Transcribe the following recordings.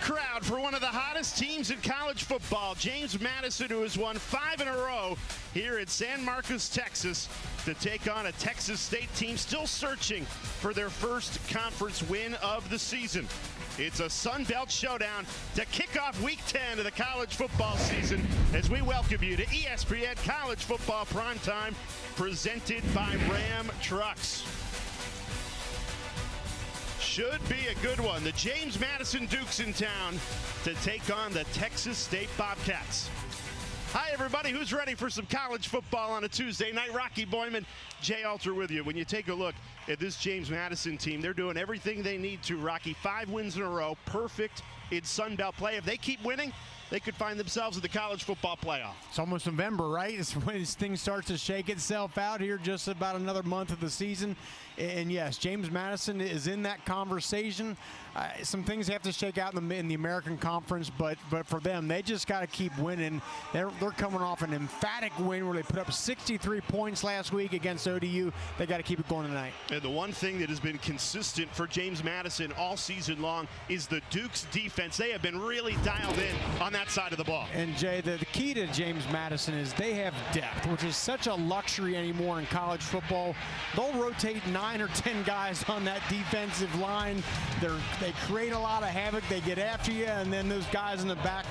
crowd for one of the hottest teams in college football. James Madison, who has won 5 in a row here in San Marcos, Texas, to take on a Texas State team still searching for their first conference win of the season. It's a Sun Belt showdown to kick off Week 10 of the college football season as we welcome you to ESPN College Football Primetime, presented by Ram Trucks. Should be a good one. The James Madison Dukes in town to take on the Texas State Bobcats. Hi, everybody. Who's ready for some college football on a Tuesday night? Rocky Boyman, Jay Alter with you. When you take a look at this James Madison team, they're doing everything they need to, Rocky. 5 wins in a row, perfect in Sun Belt play. If they keep winning, they could find themselves in the college football playoff. It's almost November, right? It's when things start to shake itself out here, just about another month of the season. And yes, James Madison is in that conversation. Some things have to shake out in the American Conference, but for them, they just got to keep winning. They're coming off an emphatic win where they put up 63 points last week against ODU. They got to keep it going tonight. And the one thing that has been consistent for James Madison all season long is the Dukes defense. They have been really dialed in on that side of the ball. And Jay, the key to James Madison is they have depth, which is such a luxury anymore in college football. They'll rotate 9 or 10 guys on that defensive line. They create a lot of havoc. They get after you, and then those guys in the back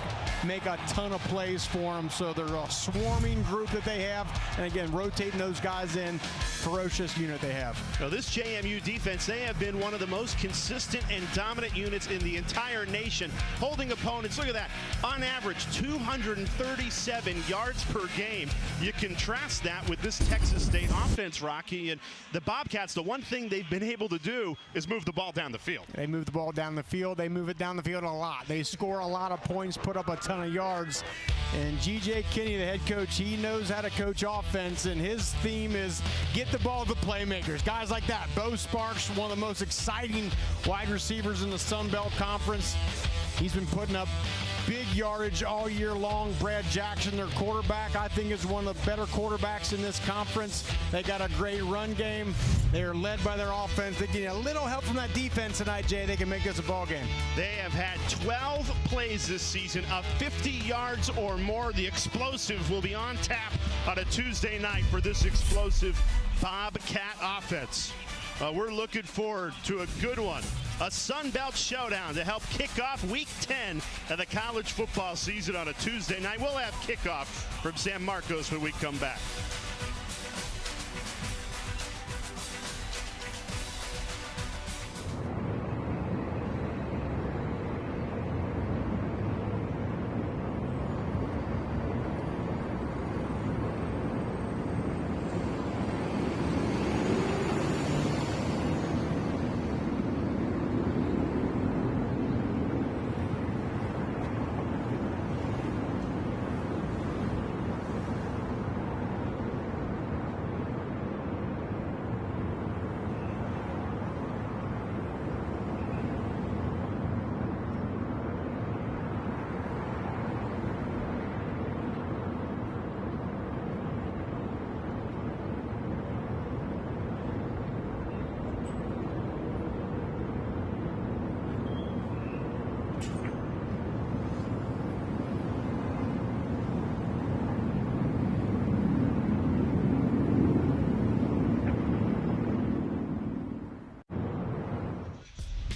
make a ton of plays for them. So they're a swarming group that they have. And again, rotating those guys in, ferocious unit they have. Now this JMU defense, they have been one of the most consistent and dominant units in the entire nation, holding opponents, look at that, on average 237 yards per game. You contrast that with this Texas State offense, Rocky, and the Bobcats, the one thing they've been able to do is move the ball down the field. They move the ball down the field. They move it down the field a lot. They score a lot of points, put up a ton of yards. And G.J. Kinney, the head coach, he knows how to coach offense, and his theme is get the ball to the playmakers. Guys like that. Bo Sparks, one of the most exciting wide receivers in the Sun Belt Conference. He's been putting up big yardage all year long. Brad Jackson, their quarterback, I think is one of the better quarterbacks in this conference. They got a great run game. They are led by their offense. They get a little help from that defense tonight, Jay. They can make this a ball game. They have had 12 plays this season of 50 yards or more. The explosive will be on tap on a Tuesday night for this explosive Bobcat offense. We're looking forward to a good one. A Sun Belt showdown to help kick off Week 10 of the college football season on a Tuesday night. We'll have kickoff from San Marcos when we come back.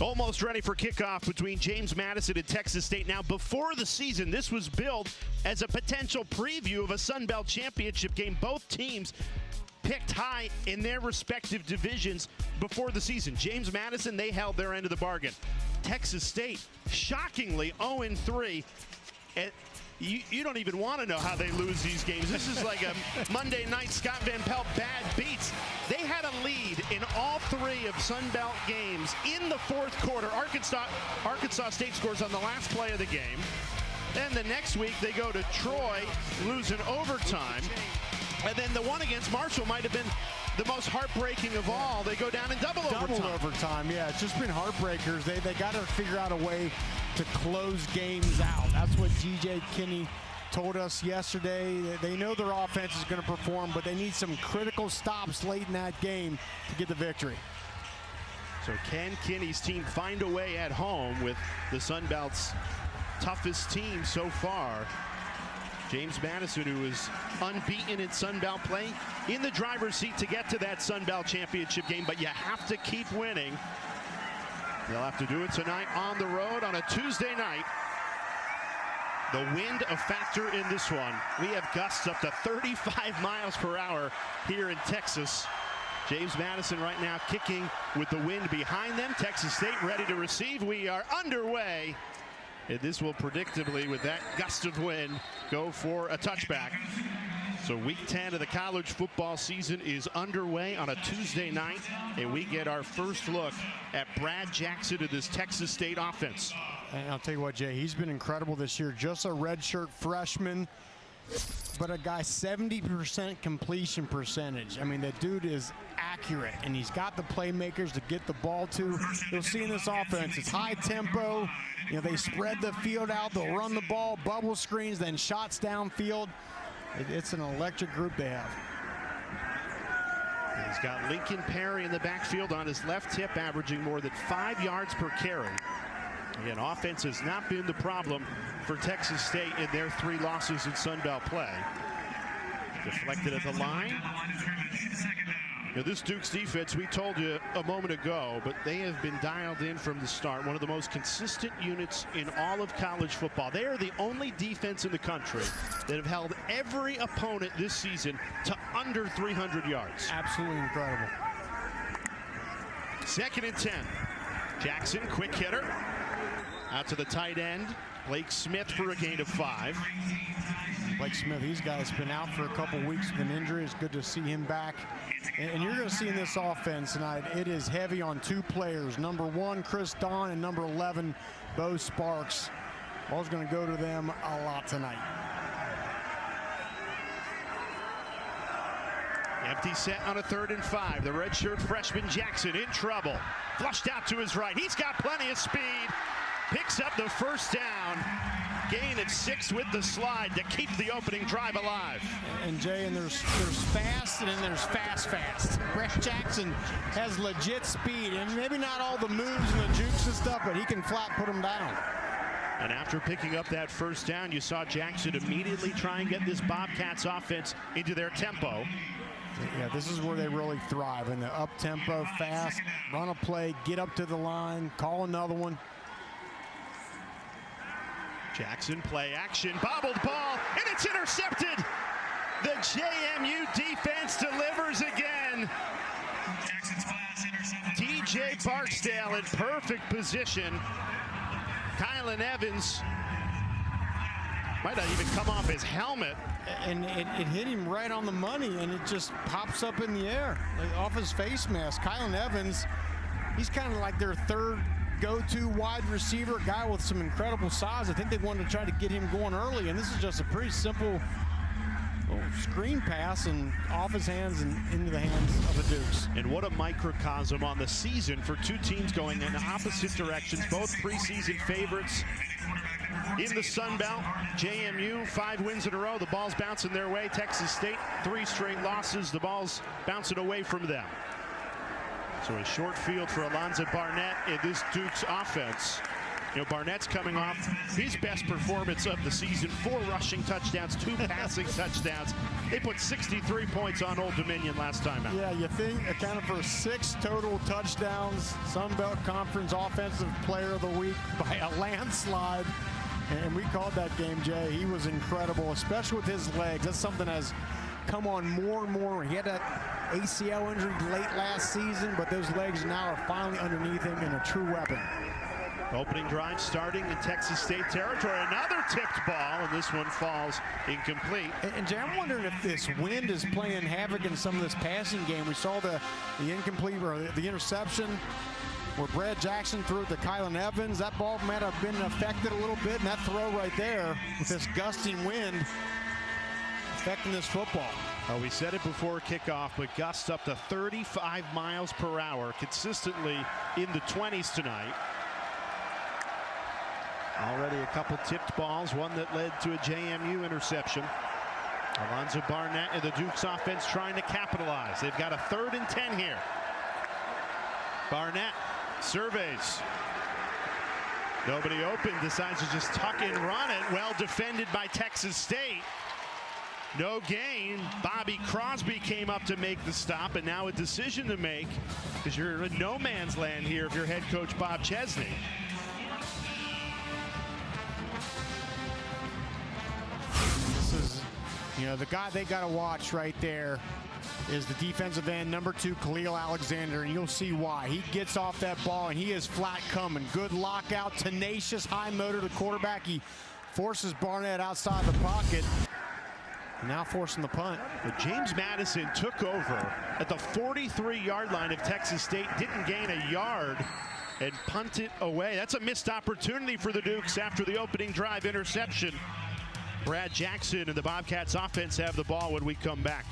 Almost ready for kickoff between James Madison and Texas State. Now, before the season, this was billed as a potential preview of a Sun Belt championship game. Both teams picked high in their respective divisions before the season. James Madison, they held their end of the bargain. Texas State, shockingly 0-3. And you don't even want to know how they lose these games. This is like a Monday night Scott Van Pelt bad beats. They had a lead in all 3 of Sun Belt games in the 4th quarter. Arkansas State scores on the last play of the game. Then the next week they go to Troy, lose in overtime. And then the one against Marshall might have been the most heartbreaking of all. They go down in double overtime. Yeah, it's just been heartbreakers. They got to figure out a way to close games out. That's what G.J. Kinney told us yesterday. They know their offense is going to perform, but they need some critical stops late in that game to get the victory. So can Kinney's team find a way at home with the Sun Belt's toughest team so far? James Madison, who is unbeaten in Sun Belt play, in the driver's seat to get to that Sun Belt championship game, but you have to keep winning. They'll have to do it tonight on the road on a Tuesday night. The wind a factor in this one. We have gusts up to 35 miles per hour here in Texas. James Madison right now kicking with the wind behind them. Texas State ready to receive. We are underway. And this will predictably, with that gust of wind, go for a touchback. So week 10 of the college football season is underway on a Tuesday night, and we get our first look at Brad Jackson of this Texas State offense. And I'll tell you what, Jay, he's been incredible this year. Just a redshirt freshman, but a guy 70% completion percentage. I mean, that dude is accurate, and he's got the playmakers to get the ball to. You'll see in this offense, it's high tempo. You know, they spread the field out, they'll run the ball, bubble screens, then shots downfield. It's an electric group they have. He's got Lincoln Perry in the backfield on his left hip, averaging more than 5 yards per carry. Again, offense has not been the problem for Texas State in their 3 losses in Sun Belt play. Deflected at the line. Now, this Duke's defense, we told you a moment ago, but they have been dialed in from the start. One of the most consistent units in all of college football. They are the only defense in the country that have held every opponent this season to under 300 yards. Absolutely incredible. 2nd and 10. Jackson, quick hitter. Out to the tight end. Blake Smith for a gain of 5. Blake Smith, these guys been out for a couple weeks with an injury. It's good to see him back. And you're going to see in this offense tonight, it is heavy on 2 players. Number 1, Chris Don, and number 11, Bo Sparks. Ball's going to go to them a lot tonight. Empty set on a 3rd and 5. The redshirt freshman Jackson in trouble. Flushed out to his right. He's got plenty of speed. Picks up the first down. Gain of 6 with the slide to keep the opening drive alive. And Jay, and there's fast, and then there's fast. Brad Jackson has legit speed, and maybe not all the moves and the jukes and stuff, but he can flat put them down. And after picking up that first down, you saw Jackson immediately try and get this Bobcats offense into their tempo. Yeah, this is where they really thrive, in the up-tempo, fast, run a play, get up to the line, call another one. Jackson, play action, bobbled ball, and it's intercepted. The JMU defense delivers again. DJ Barksdale in perfect position. Kylan Evans might not even come off his helmet. And it hit him right on the money, and it just pops up in the air, like off his face mask. Kylan Evans, he's kind of like their 3rd go-to wide receiver, guy with some incredible size. I think they wanted to try to get him going early, and this is just a pretty simple screen pass and off his hands and into the hands of the Dukes. And what a microcosm on the season for 2 teams going in opposite directions, both preseason favorites in the Sun Belt. JMU 5 wins in a row. The ball's bouncing their way. Texas State 3 straight losses. The ball's bouncing away from them. So a short field for Alonzo Barnett in this Duke's offense. You know, Barnett's coming off his best performance of the season. 4 rushing touchdowns, 2 passing touchdowns. They put 63 points on Old Dominion last time out. Yeah, you think accounted for 6 total touchdowns. Sun Belt Conference Offensive Player of the Week by a landslide. And we called that game, Jay. He was incredible, especially with his legs. That's something that's come on more and more. He had that ACL injury late last season, but those legs now are finally underneath him and a true weapon. Opening drive starting in Texas State territory. Another tipped ball, and this one falls incomplete. And Jay, I'm wondering if this wind is playing havoc in some of this passing game. We saw the incomplete or the interception where Brad Jackson threw it to Kylan Evans. That ball might have been affected a little bit, and that throw right there with this gusting wind affecting this football. Oh, we said it before kickoff, but gusts up to 35 miles per hour, consistently in the 20s tonight. Already a couple tipped balls, one that led to a JMU interception. Alonzo Barnett and the Duke's offense trying to capitalize. They've got a 3rd and 10 here. Barnett Surveys. Nobody open, decides to just tuck and run it. Well defended by Texas State. No gain. Bobby Crosby came up to make the stop, and now a decision to make, because you're in no man's land here if you're head coach Bob Chesney. This is, the guy they got to watch right there is the defensive end, number 2, Khalil Alexander, and you'll see why. He gets off that ball, and he is flat coming. Good lockout, tenacious, high motor to the quarterback. He forces Barnett outside the pocket. Now forcing the punt. But James Madison took over at the 43-yard line of Texas State, didn't gain a yard, and punted away. That's a missed opportunity for the Dukes after the opening drive interception. Brad Jackson and the Bobcats offense have the ball when we come back.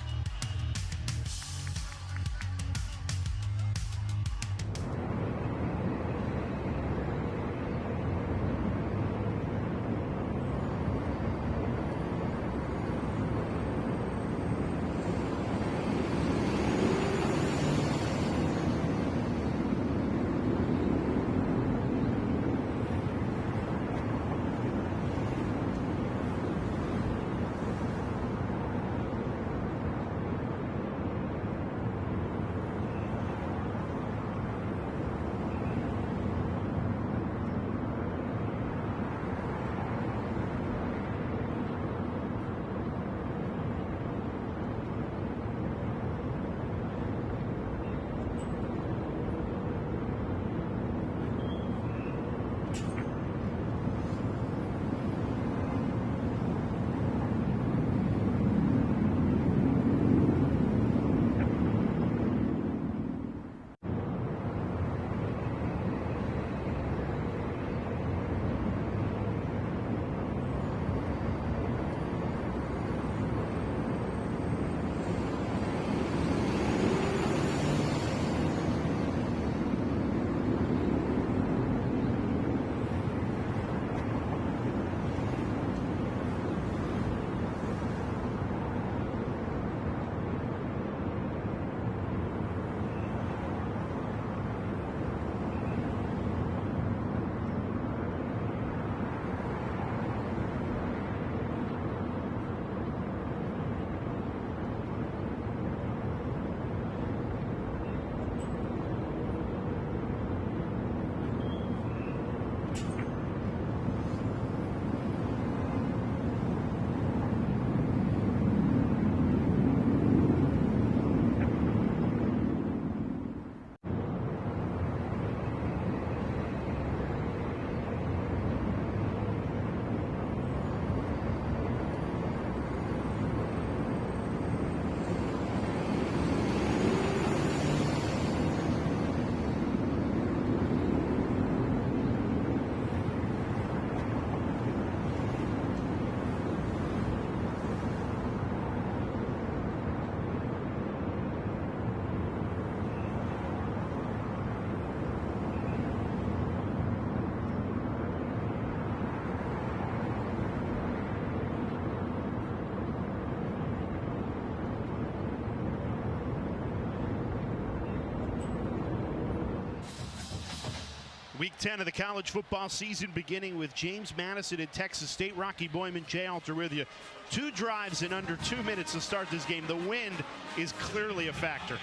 Week 10 of the college football season beginning with James Madison at Texas State. Rocky Boyman, Jay Alter with you. 2 drives in under 2 minutes to start this game. The wind is clearly a factor.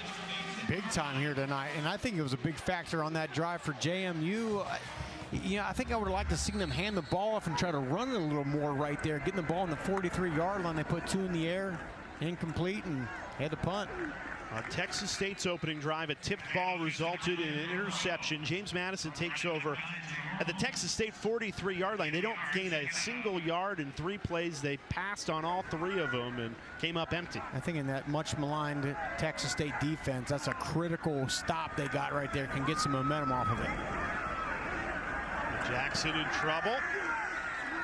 Big time here tonight, and I think it was a big factor on that drive for JMU. I think I would have liked to see them hand the ball off and try to run it a little more right there, getting the ball on the 43-yard line. They put 2 in the air, incomplete, and had to punt. Texas State's opening drive, a tipped ball resulted in an interception. James Madison takes over at the Texas State 43-yard line. They don't gain a single yard in 3 plays. They passed on all 3 of them and came up empty. I think in that much maligned Texas State defense, that's a critical stop they got right there. Can get some momentum off of it. Jackson in trouble.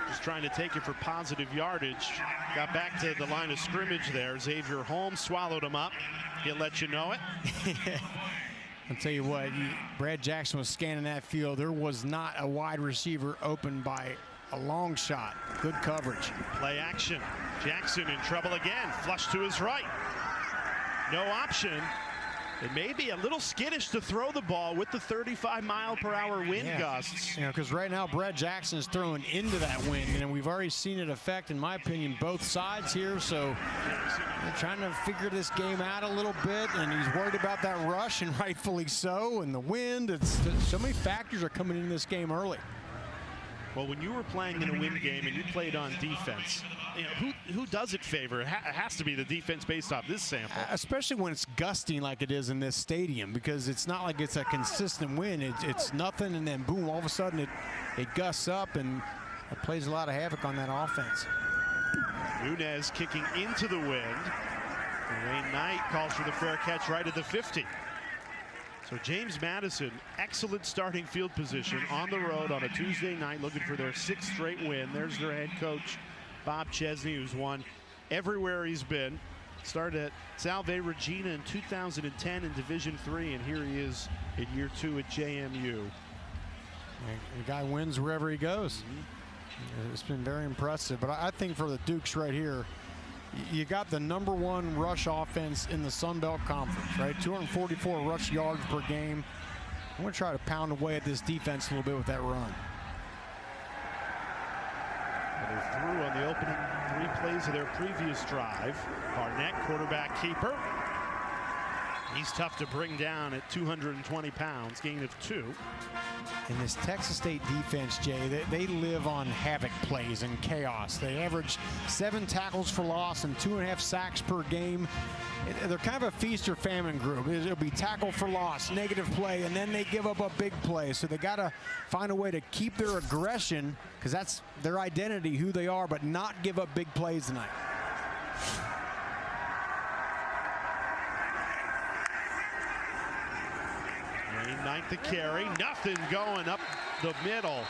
Just trying to take it for positive yardage. Got back to the line of scrimmage there. Xavier Holmes swallowed him up. He'll let you know it. I'll tell you what, Brad Jackson was scanning that field. There was not a wide receiver open by a long shot. Good coverage. Play action. Jackson in trouble again. Flush to his right. No option. It may be a little skittish to throw the ball with the 35-mile-per-hour wind gusts. You know, because right now Brett Jackson is throwing into that wind, and we've already seen it affect, in my opinion, both sides here. So they're trying to figure this game out a little bit, and he's worried about that rush, and rightfully so, and the wind. So many factors are coming into this game early. Well, when you were playing in a wind game and you played on defense, you know, who does it favor? It has to be the defense based off this sample. Especially when it's gusting like it is in this stadium, because it's not like it's a consistent wind. It's nothing, and then boom, all of a sudden it gusts up, and it plays a lot of havoc on that offense. Nunez kicking into the wind. Wayne Knight calls for the fair catch right at the 50. So James Madison, excellent starting field position on the road on a Tuesday night, looking for their 6th straight win. There's their head coach, Bob Chesney, who's won everywhere he's been. Started at Salve Regina in 2010 in Division III, and here he is in year 2 at JMU. The guy wins wherever he goes. It's been very impressive. But I think for the Dukes right here, you got the #1 rush offense in the Sun Belt Conference, right? 244 rush yards per game. I'm going to try to pound away at this defense a little bit with that run. They threw on the opening 3 plays of their previous drive. Barnett, quarterback keeper. He's tough to bring down at 220 pounds, gain of 2. In this Texas State defense, Jay, they live on havoc plays and chaos. They average 7 tackles for loss and 2.5 sacks per game. They're kind of a feast or famine group. It'll be tackle for loss, negative play, and then they give up a big play. So they got to find a way to keep their aggression, because that's their identity, who they are, but not give up big plays tonight. Knight the carry, nothing going up the middle.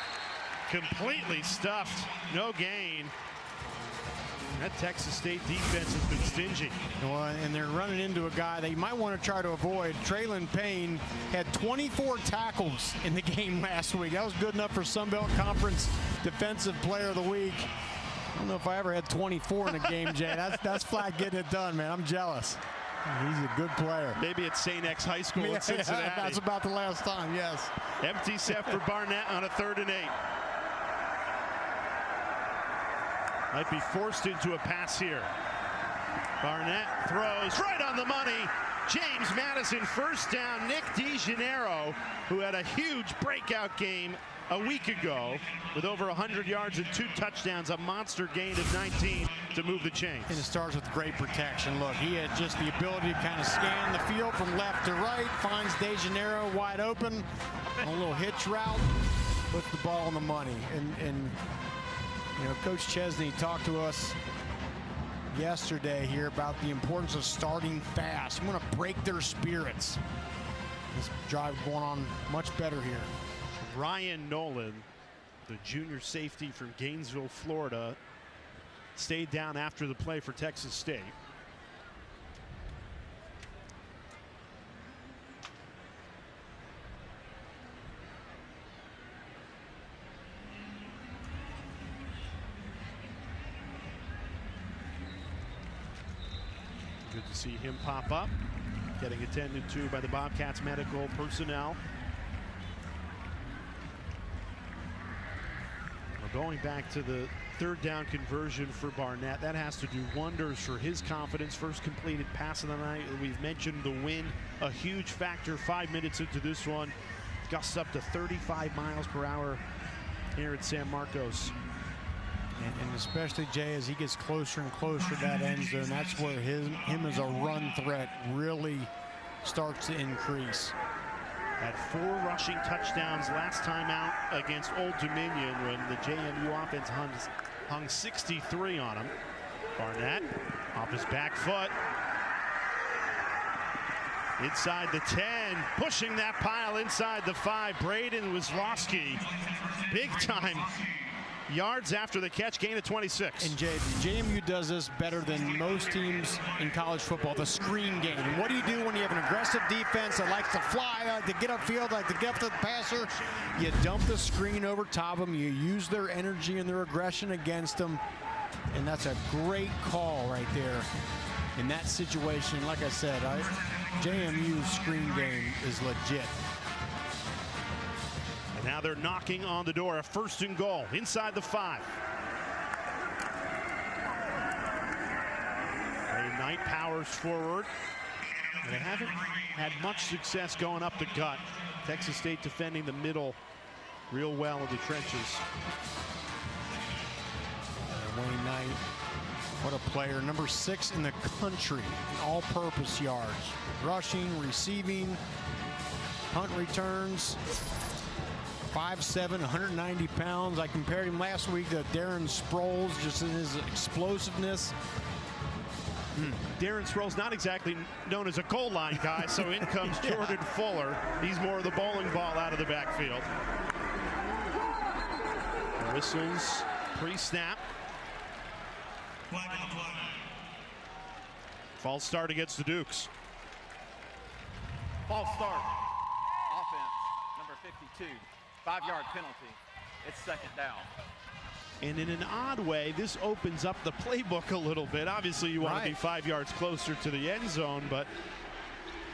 Completely stuffed, no gain. That Texas State defense has been stingy. Well, and they're running into a guy they might want to try to avoid. Traylon Payne had 24 tackles in the game last week. That was good enough for Sun Belt Conference Defensive Player of the Week. I don't know if I ever had 24 in a game, Jay. That's flat getting it done, man. I'm jealous. He's a good player. Maybe at St. X High School in Cincinnati. Yeah, that's about the last time, yes. Empty set for Barnett on a 3rd and 8. Might be forced into a pass here. Barnett throws right on the money. James Madison, first down. Nick DeGennaro, who had a huge breakout game a week ago with over 100 yards and 2 touchdowns, a monster gain of 19 to move the chains. And it starts with great protection. Look, he had just the ability to kind of scan the field from left to right, finds DeGennaro wide open, a little hitch route, puts the ball on the money. And you know, Coach Chesney talked to us yesterday here about the importance of starting fast. You want to break their spirits. This drive going on much better here. Ryan Nolan, the junior safety from Gainesville, Florida, stayed down after the play for Texas State. Good to see him pop up, getting attended to by the Bobcats medical personnel. Going back to the 3rd down conversion for Barnett, that has to do wonders for his confidence. First completed pass of the night. We've mentioned the wind, a huge factor. 5 minutes into this one, gusts up to 35 miles per hour here at San Marcos. And especially, Jay, as he gets closer and closer to that end zone, that's where him as a run threat really starts to increase. Had 4 rushing touchdowns last time out against Old Dominion when the JMU offense hung 63 on him. Barnett off his back foot. Inside the 10, pushing that pile inside the 5. Braden Wisłowski, big time yards after the catch, gain of 26. And Jay, JMU does this better than most teams in college football, the screen game. And what do you do when you have an aggressive defense that likes to fly, to get upfield, like to get up to the passer? You dump the screen over top of them. You use their energy and their aggression against them. And that's a great call right there in that situation. Like I said, JMU's screen game is legit. And now they're knocking on the door. A 1st and goal inside the 5. Knight powers forward. And they haven't had much success going up the gut. Texas State defending the middle real well in the trenches. Wayne Knight, what a player. Number 6 in the country in all-purpose yards. Rushing, receiving, punt returns. 5'7", 190 pounds. I compared him last week to Darren Sproles, just in his explosiveness. Darren Sproles, not exactly known as a goal line guy, so in comes Jordan Fuller. He's more of the bowling ball out of the backfield. Whistles pre-snap. False start against the Dukes. False start. Offense, number 52. 5-yard penalty. It's 2nd down. And in an odd way, this opens up the playbook a little bit. Obviously, you want to be 5 yards closer to the end zone, but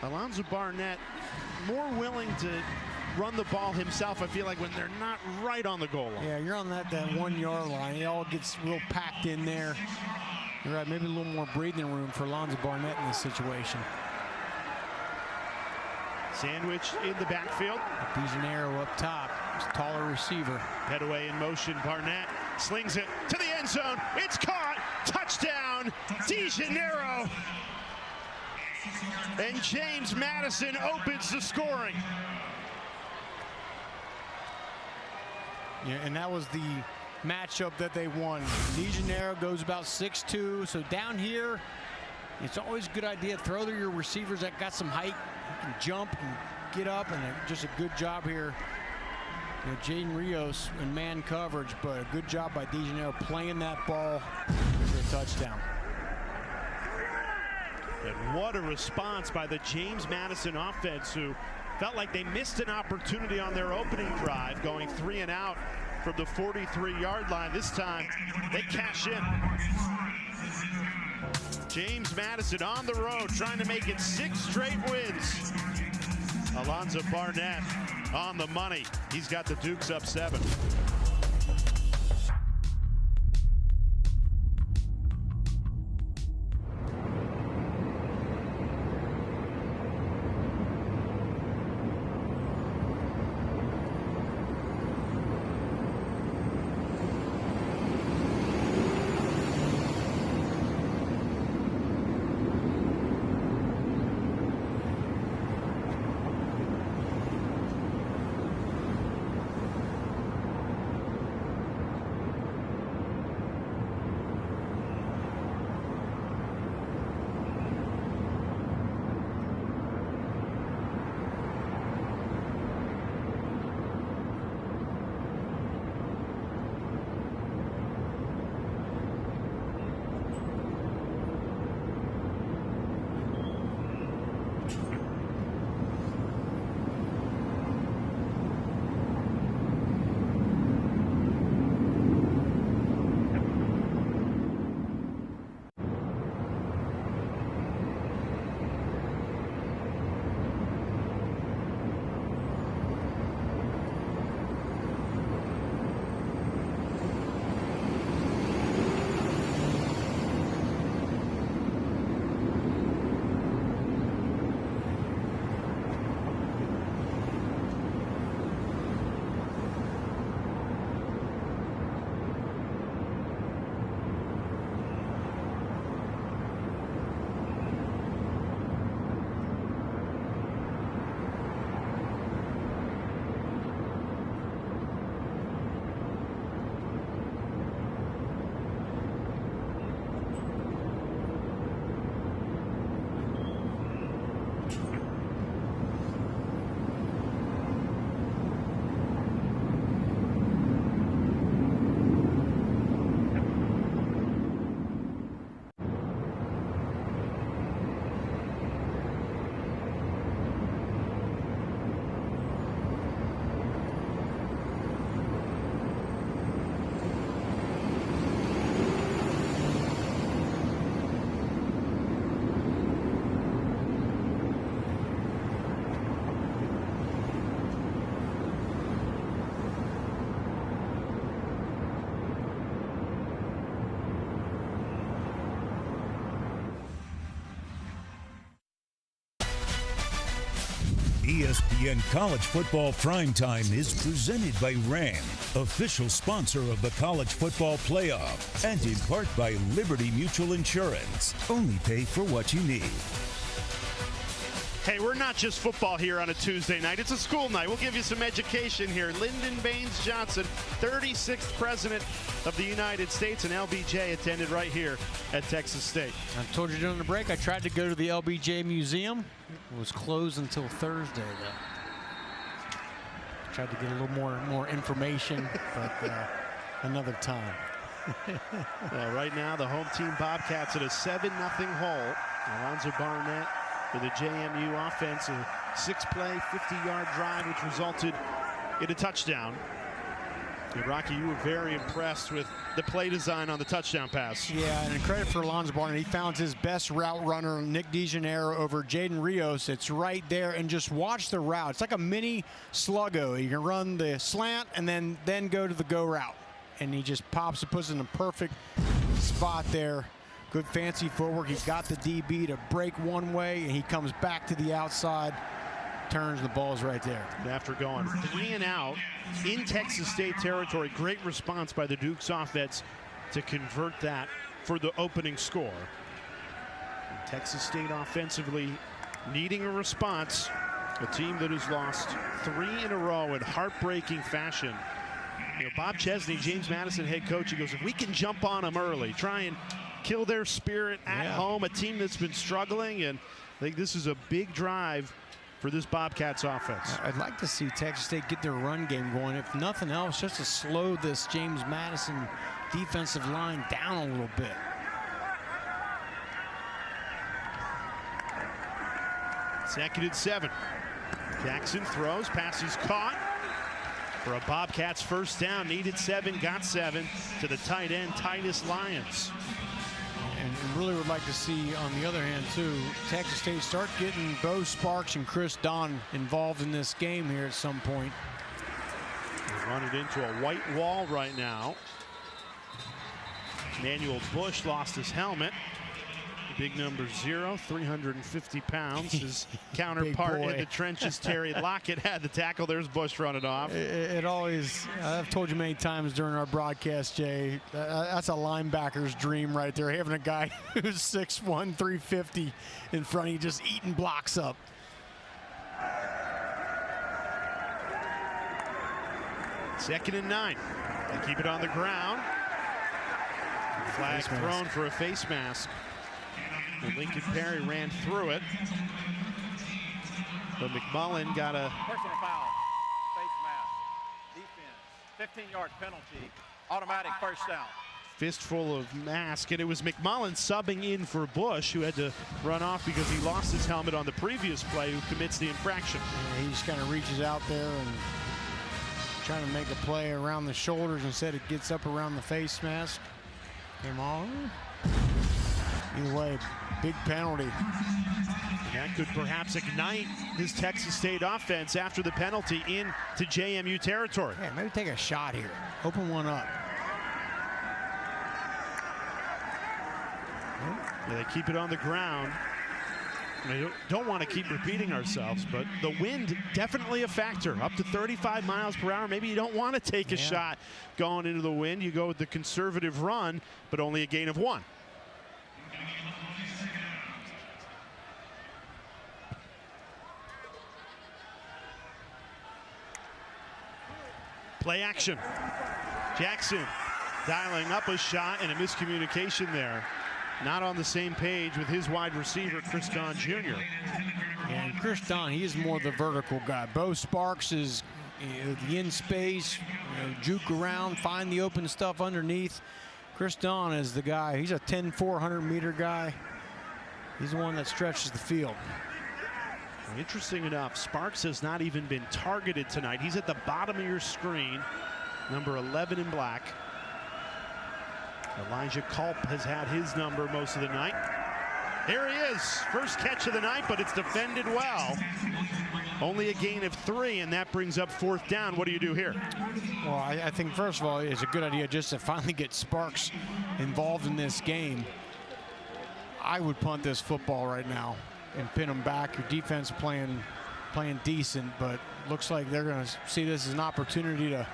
Alonzo Barnett more willing to run the ball himself, I feel like, when they're not right on the goal line. Yeah, you're on that 1 yard line. It all gets real packed in there. You're right, maybe a little more breathing room for Alonzo Barnett in this situation. Sandwich in the backfield. DeGennaro up top. It's a taller receiver. Head away in motion. Barnett slings it to the end zone. It's caught. Touchdown, DeGennaro. And James Madison opens the scoring. Yeah, and that was the matchup that they won. DeGennaro goes about 6'2", so down here, it's always a good idea to throw to your receivers that got some height, can jump and get up, and just a good job here. You know, Jaden Rios in man coverage, but a good job by DeGennaro playing that ball for a touchdown. And what a response by the James Madison offense, who felt like they missed an opportunity on their opening drive, going 3 and out from the 43-yard line. This time, they cash in. James Madison on the road, trying to make it 6 straight wins. Alonzo Barnett on the money. He's got the Dukes up 7. ESPN College Football Primetime is presented by RAM, official sponsor of the College Football Playoff, and in part by Liberty Mutual Insurance. Only pay for what you need. Hey, we're not just football here on a Tuesday night. It's a school night. We'll give you some education here. Lyndon Baines Johnson, 36th President of the United States, and LBJ attended right here at Texas State. I told you during the break, I tried to go to the LBJ Museum. It was closed until Thursday, though. Tried to get a little more information, but another time. Well, right now, the home team Bobcats at a 7-0 hole. Alonzo Barnett for the JMU offense, a 6-play, 50-yard drive, which resulted in a touchdown. And Rocky, you were very impressed with the play design on the touchdown pass. Yeah, and credit for Alonzo Barnett. He found his best route runner, Nick DeGeneiro, over Jaden Rios. It's right there, and just watch the route. It's like a mini sluggo. You can run the slant and then go to the go route. And he just pops and puts it in a perfect spot there. Good fancy footwork. He got the DB to break one way, and he comes back to the outside, turns, the ball's right there. And after going 3 and out in Texas State territory, great response by the Dukes offense to convert that for the opening score. And Texas State offensively needing a response. A team that has lost 3 in a row in heartbreaking fashion. You know, Bob Chesney, James Madison head coach, he goes, if we can jump on them early, try and kill their spirit at home, a team that's been struggling, and I think this is a big drive for this Bobcats offense. I'd like to see Texas State get their run game going, if nothing else, just to slow this James Madison defensive line down a little bit. Second and 7. Jackson throws, pass is caught for a Bobcats first down. Needed 7, got 7 to the tight end, Titus Lyons. And really would like to see, on the other hand, too, Texas State start getting Bo Sparks and Chris Don involved in this game here at some point. They run it into a white wall right now. Emmanuel Bush lost his helmet. Big number 0, 350 pounds. His counterpart in the trenches, Terry Lockett, had the tackle. There's Bush running off. It always, I've told you many times during our broadcast, Jay, that's a linebacker's dream right there. Having a guy who's 6'1", 350 in front of you, just eating blocks up. Second and 9. They keep it on the ground. Flag thrown for a face mask. And Lincoln Perry ran through it. But McMullen got a Personal foul, face mask, defense, 15-yard penalty, automatic first down. fistful of mask, and it was McMullen subbing in for Bush, who had to run off because he lost his helmet on the previous play, who commits the infraction. Yeah, he just kind of reaches out there and trying to make a play around the shoulders. Instead, it gets up around the face mask. Came on. Either way, big penalty. And that could perhaps ignite this Texas State offense after the penalty into JMU territory. Yeah, maybe take a shot here. Open one up. Yeah, they keep it on the ground. I don't want to keep repeating ourselves, but the wind definitely a factor. Up to 35 miles per hour. Maybe you don't want to take a shot going into the wind. You go with the conservative run, but only a gain of 1. Play action. Jackson dialing up a shot, and a miscommunication there. Not on the same page with his wide receiver, Chris Don Jr. And Chris Don, he is more the vertical guy. Bo Sparks is the in space, juke around, find the open stuff underneath. Chris Don is the guy. He's a 10, 400-meter guy. He's the one that stretches the field. Interesting enough, Sparks has not even been targeted tonight. He's at the bottom of your screen, number 11 in black. Elijah Culp has had his number most of the night. Here he is, first catch of the night, but it's defended well. Only a gain of 3, and that brings up 4th down. What do you do here? Well, I think, first of all, it's a good idea just to finally get Sparks involved in this game. I would punt this football right now and pin them back. Your defense playing playing decent, but looks like they're going to see this as an opportunity to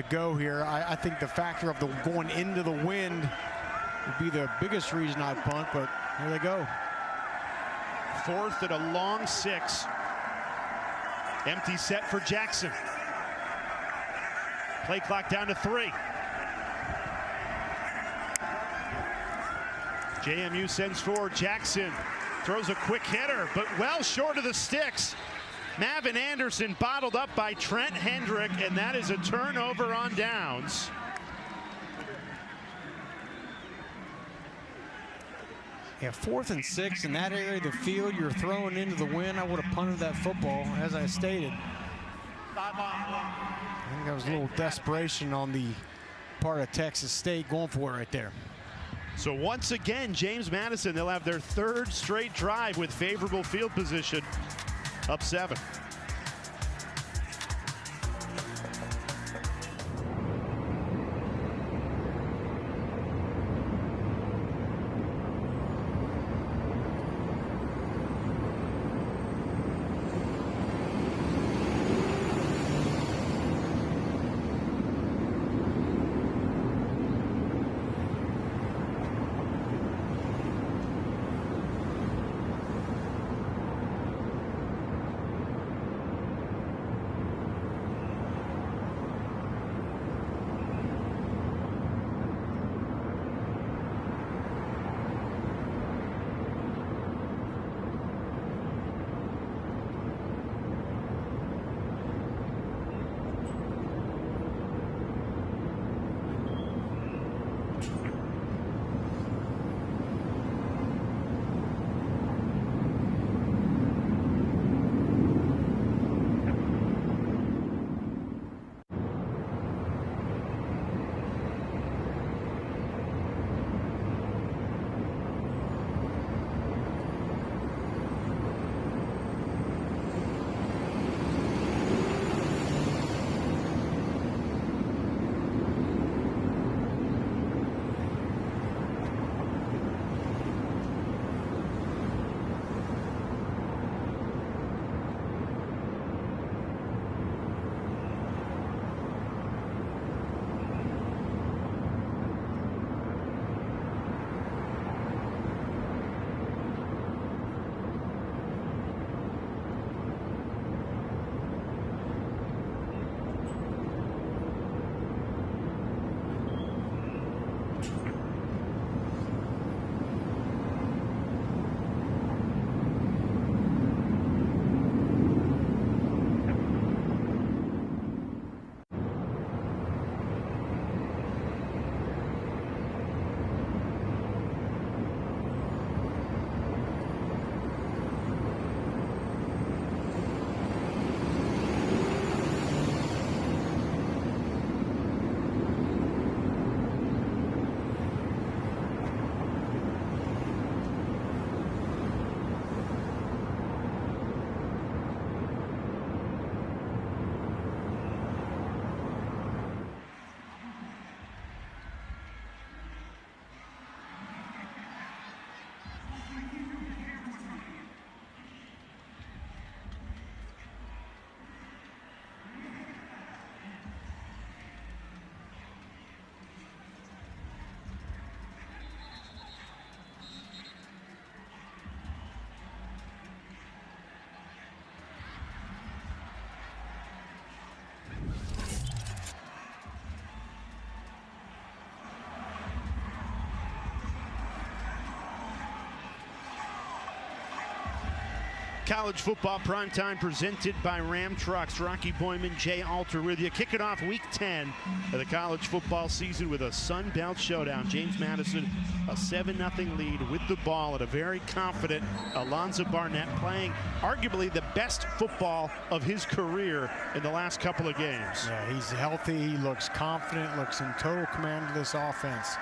go here. I think the factor of the going into the wind would be the biggest reason I'd punt, but here they go. 4th and a long 6. Empty set for Jackson. Play clock down to 3. JMU sends forward. Jackson throws a quick hitter, but well short of the sticks. Mavin Anderson bottled up by Trent Hendrick, and that is a turnover on downs. Yeah, 4th and 6 in that area of the field, you're throwing into the wind. I would have punted that football, as I stated. I think that was a little desperation on the part of Texas State going for it right there. So once again, James Madison, they'll have their 3rd straight drive with favorable field position, up 7. College football primetime presented by Ram Trucks. Rocky Boyman, Jay Alter with you. Kicking off week 10 of the college football season with a Sun Belt showdown. James Madison, a 7-0 lead with the ball, and a very confident Alonzo Barnett playing arguably the best football of his career in the last couple of games. Yeah, he's healthy. He looks confident, looks in total command of this offense.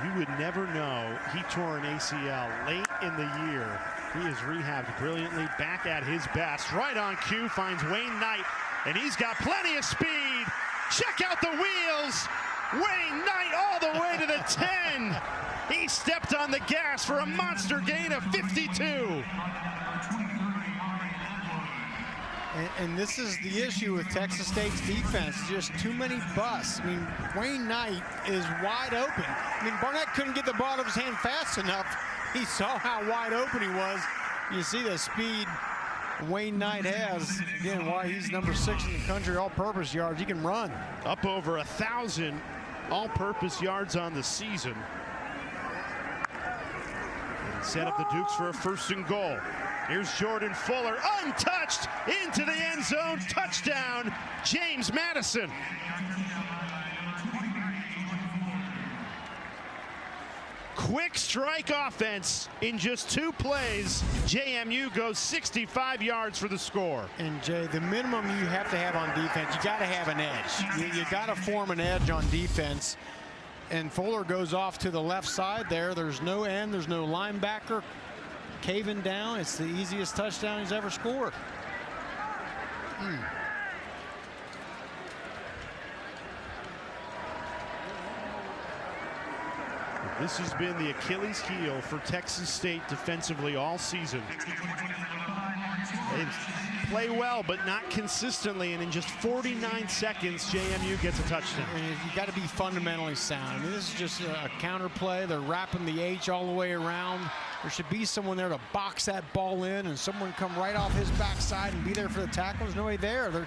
You would never know he tore an ACL late in the year. He is rehabbed brilliantly, back at his best. Right on cue, finds Wayne Knight, and he's got plenty of speed. Check out the wheels. Wayne Knight all the way to the 10. He stepped on the gas for a monster gain of 52. And this is the issue with Texas State's defense, just too many busts. I mean, Wayne Knight is wide open. I mean, Barnett couldn't get the ball out of his hand fast enough. He saw how wide open he was. You see the speed Wayne Knight has. Again, why he's number 6 in the country all-purpose yards. He can run. Up over 1,000 all-purpose yards on the season. And set up the Dukes for a 1st and goal. Here's Jordan Fuller, untouched, into the end zone. Touchdown, James Madison. Quick strike offense in just 2 plays. JMU goes 65 yards for the score. And Jay, the minimum you have to have on defense, you got to have an edge. You got to form an edge on defense. And Fuller goes off to the left side there. There's no end, there's no linebacker caving down. It's the easiest touchdown he's ever scored. This has been the Achilles heel for Texas State defensively all season. They play well, but not consistently, and in just 49 seconds, JMU gets a touchdown. And you got to be fundamentally sound. I mean, this is just a counter play. They're wrapping the H all the way around. There should be someone there to box that ball in, and someone come right off his backside and be there for the tackle. There's nobody there.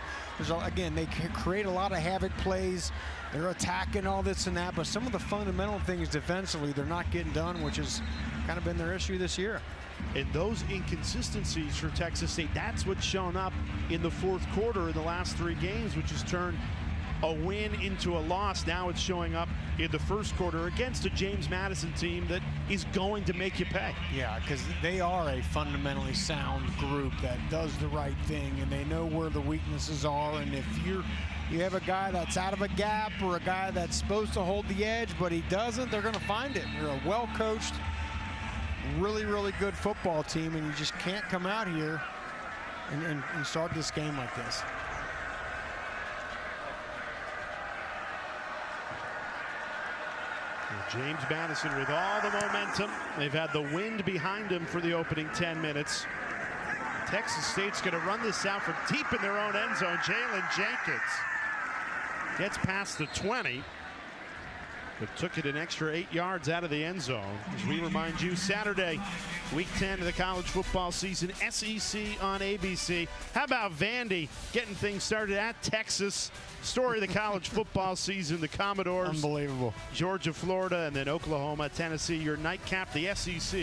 Again, they create a lot of havoc plays. They're attacking all this and that, but some of the fundamental things defensively they're not getting done, which has kind of been their issue this year. And those inconsistencies for Texas State, that's what's shown up in the 4th quarter in the last 3 games, which has turned a win into a loss. Now it's showing up in the 1st quarter against a James Madison team that is going to make you pay. Yeah, because they are a fundamentally sound group that does the right thing, and they know where the weaknesses are. And if you have a guy that's out of a gap or a guy that's supposed to hold the edge, but he doesn't, they're going to find it. You're a well-coached, really, really good football team, and you just can't come out here and start this game like this. James Madison with all the momentum. They've had the wind behind them for the opening 10 minutes. Texas State's going to run this out from deep in their own end zone. Jalen Jenkins gets past the 20, but took it an extra 8 yards out of the end zone. As we remind you, Saturday, week 10 of the college football season, SEC on ABC. How about Vandy getting things started at Texas? Story of the college football season, the Commodores. Unbelievable. Georgia, Florida, and then Oklahoma, Tennessee. Your nightcap, the SEC,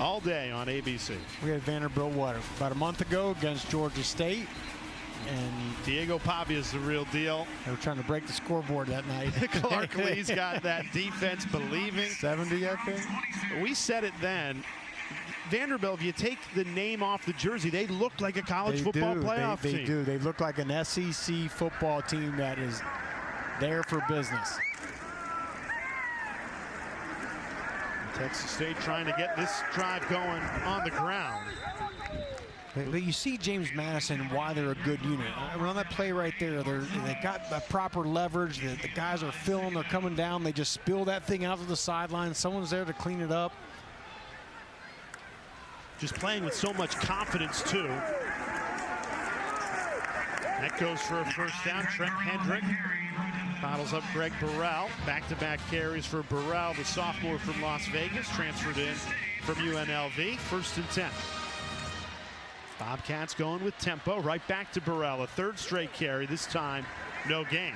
all day on ABC. We had Vanderbilt, what, about a month ago against Georgia State. And Diego Pavia's the real deal. They were trying to break the scoreboard that night. Clark Lee's got that defense believing. 70, I think. We said it then. Vanderbilt, if you take the name off the jersey, they look like a college football playoff team. They do. They look like an SEC football team that is there for business. Texas State trying to get this drive going on the ground. But you see James Madison, why they're a good unit. On that play right there, they got the proper leverage. The guys are filling, they're coming down. They just spill that thing out to the sideline. Someone's there to clean it up. Just playing with so much confidence, too. That goes for a 1st down. Trent Hendrick bottles up Greg Burrell. Back-to-back carries for Burrell, the sophomore from Las Vegas, transferred in from UNLV. 1st and 10. Bobcats going with tempo. Right back to Burrell. A 3rd straight carry. This time, no gain.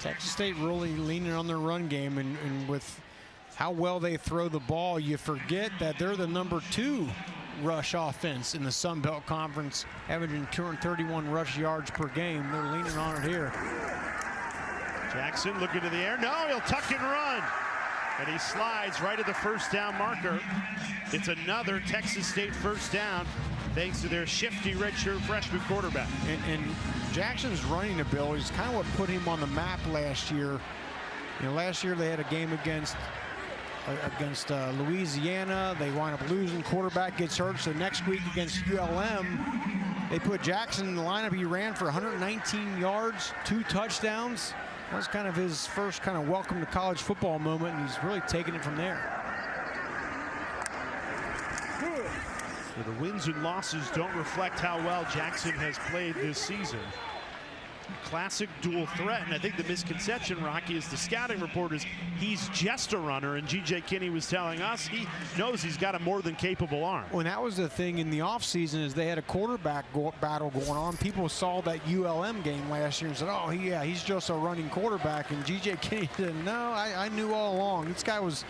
Texas State really leaning on their run game, and with how well they throw the ball, you forget that they're the number 2 rush offense in the Sun Belt Conference, averaging 231 rush yards per game. They're leaning on it here. Jackson looking to the air. No, he'll tuck and run. And he slides right at the 1st down marker. It's another Texas State 1st down, thanks to their shifty redshirt freshman quarterback. And Jackson's running ability is kind of what put him on the map last year. You know, last year they had a game against Louisiana. They wind up losing. Quarterback gets hurt. So next week against ULM, they put Jackson in the lineup. He ran for 119 yards, 2 touchdowns. That was kind of his first kind of welcome to college football moment, and he's really taken it from there. The wins and losses don't reflect how well Jackson has played this season. Classic dual threat, and I think the misconception, Rocky, is the scouting report is he's just a runner, and G.J. Kinney was telling us he knows he's got a more than capable arm. Well, and that was the thing in the offseason is they had a quarterback battle going on. People saw that ULM game last year and said, oh, yeah, he's just a running quarterback, and G.J. Kinney said, no, I knew all along. This guy was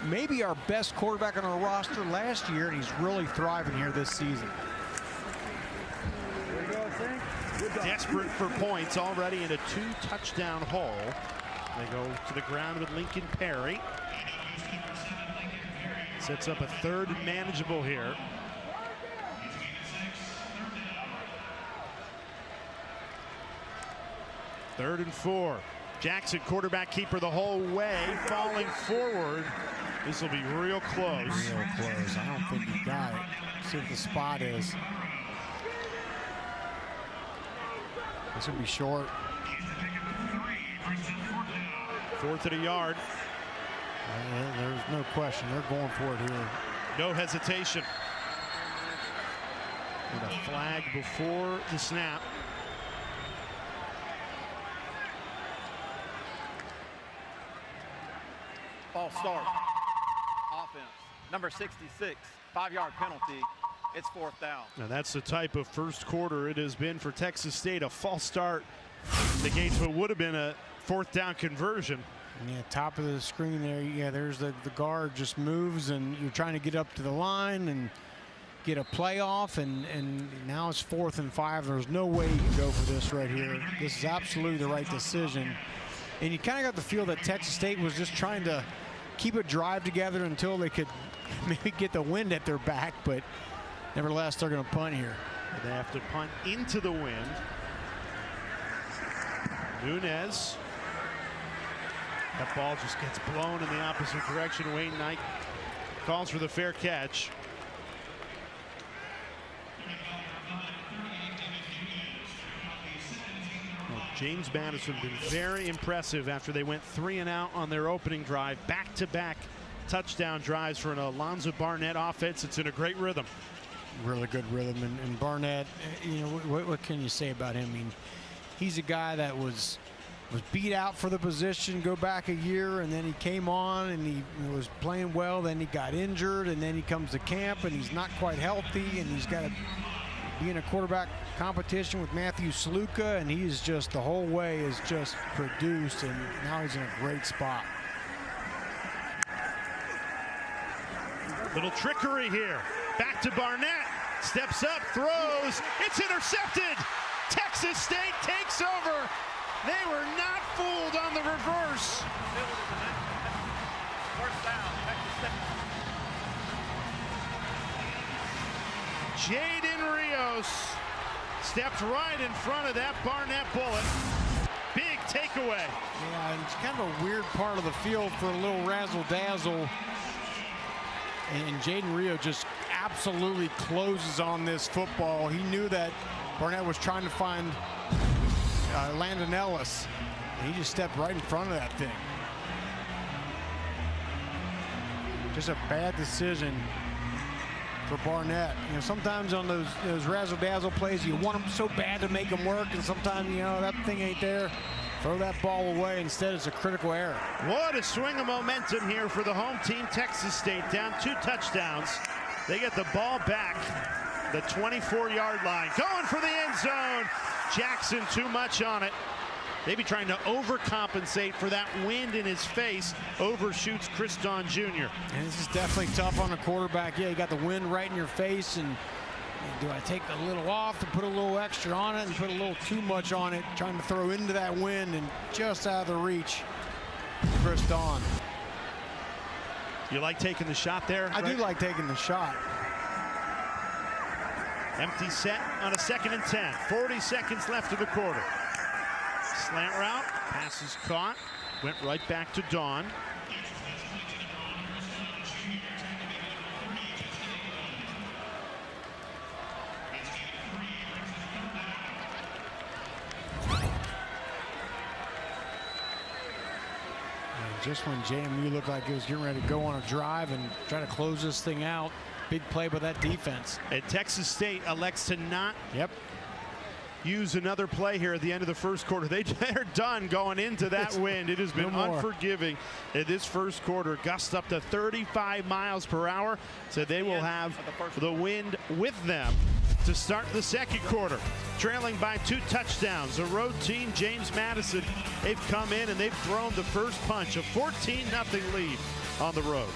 maybe our best quarterback on our roster last year, and he's really thriving here this season. Desperate for points, already in a 2-touchdown hole. They go to the ground with Lincoln Perry. Sets up a third and manageable here. Third and 4. Jackson, quarterback keeper the whole way, falling forward. This will be real close. Real close. I don't think he got it. See what the spot is. This will be short. 4th and a yard. There's no question. They're going for it here. No hesitation. With a flag before the snap. False start. Offense. Number 66. 5-yard penalty. It's 4th down. Now that's the type of first quarter it has been for Texas State. A false start negates what would have been a 4th down conversion. Yeah, top of the screen there. Yeah, there's the guard just moves, and you're trying to get up to the line and get a playoff, and now it's 4th and 5. There's no way you can go for this right here. This is absolutely the right decision. And you kind of got the feel that Texas State was just trying to keep a drive together until they could maybe get the wind at their back, but nevertheless, they're going to punt here. They have to punt into the wind. Nunez. That ball just gets blown in the opposite direction. Wayne Knight calls for the fair catch. Well, James Madison been very impressive after they went 3 and out on their opening drive. Back-to-back touchdown drives for an Alonzo Barnett offense. It's in a great rhythm. Really good rhythm, and Barnett, you know, what can you say about him? I mean, he's a guy that was beat out for the position, go back a year, and then he came on and he was playing well, then he got injured, and then he comes to camp and he's not quite healthy, and he's got to be in a quarterback competition with Matthew Sluka, and he's just the whole way is just produced, and now he's in a great spot. Little trickery here. Back to Barnett. Steps up, throws. It's intercepted. Texas State takes over. They were not fooled on the reverse. 1st down. Texas State. Jaden Rios stepped right in front of that Barnett bullet. Big takeaway. Yeah, and it's kind of a weird part of the field for a little razzle-dazzle. And Jaden Rio just absolutely closes on this football. He knew that Barnett was trying to find Landon Ellis, and he just stepped right in front of that thing. Just a bad decision for Barnett. You know, sometimes on those razzle-dazzle plays, you want them so bad to make them work, and sometimes, you know, that thing ain't there. Throw that ball away. Instead, it's a critical error. What a swing of momentum here for the home team. Texas State down 2 touchdowns. They get the ball back. The 24-yard line. Going for the end zone. Jackson too much on it. Maybe trying to overcompensate for that wind in his face. Overshoots Chris Don Jr. And this is definitely tough on a quarterback. Yeah, you got the wind right in your face, and do I take a little off and put a little extra on it and put a little too much on it, trying to throw into that wind and just out of the reach. Chris Don. You like taking the shot there? I do like taking the shot. Empty set on a 2nd and 10. 40 seconds left of the quarter. Slant route. Pass is caught. Went right back to Don. Just when JMU looked like it was getting ready to go on a drive and try to close this thing out, Big play by that defense. And Texas State elects to not use another play here at the end of the first quarter. They're done going into that wind. It has been unforgiving in this first quarter. Gusts up to 35 miles per hour. So they will have the wind with them to start the second quarter. Trailing by 2 touchdowns. The road team, James Madison, they've come in and they've thrown the first punch. A 14-0 lead on the road.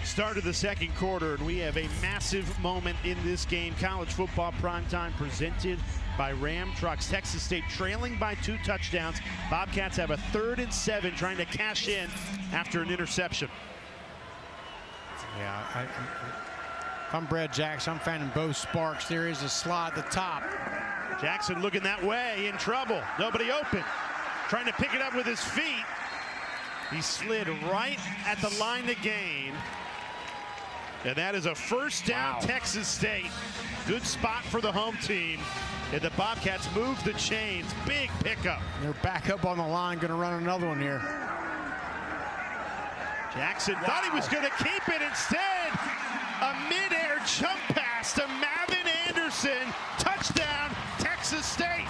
Start of the second quarter, and we have a massive moment in this game. College football primetime presented by Ram Trucks. Texas State trailing by 2 touchdowns. Bobcats have a 3rd and 7 trying to cash in after an interception. Yeah, if I'm Brad Jackson, I'm finding Bo Sparks. There is a slot at the top. Jackson looking that way, in trouble. Nobody open. Trying to pick it up with his feet. He slid right at the line to gain. And that is a first down, Texas State. Good spot for the home team. And the Bobcats move the chains. Big pickup. They're back up on the line, going to run another one here. Jackson thought he was going to keep it. Instead, a midair jump pass to Mavin Anderson. Anderson, touchdown, Texas State.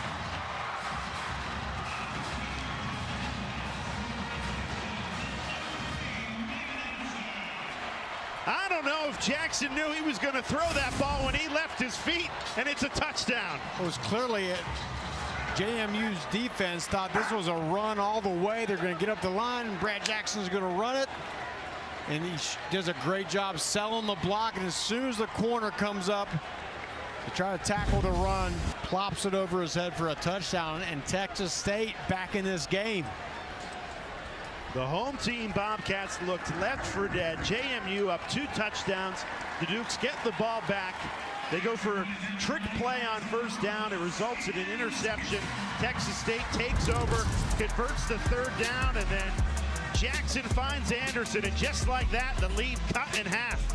I don't know if Jackson knew he was going to throw that ball when he left his feet, and it's a touchdown. It was clearly it. JMU's defense thought this was a run all the way. They're going to get up the line, and Brad Jackson's going to run it. And he does a great job selling the block, and as soon as the corner comes up to try to tackle the run, plops it over his head for a touchdown, and Texas State back in this game. The home team Bobcats looked left for dead. JMU up 2 touchdowns. The Dukes get the ball back. They go for a trick play on first down. It results in an interception. Texas State takes over, converts the 3rd down, and then Jackson finds Anderson, and just like that, the lead cut in half.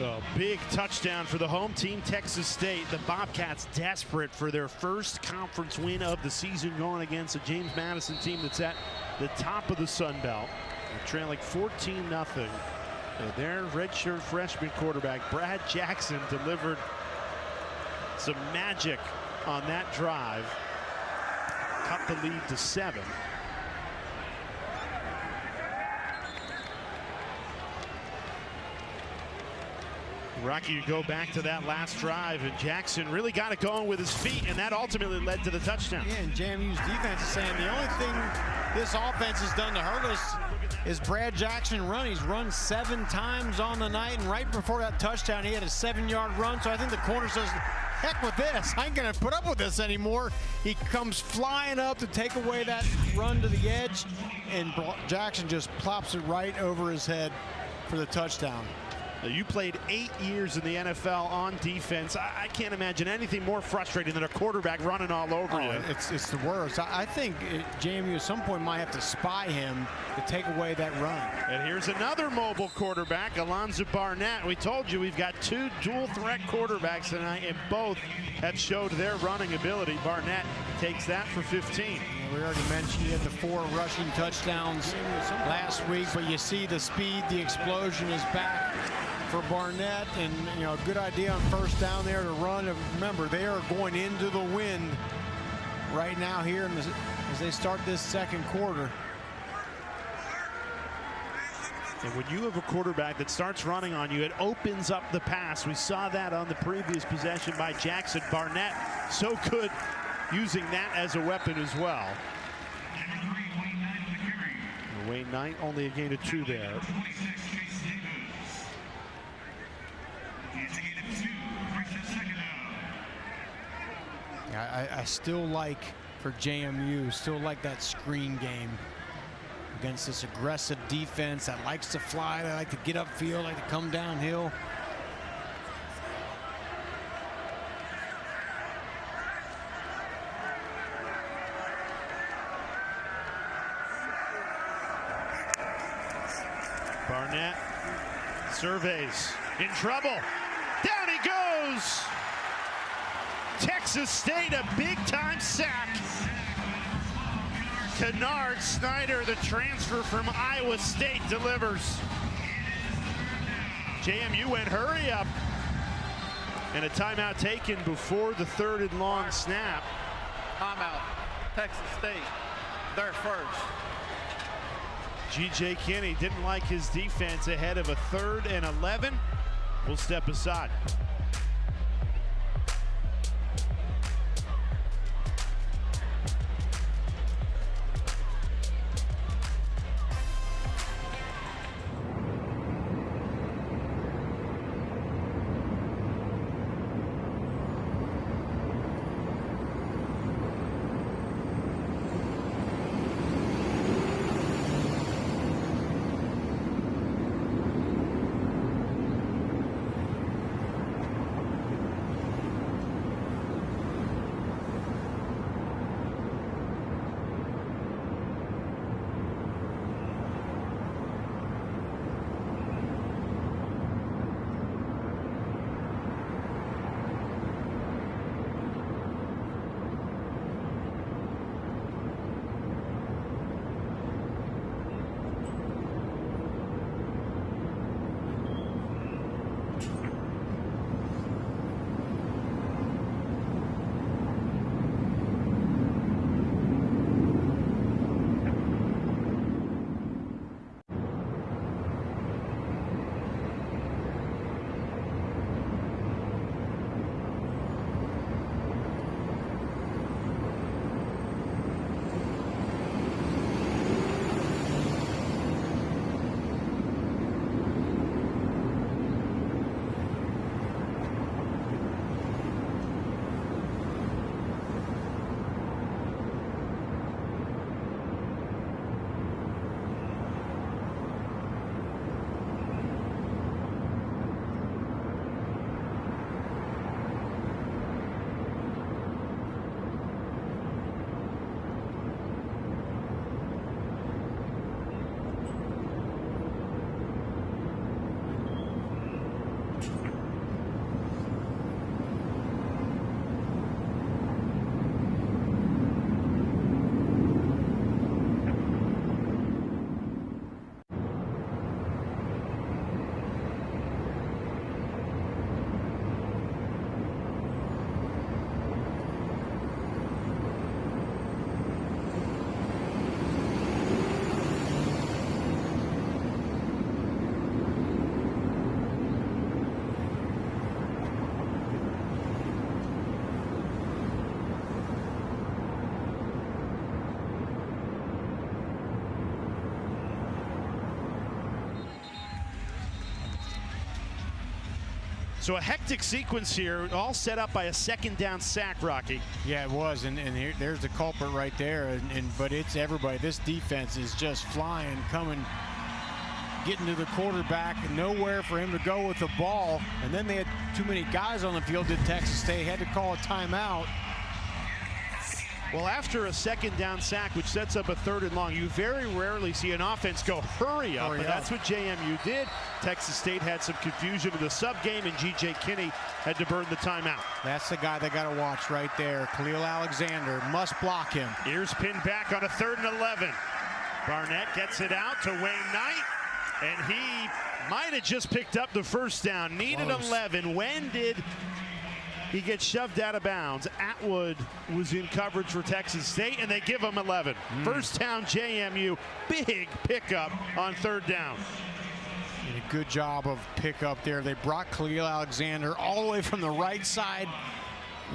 A big touchdown for the home team, Texas State. The Bobcats desperate for their first conference win of the season, going against a James Madison team that's at the top of the Sun Belt. They're trailing 14-0. Their redshirt freshman quarterback, Brad Jackson, delivered some magic on that drive. Cut the lead to 7. Rocky, you go back to that last drive, and Jackson really got it going with his feet, and that ultimately led to the touchdown. Yeah, and JMU's defense is saying the only thing this offense has done to hurt us is Brad Jackson run. He's run 7 times on the night, and right before that touchdown, he had a 7-yard run. So I think the corner says, heck with this. I ain't going to put up with this anymore. He comes flying up to take away that run to the edge, and Jackson just plops it right over his head for the touchdown. You played 8 years in the NFL on defense. I can't imagine anything more frustrating than a quarterback running all over you. It's the worst. I think JMU at some point might have to spy him to take away that run. And here's another mobile quarterback, Alonzo Barnett. We told you we've got 2 dual threat quarterbacks tonight, and both have showed their running ability. Barnett takes that for 15. We already mentioned he had the 4 rushing touchdowns last week, but you see the speed, the explosion is back for Barnett, and a good idea on first down there to run. Remember, they are going into the wind right now here as they start this second quarter. And when you have a quarterback that starts running on you, it opens up the pass. We saw that on the previous possession by Jackson. Barnett, so good using that as a weapon as well. Wayne Knight only a gain of 2 there. I still like, for JMU, still like that screen game against this aggressive defense that likes to fly, they like to get upfield, like to come downhill. Barnett surveys, in trouble. Down he goes. Texas State, a big-time sack. Kennard Snyder, the transfer from Iowa State, delivers. JMU went hurry up. And a timeout taken before the 3rd and long snap. Timeout. Texas State, their first. G.J. Kinney didn't like his defense ahead of a 3rd and 11. We'll step aside. So a hectic sequence here, all set up by a 2nd down sack, Rocky. Yeah, it was, and there's the culprit right there. But it's everybody. This defense is just flying, coming getting to the quarterback, nowhere for him to go with the ball. And then they had too many guys on the field, did Texas State, had to call a timeout. Well, after a second down sack, which sets up a 3rd and long, you very rarely see an offense go hurry up, and that's what JMU did. Texas State had some confusion in the sub game, and G.J. Kinney had to burn the timeout. That's the guy they got to watch right there. Khalil Alexander must block him. Ears pinned back on a 3rd and 11. Barnett gets it out to Wayne Knight, and he might have just picked up the first down. Needed 11. When did he get shoved out of bounds? Atwood was in coverage for Texas State, and they give him 11. First down, JMU. Big pickup on 3rd down. Did a good job of pickup there. They brought Khalil Alexander all the way from the right side,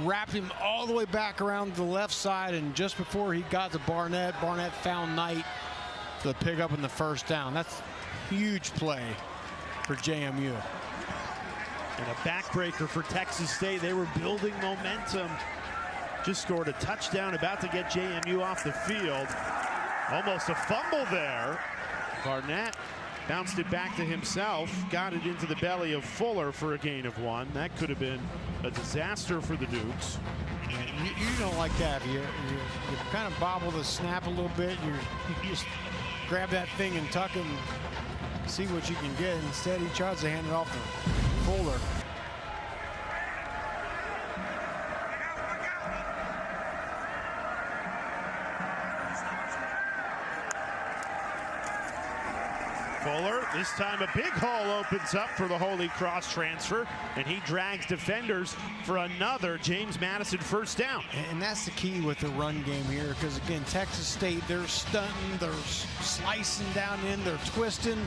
wrapped him all the way back around the left side, and just before he got to Barnett, Barnett found Knight for the pickup in the first down. That's a huge play for JMU. And a backbreaker for Texas State. They were building momentum. Just scored a touchdown, about to get JMU off the field. Almost a fumble there. Barnett bounced it back to himself, got it into the belly of Fuller for a gain of 1. That could have been a disaster for the Dukes. You don't like that. You kind of bobble the snap a little bit. You just grab that thing and tuck and see what you can get. Instead, he tries to hand it off to Fuller. Fuller, this time a big hole opens up for the Holy Cross transfer, and he drags defenders for another James Madison first down. And that's the key with the run game here, because again, Texas State, they're stunting, they're slicing down in, they're twisting.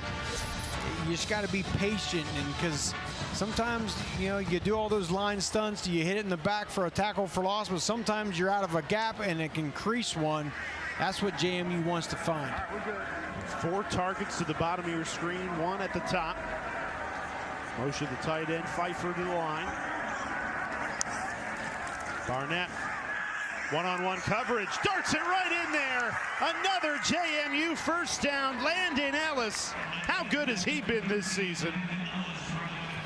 You just got to be patient, and because sometimes, you know, you do all those line stunts, you hit it in the back for a tackle for loss, but sometimes you're out of a gap and it can crease one. That's what JMU wants to find. 4 targets to the bottom of your screen, 1 at the top. Motion the tight end, Pfeiffer to the line. Barnett, one-on-one coverage, darts it right in there. Another JMU first down, Landon Ellis. How good has he been this season?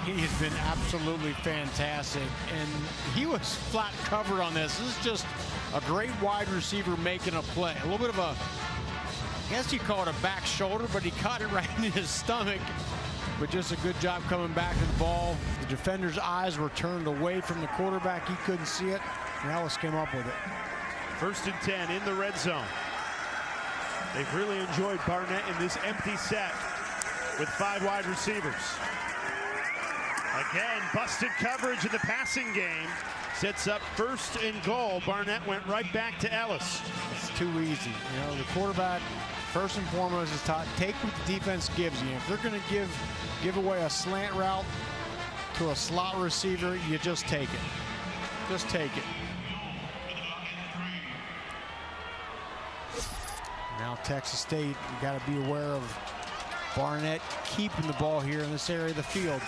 He has been absolutely fantastic, and he was flat covered on this. This is just a great wide receiver making a play. A little bit of a, I guess you call it a back shoulder, but he caught it right in his stomach. But just a good job coming back to the ball. The defender's eyes were turned away from the quarterback. He couldn't see it, and Ellis came up with it. 1st and 10 in the red zone. They've really enjoyed Barnett in this empty set with 5 wide receivers. Again, busted coverage in the passing game. Sets up 1st and goal. Barnett went right back to Ellis. It's too easy. You know, the quarterback, first and foremost, is taught, take what the defense gives you. If they're going to give away a slant route to a slot receiver, you just take it. Just take it. Now Texas State, you got to be aware of Barnett keeping the ball here in this area of the field.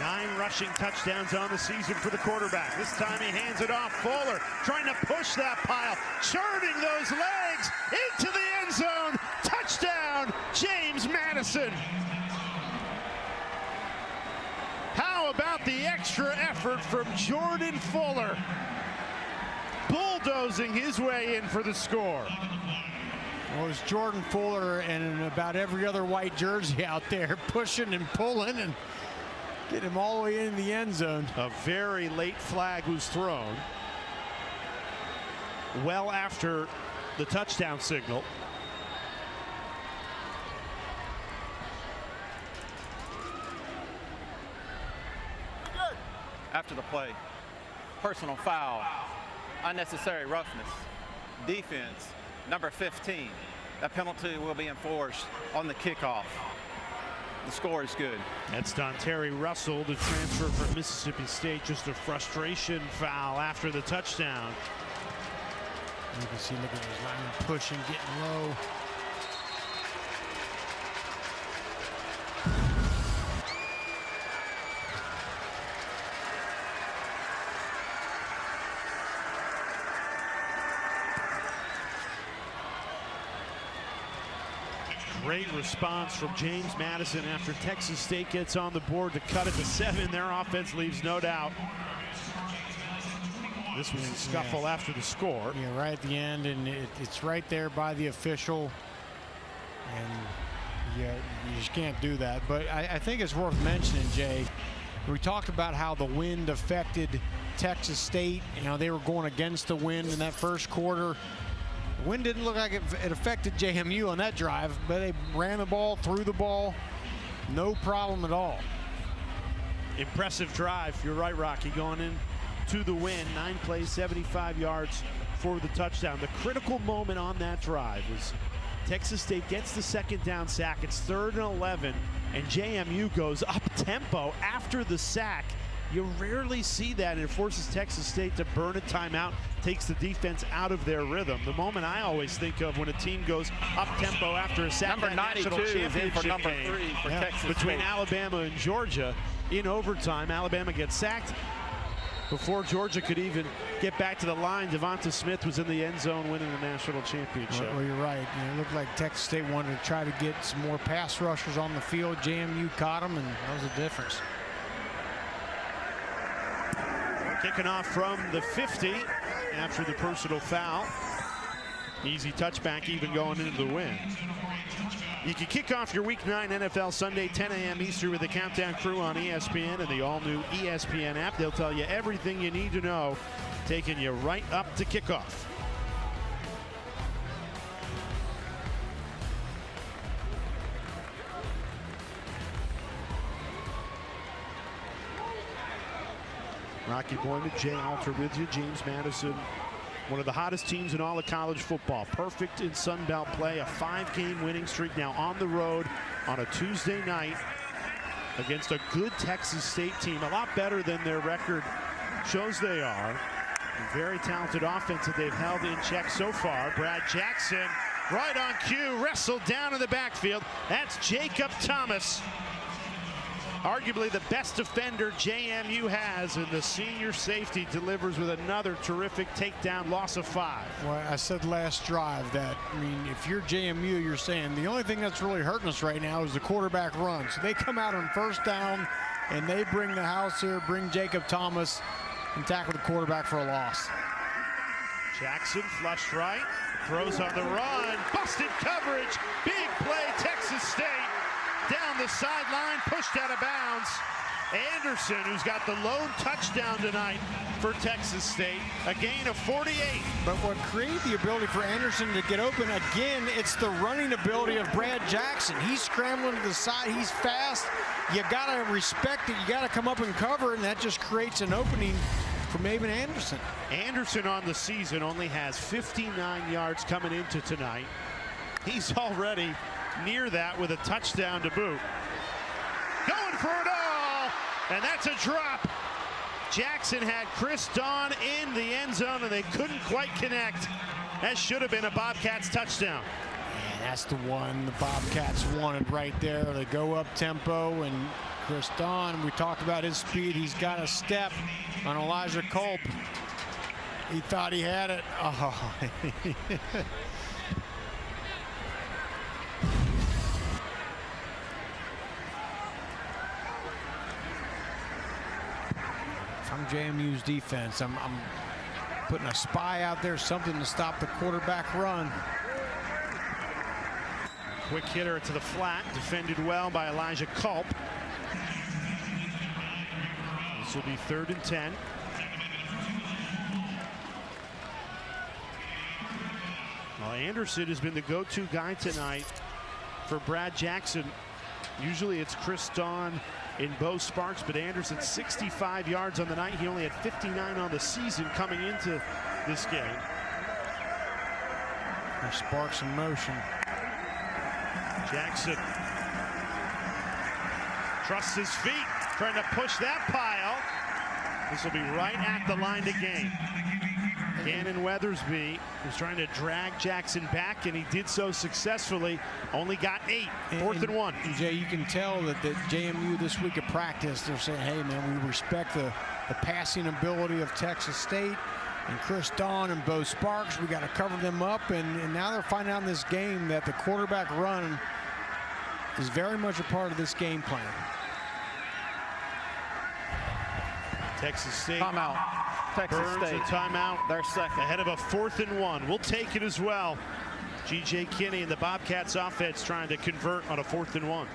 9 rushing touchdowns on the season for the quarterback. This time he hands it off. Fuller trying to push that pile, churning those legs into the end zone. Touchdown, James Madison. How about the extra effort from Jordan Fuller? Bulldozing his way in for the score. Well, it's Jordan Fuller and about every other white jersey out there pushing and pulling and getting him all the way in the end zone. A very late flag was thrown. Well after the touchdown signal. After the play, personal foul, unnecessary roughness, defense, number 15. That penalty will be enforced on the kickoff. The score is good. That's Terry Russell, the transfer from Mississippi State. Just a frustration foul after the touchdown. You can see, look at his lineman pushing, getting low. Great response from James Madison after Texas State gets on the board to cut it to 7. Their offense leaves no doubt. This was a scuffle after the score. Yeah, right at the end, and it's right there by the official. And yeah, you just can't do that. But I think it's worth mentioning, Jay. We talked about how the wind affected Texas State. You know, they were going against the wind in that first quarter. The wind didn't look like it affected JMU on that drive, but they ran the ball, threw the ball, no problem at all. Impressive drive. You're right, Rocky, going in to the win. 9 plays, 75 yards for the touchdown. The critical moment on that drive is Texas State gets the second down sack. It's 3rd and 11, and JMU goes up tempo after the sack. You rarely see that, and it forces Texas State to burn a timeout, takes the defense out of their rhythm. The moment I always think of when a team goes up tempo after a sack, number 92 is in for number 3 for Texas between State. Alabama and Georgia in overtime. Alabama gets sacked before Georgia could even get back to the line. Devonta Smith was in the end zone winning the national championship. Well, you're right. It looked like Texas State wanted to try to get some more pass rushers on the field. JMU caught them, and that was the difference. Kicking off from the 50 after the personal foul. Easy touchback even going into the win. You can kick off your Week 9 NFL Sunday 10 a.m. Eastern with the Countdown Crew on ESPN and the all-new ESPN app. They'll tell you everything you need to know, taking you right up to kickoff. Rocky Boyman, Jay Alter with you. James Madison, one of the hottest teams in all of college football. Perfect in Sun Belt play. A 5-game winning streak now on the road on a Tuesday night against a good Texas State team. A lot better than their record shows they are. A very talented offense that they've held in check so far. Brad Jackson right on cue, wrestled down in the backfield. That's Jacob Thomas. Arguably the best defender JMU has, and the senior safety delivers with another terrific takedown, loss of 5. Well, I said last drive that, I mean, if you're JMU, you're saying the only thing that's really hurting us right now is the quarterback run. So they come out on first down, and they bring the house here, bring Jacob Thomas, and tackle the quarterback for a loss. Jackson flushed right, throws on the run, busted coverage, big play, Texas State. Down the sideline, pushed out of bounds. Anderson, who's got the lone touchdown tonight for Texas State, a gain of 48. But what created the ability for Anderson to get open, again, it's the running ability of Brad Jackson. He's scrambling to the side, he's fast. You gotta respect it, you gotta come up and cover, and that just creates an opening for Maven Anderson. Anderson on the season only has 59 yards coming into tonight. He's already near that with a touchdown to boot. Going for it all, and that's a drop. Jackson had Chris Dawn in the end zone, and they couldn't quite connect. That should have been a Bobcats touchdown. And that's the one the Bobcats wanted right there. They go up tempo, and Chris Dawn, we talked about his speed. He's got a step on Elijah Culp. He thought he had it. Oh. I'm JMU's defense. I'm putting a spy out there, something to stop the quarterback run. Quick hitter to the flat, defended well by Elijah Culp. This will be 3rd and 10. Well, Anderson has been the go-to guy tonight for Brad Jackson. Usually it's Chris Dawn in Bo Sparks, but Anderson 65 yards on the night. He only had 59 on the season coming into this game. There's Sparks in motion. Jackson trusts his feet, trying to push that pile. This will be right at the line to gain. Gannon Weathersby was trying to drag Jackson back, and he did so successfully. Only got 8. 4th and 1. Jay, you can tell that JMU this week at practice, they're saying, hey, man, we respect the passing ability of Texas State and Chris Dawn and Bo Sparks. We got to cover them up, and now they're finding out in this game that the quarterback run is very much a part of this game plan. Texas State. Timeout. Texas Burns State. a timeout. They're second. Ahead of a 4th and 1. We'll take it as well. G.J. Kinney and the Bobcats offense trying to convert on a 4th and 1.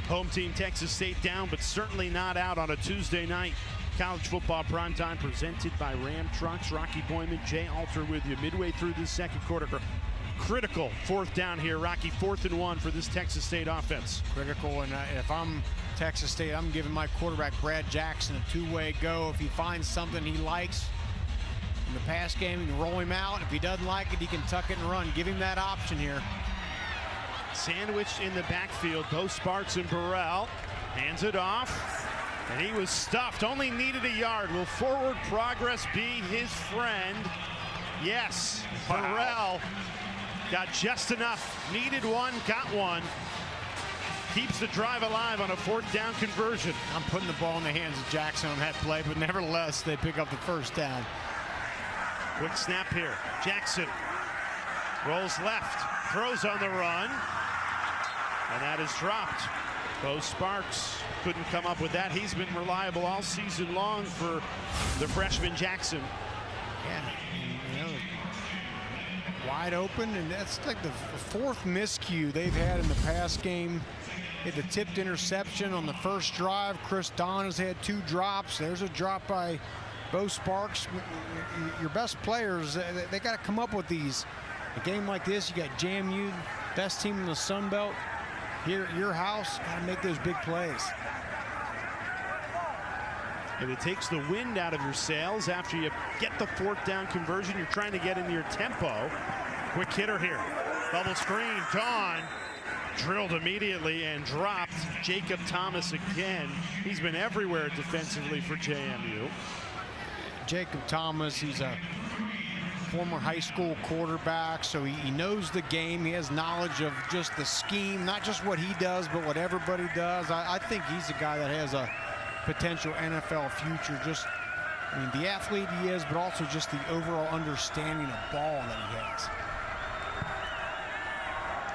Home team Texas State down, but certainly not out on a Tuesday night. College football primetime presented by Ram Trucks. Rocky Boyman, Jay Alter with you midway through this second quarter. Critical 4th down here, Rocky. 4th and 1 for this Texas State offense. Critical, and if I'm Texas State, I'm giving my quarterback Brad Jackson a two-way go. If he finds something he likes in the pass game, he can roll him out. If he doesn't like it, he can tuck it and run. Give him that option here. Sandwiched in the backfield, both Sparks and Burrell. Hands it off, and he was stuffed. Only needed a yard. Will forward progress be his friend? Yes, Burrell got just enough. Needed one, got one. Keeps the drive alive on a 4th down conversion. I'm putting the ball in the hands of Jackson on that play, but nevertheless, they pick up the 1st down. Quick snap here. Jackson rolls left, throws on the run, and that is dropped. Bo Sparks couldn't come up with that. He's been reliable all season long for the freshman Jackson. Yeah, wide open, and that's like the 4th miscue they've had in the pass game. Hit the tipped interception on the first drive. Chris Don has had 2 drops. There's a drop by Bo Sparks. Your best players, they got to come up with these. A game like this, you got JMU, best team in the Sun Belt. Here at your house, got to make those big plays. And it takes the wind out of your sails after you get the 4th down conversion. You're trying to get into your tempo. Quick hitter here. Bubble screen. Dawn drilled immediately and dropped. Jacob Thomas again. He's been everywhere defensively for JMU. Jacob Thomas, he's a former high school quarterback, so he knows the game. He has knowledge of just the scheme, not just what he does, but what everybody does. I think he's a guy that has a potential NFL future. Just, I mean, the athlete he is, but also just the overall understanding of ball that he has.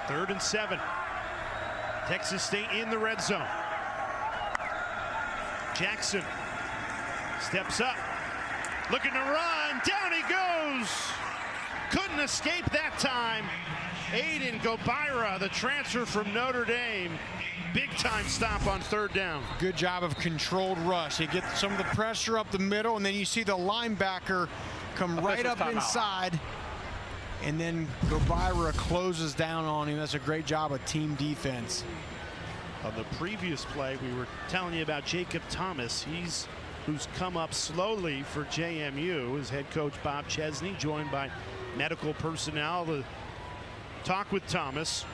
3rd and 7. Texas State in the red zone. Jackson steps up, looking to run. Down he goes. Couldn't escape that time. Aiden Gobira, the transfer from Notre Dame. Big time stop on 3rd down. Good job of controlled rush. You get some of the pressure up the middle, and then you see the linebacker come right up inside, and then Gobira closes down on him. That's a great job of team defense. On the previous play, we were telling you about Jacob Thomas. Who's come up slowly for JMU. His head coach Bob Chesney, joined by medical personnel to talk with Thomas.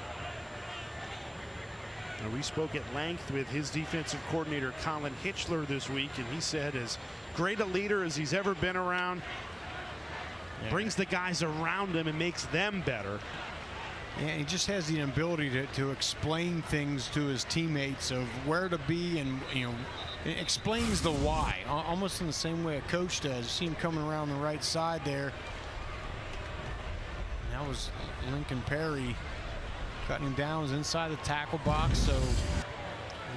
And we spoke at length with his defensive coordinator Colin Hitchler this week, and he said as great a leader as he's ever been around. Brings the guys around him and makes them better. And he just has the ability to explain things to his teammates of where to be, and it explains the why, almost in the same way a coach does. You see him coming around the right side there. And that was Lincoln Perry cutting him down. Was inside the tackle box, so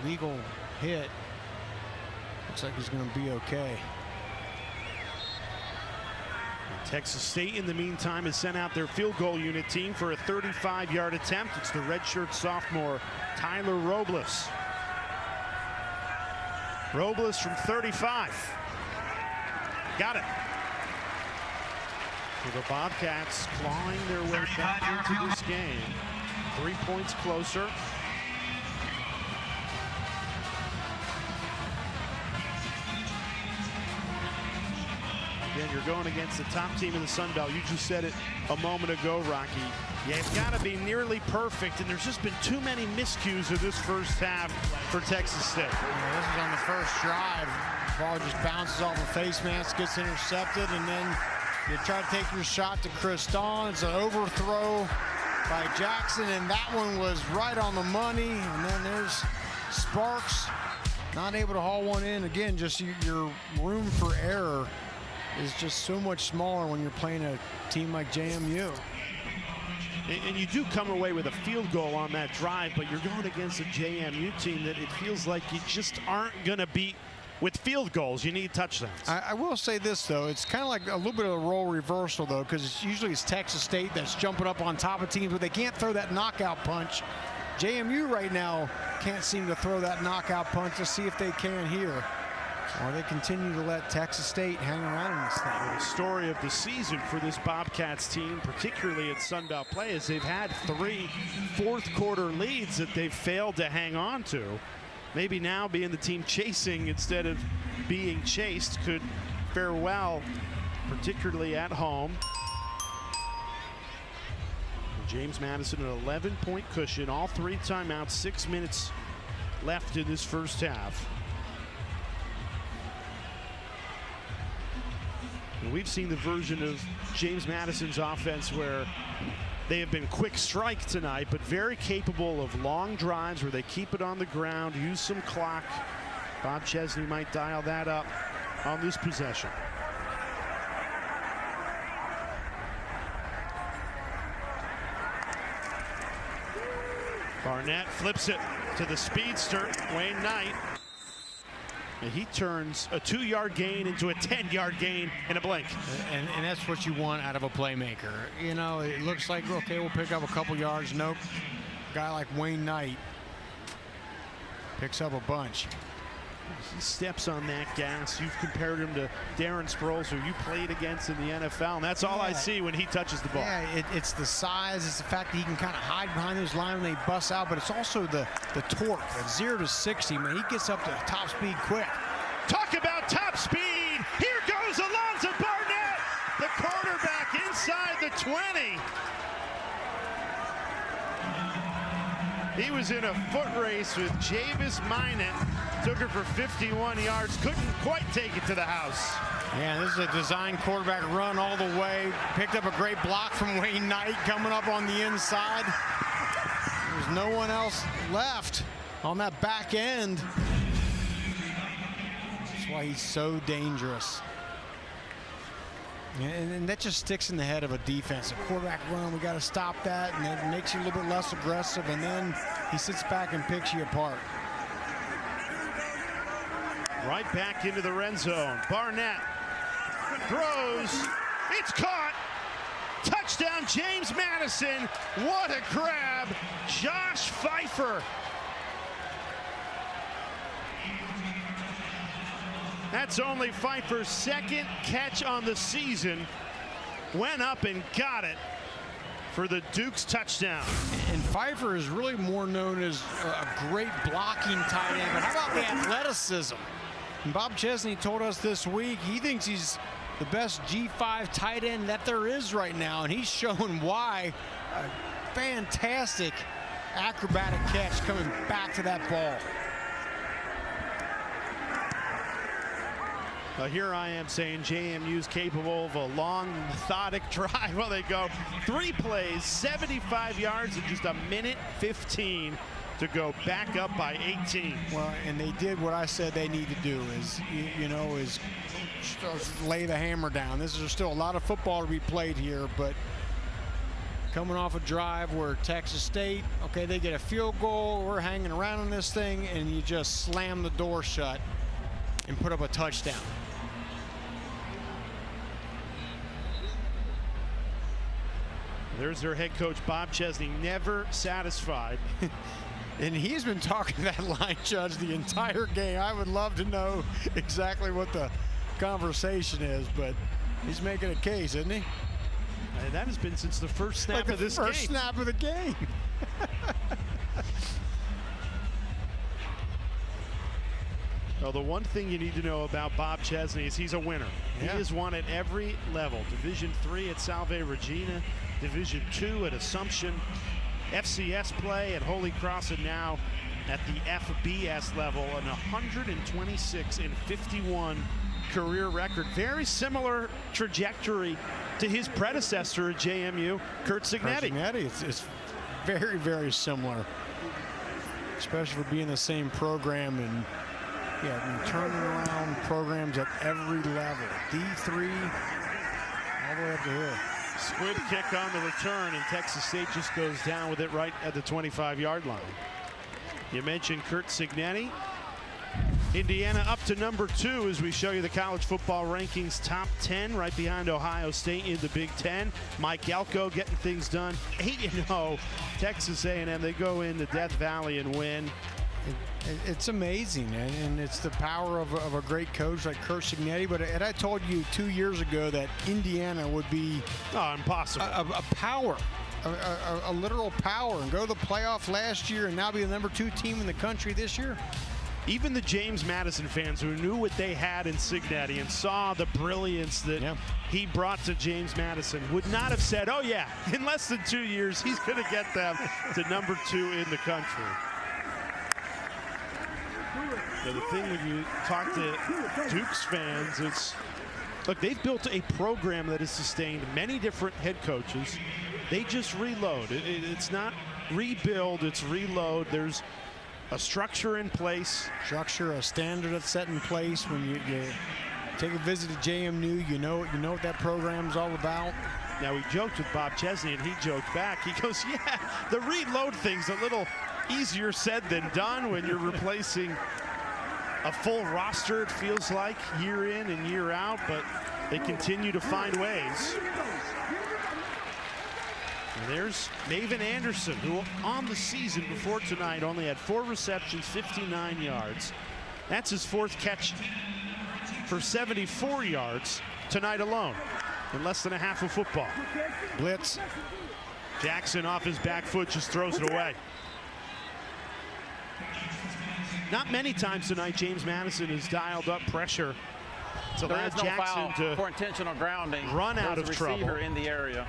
legal hit. Looks like he's going to be okay. Texas State, in the meantime, has sent out their field goal unit team for a 35-yard attempt. It's the redshirt sophomore Tyler Robles. Robles from 35. Got it. So the Bobcats clawing their way back into this game. 3 points closer. Again, you're going against the top team in the Sun Belt. You just said it a moment ago, Rocky. Yeah, it's got to be nearly perfect, and there's just been too many miscues in this first half for Texas State. Yeah, this is on the first drive. The ball just bounces off the face mask, gets intercepted, and then you try to take your shot to Chris Dawn. It's an overthrow by Jackson, and that one was right on the money. And then there's Sparks, not able to haul one in. Again, just your room for error is just so much smaller when you're playing a team like JMU. And you do come away with a field goal on that drive, but you're going against a JMU team that it feels like you just aren't going to beat with field goals. You need touchdowns. I will say this, though. It's kind of like a little bit of a role reversal, though, because usually it's Texas State that's jumping up on top of teams, but they can't throw that knockout punch. JMU right now can't seem to throw that knockout punch. Let's see if they can here. Or they continue to let Texas State hang around in this thing. The story of the season for this Bobcats team, particularly at Sun Belt play, is they've had 3 fourth-quarter leads that they've failed to hang on to. Maybe now being the team chasing instead of being chased could fare well, particularly at home. James Madison, an 11-point cushion, all 3 timeouts, 6 minutes left in this first half. And we've seen the version of James Madison's offense where they have been quick strike tonight, but very capable of long drives where they keep it on the ground, use some clock. Bob Chesney might dial that up on this possession. Barnett flips it to the speedster, Wayne Knight. And he turns a 2-yard gain into a 10-yard gain in a blink. And that's what you want out of a playmaker. You know, it looks like, okay, we'll pick up a couple yards. Nope. A guy like Wayne Knight picks up a bunch. He steps on that gas. You've compared him to Darren Sproles, who you played against in the NFL, and that's all I see when he touches the ball. Yeah, it's the size. It's the fact that he can kind of hide behind those lines when they bust out, but it's also the torque, that 0 to 60. Man, he gets up to top speed quick. Talk about top speed. Here goes Alonzo Barnett, the quarterback inside the 20. He was in a foot race with Javis Minot. Took her for 51 yards. Couldn't quite take it to the house. Yeah, this is a design quarterback run all the way. Picked up a great block from Wayne Knight coming up on the inside. There's no one else left on that back end. That's why he's so dangerous. And that just sticks in the head of a defense. A quarterback run, we got to stop that, and it makes you a little bit less aggressive, and then he sits back and picks you apart. Right back into the red zone. Barnett throws. It's caught. Touchdown, James Madison. What a grab. Josh Pfeiffer. That's only Pfeiffer's second catch on the season. Went up and got it for the Duke's touchdown. And Pfeiffer is really more known as a great blocking tight end. But how about the athleticism? And Bob Chesney told us this week he thinks he's the best G5 tight end that there is right now. And he's shown why. A fantastic acrobatic catch coming back to that ball. Here I am saying JMU's capable of a long, methodic drive. Well, they go 3 plays, 75 yards in just a minute 15 to go back up by 18. Well, and they did what I said they need to do is, is lay the hammer down. There's still a lot of football to be played here, but coming off a drive where Texas State, okay, they get a field goal, we're hanging around on this thing, and you just slam the door shut and put up a touchdown. There's their head coach, Bob Chesney, never satisfied. And he's been talking to that line judge the entire game. I would love to know exactly what the conversation is, but he's making a case, isn't he? That has been since the first snap of this game. First snap of the game. Well, the one thing you need to know about Bob Chesney is he's a winner. Yeah. He has won at every level. Division III at Salve Regina, Division II at Assumption, FCS play at Holy Cross, and now at the FBS level, an 126-51 career record. Very similar trajectory to his predecessor at JMU, Curt Cignetti. It's very, very similar, especially for being the same program and turning around programs at every level. D3 all the way up to here. Squib kick on the return, and Texas State just goes down with it right at the 25-yard line. You mentioned Curt Cignetti. Indiana up to number 2 as we show you the college football rankings top 10, right behind Ohio State in the Big Ten. Mike Elko getting things done. 8-0 Texas A&M. They go into Death Valley and win. It's amazing, and it's the power of a great coach like Curt Cignetti. But I told you 2 years ago that Indiana would be impossible. A power, a literal power, and go to the playoff last year and now be the number 2 team in the country this year. Even the James Madison fans who knew what they had in Cignetti and saw the brilliance that he brought to James Madison would not have said, oh yeah, in less than 2 years he's going to get them to number 2 in the country. So the thing when you talk to Duke's fans, it's, look, they've built a program that has sustained many different head coaches. They just reload. It's not rebuild, it's reload. There's a structure in place. Structure, a standard that's set in place. When you take a visit to JMU, you know what that program's all about. Now, we joked with Bob Chesney, and he joked back. He goes, yeah, the reload thing's a little easier said than done when you're replacing a full roster, it feels like, year in and year out, but they continue to find ways. And there's Maven Anderson, who on the season before tonight only had 4 receptions, 59 yards. That's his 4th catch for 74 yards tonight alone in less than a half of football. Blitz. Jackson off his back foot just throws it away. Not many times tonight James Madison has dialed up pressure to allow Jackson for intentional grounding. Run out of trouble. Receiver in the area.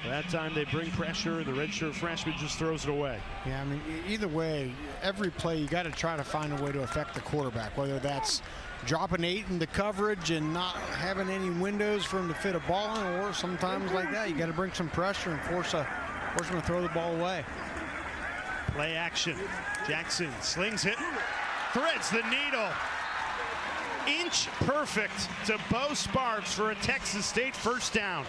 That time they bring pressure. The redshirt freshman just throws it away. Yeah, I mean, either way, every play you got to try to find a way to affect the quarterback, whether that's dropping 8 into coverage and not having any windows for him to fit a ball in, or sometimes like that, you got to bring some pressure and force him to throw the ball away. Play action. Jackson slings it, threads the needle inch perfect to Bo Sparks for a Texas State first down.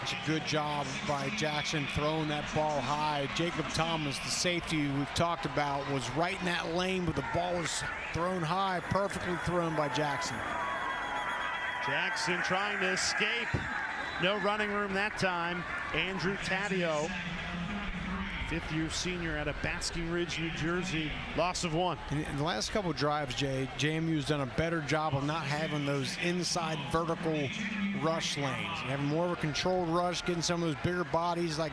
It's a good job by Jackson throwing that ball high. Jacob Thomas, the safety we've talked about, was right in that lane, but the ball was thrown high, perfectly thrown by Jackson. Jackson trying to escape. No running room that time. Andrew Taddeo, fifth-year senior out of Basking Ridge, New Jersey. Loss of 1. In the last couple drives, Jay, JMU's done a better job of not having those inside vertical rush lanes. Having more of a controlled rush, getting some of those bigger bodies like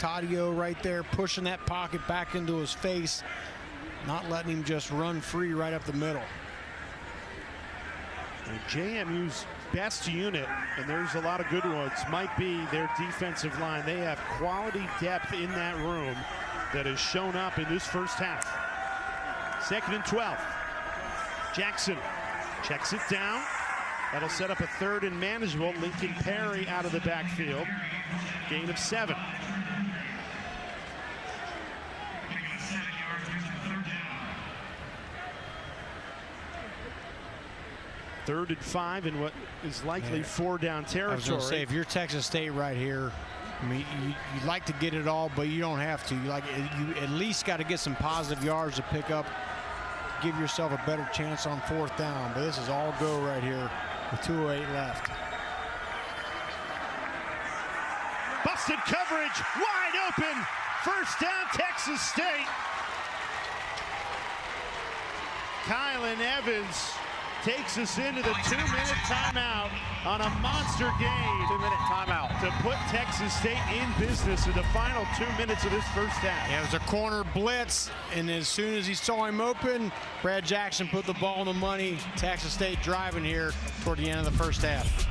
Taddeo right there, pushing that pocket back into his face, not letting him just run free right up the middle. And JMU's best unit, and there's a lot of good ones, might be their defensive line. They have quality depth in that room that has shown up in this first half. 2nd and 12. Jackson checks it down. That'll set up a 3rd and manageable. Lincoln Perry out of the backfield. Gain of 7. Third and 5 in what is likely 4-down territory. I was going to say, if you're Texas State right here, I mean, you'd like to get it all, but you don't have to. You at least got to get some positive yards to pick up, give yourself a better chance on 4th down. But this is all go right here with 2:08 left. Busted coverage, wide open. First down, Texas State. Kylan Evans takes us into the 2-minute timeout on a monster game. 2-minute timeout to put Texas State in business in the final 2 minutes of this first half. Yeah, it was a corner blitz, and as soon as he saw him open, Brad Jackson put the ball in the money. Texas State driving here toward the end of the first half.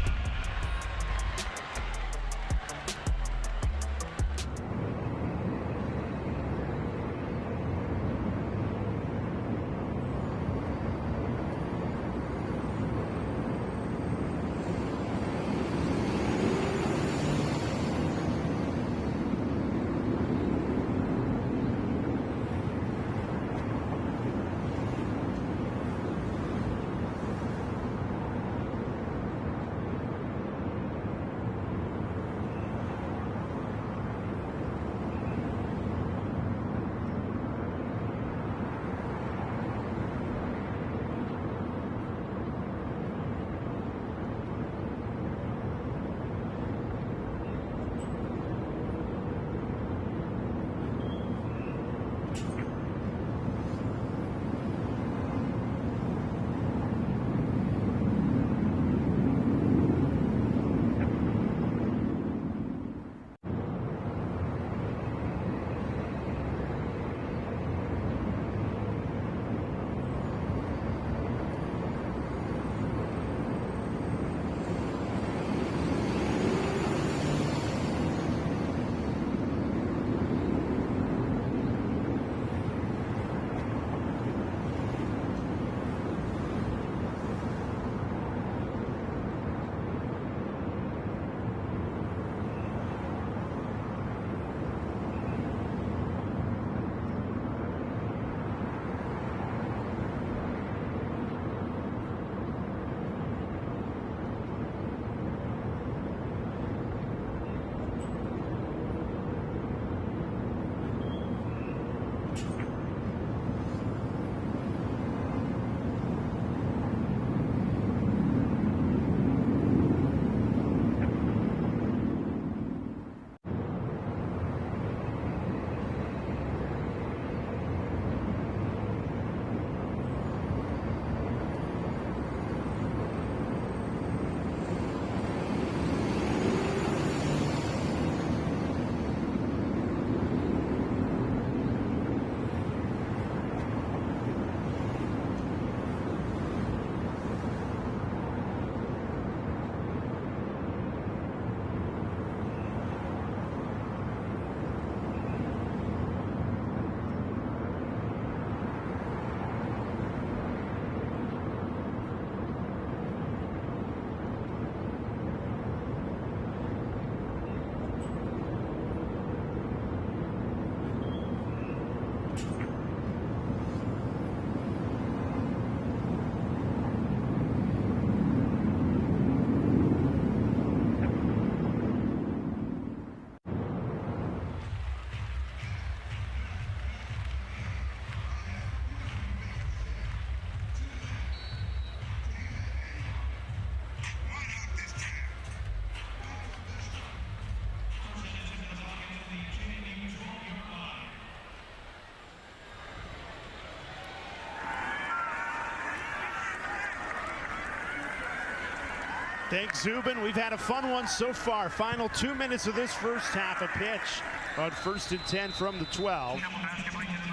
Thanks, Zubin. We've had a fun one so far. Final 2 minutes of this first half. A pitch on 1st and 10 from the 12.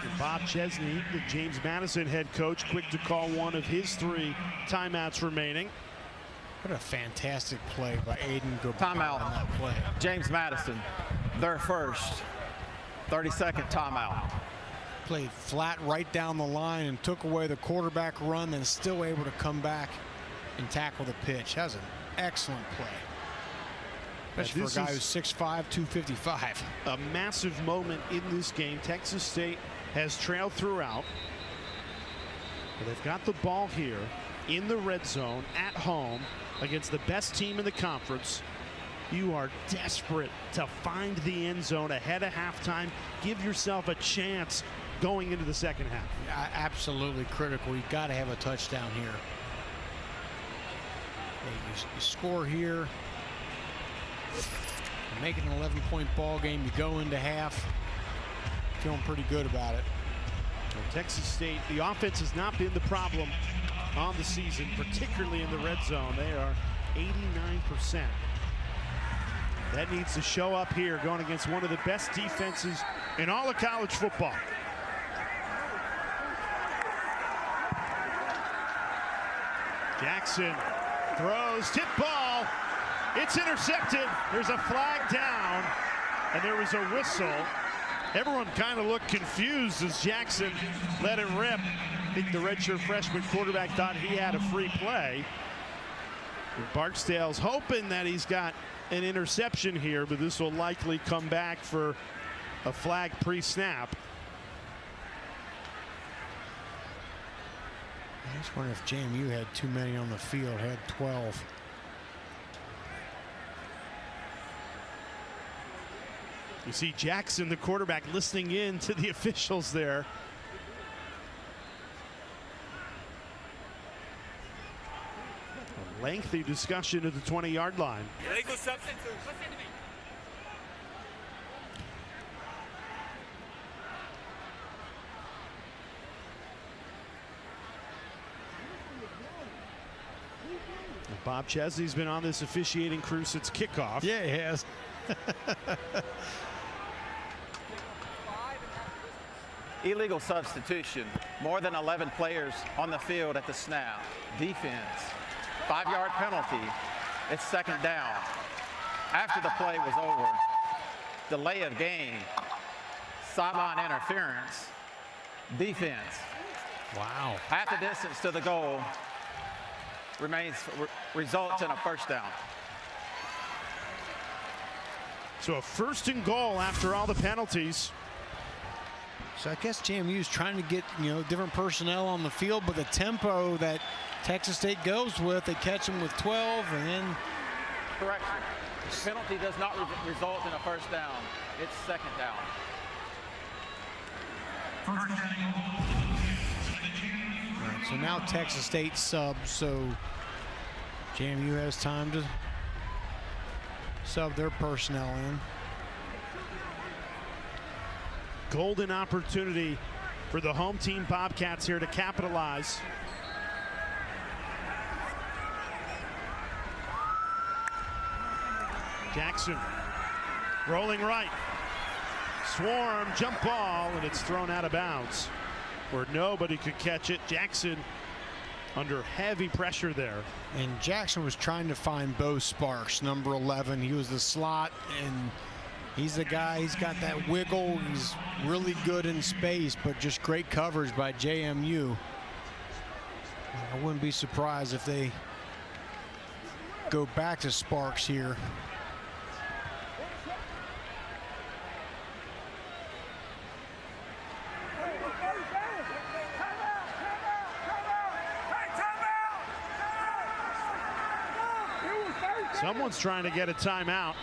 And Bob Chesney, the James Madison head coach, quick to call one of his 3 timeouts remaining. What a fantastic play by Aiden Gobert Timeout. on that play. James Madison, their first 30-second timeout. Played flat right down the line and took away the quarterback run, then still able to come back and tackle the pitch. That was an excellent play. Especially for a guy who's 6'5", 255. A massive moment in this game. Texas State has trailed throughout. But they've got the ball here in the red zone at home against the best team in the conference. You are desperate to find the end zone ahead of halftime. Give yourself a chance going into the second half. Absolutely critical. You've got to have a touchdown here. You score here, you make it an 11-point ball game. You go into half feeling pretty good about it. Well, Texas State, the offense has not been the problem on the season, particularly in the red zone. They are 89%. That needs to show up here going against one of the best defenses in all of college football. Jackson throws, tip ball. It's intercepted. There's a flag down, and there was a whistle. Everyone kind of looked confused as Jackson let it rip. I think the redshirt freshman quarterback thought he had a free play. And Barksdale's hoping that he's got an interception here, but this will likely come back for a flag pre-snap. I just wonder if JMU had too many on the field, had 12. You see Jackson, the quarterback, listening in to the officials there. A lengthy discussion at the 20-yard line. Illegal substitute. Bob Chesney's been on this officiating crew since kickoff. Yeah, he has. Illegal substitution. More than 11 players on the field at the snap. Defense. 5-yard penalty. It's second down. After the play was over, delay of game. Sideline interference. Defense. Wow. Half the distance to the goal. Results in a first down. So a 1st and goal after all the penalties. So I guess JMU is trying to get, different personnel on the field, but the tempo that Texas State goes with, they catch them with 12 and then. Correction. Penalty does not result in a first down. It's second down. Right, so now Texas State subs, so JMU has time to sub their personnel in. Golden opportunity for the home team Bobcats here to capitalize. Jackson rolling right. Swarm, jump ball, and it's thrown out of bounds where nobody could catch it. Jackson under heavy pressure there. And Jackson was trying to find Bo Sparks, number 11. He was the slot, and he's the guy. He's got that wiggle. He's really good in space, but just great coverage by JMU. I wouldn't be surprised if they go back to Sparks here. Someone's trying to get a timeout,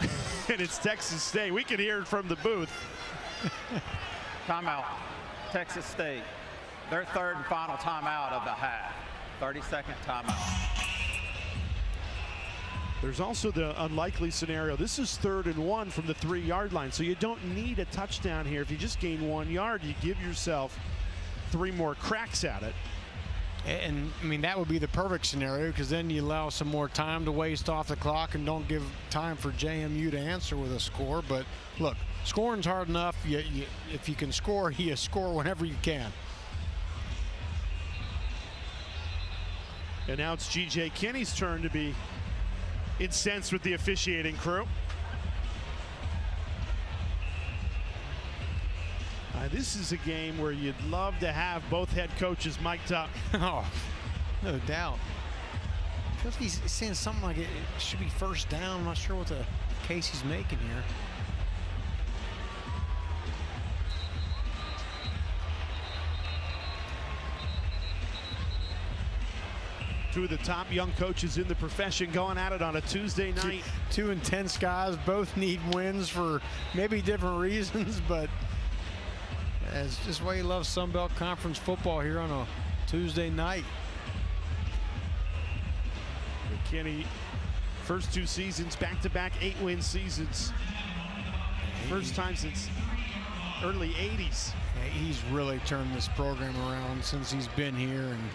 and it's Texas State. We can hear it from the booth. Timeout. Texas State. Their third and final timeout of the half. 30-second timeout. There's also the unlikely scenario. This is 3rd and 1 from the 3-yard line, so you don't need a touchdown here. If you just gain 1 yard, you give yourself 3 more cracks at it. And I mean, that would be the perfect scenario, because then you allow some more time to waste off the clock and don't give time for JMU to answer with a score. But look, scoring's hard enough. If you can score, you score whenever you can. And now it's G.J. Kinney's turn to be incensed with the officiating crew. This is a game where you'd love to have both head coaches mic'd up. Oh, no doubt. I feel like he's saying something like it should be first down. I'm not sure what the case he's making here. Two of the top young coaches in the profession going at it on a Tuesday night. Two intense guys, both need wins for maybe different reasons, but that's just why you love Sun Belt Conference football here on a Tuesday night. McKinney, first 2 seasons, back-to-back 8-win seasons. First time since early 80s. Yeah, he's really turned this program around since he's been here. And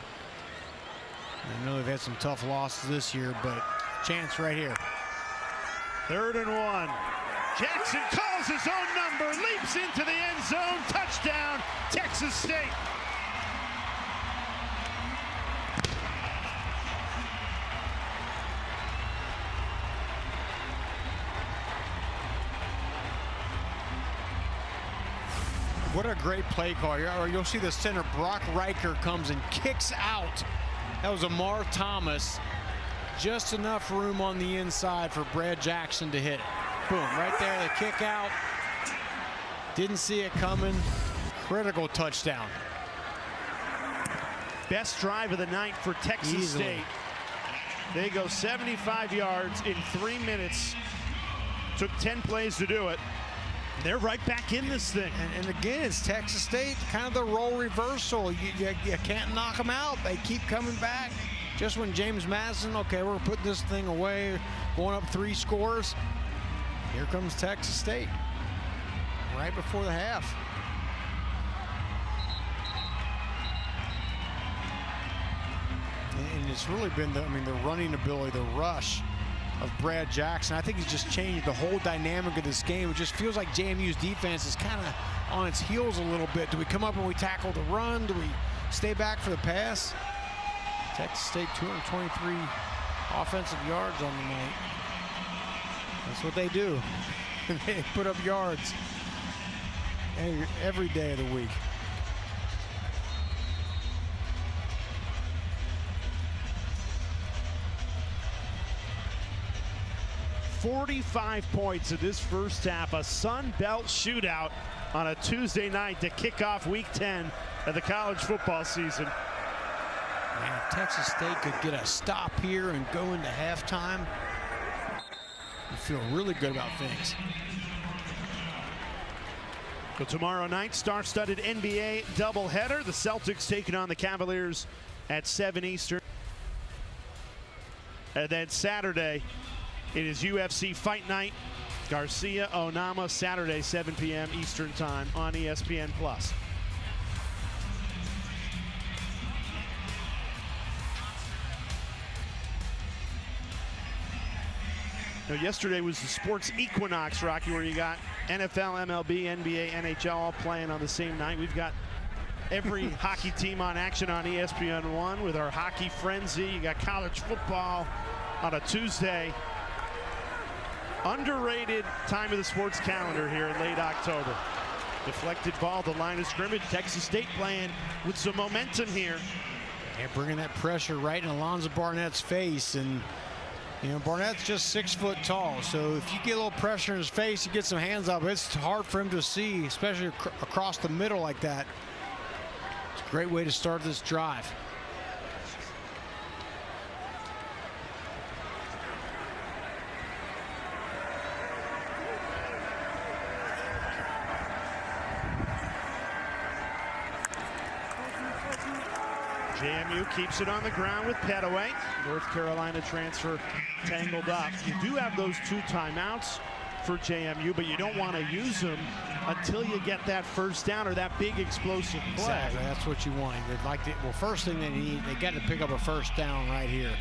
I know they've had some tough losses this year, but chance right here. 3rd and 1. Jackson calls his own number, leaps into the end zone, touchdown, Texas State. What a great play call. Or you'll see the center, Brock Riker, comes and kicks out. That was Amar Thomas. Just enough room on the inside for Brad Jackson to hit it. Boom, right there, the kick out. Didn't see it coming. Critical touchdown. Best drive of the night for Texas State. They go 75 yards in 3 minutes. Took 10 plays to do it. They're right back in this thing. And again, it's Texas State, kind of the role reversal. You can't knock them out. They keep coming back. Just when James Madison, okay, we're putting this thing away, going up 3 scores. Here comes Texas State right before the half. And it's really been the running ability, the rush of Brad Jackson. I think he's just changed the whole dynamic of this game. It just feels like JMU's defense is kind of on its heels a little bit. Do we come up and we tackle the run? Do we stay back for the pass? Texas State 223 offensive yards on the night. That's what they do. They put up yards every day of the week. $45 points in this first half, a Sun Belt shootout on a Tuesday night to kick off Week 10 of the college football season. Man, if Texas State could get a stop here and go into halftime, you feel really good about things. So tomorrow night, star-studded NBA doubleheader. The Celtics taking on the Cavaliers at 7 Eastern. And then Saturday, it is UFC Fight Night. Garcia, Onama, Saturday, 7 p.m. Eastern Time on ESPN+. Now, yesterday was the sports equinox, Rocky, where you got NFL, MLB, NBA, NHL all playing on the same night. We've got every hockey team on action on ESPN1 with our Hockey Frenzy. You got college football on a Tuesday. Underrated time of the sports calendar here in late October. Deflected ball, the line of scrimmage. Texas State playing with some momentum here. And bringing that pressure right in Alonzo Barnett's face. And you know, Barnett's just 6 foot tall, so if you get a little pressure in his face, you get some hands up, it's hard for him to see, especially across the middle like that. It's a great way to start this drive. JMU keeps it on the ground with Petaway. North Carolina transfer tangled up. You do have those 2 timeouts for JMU, but you don't want to use them until you get that first down or that big explosive play. Exactly, that's what you want. They'd like to, well, first thing they need, they got to pick up a first down right here.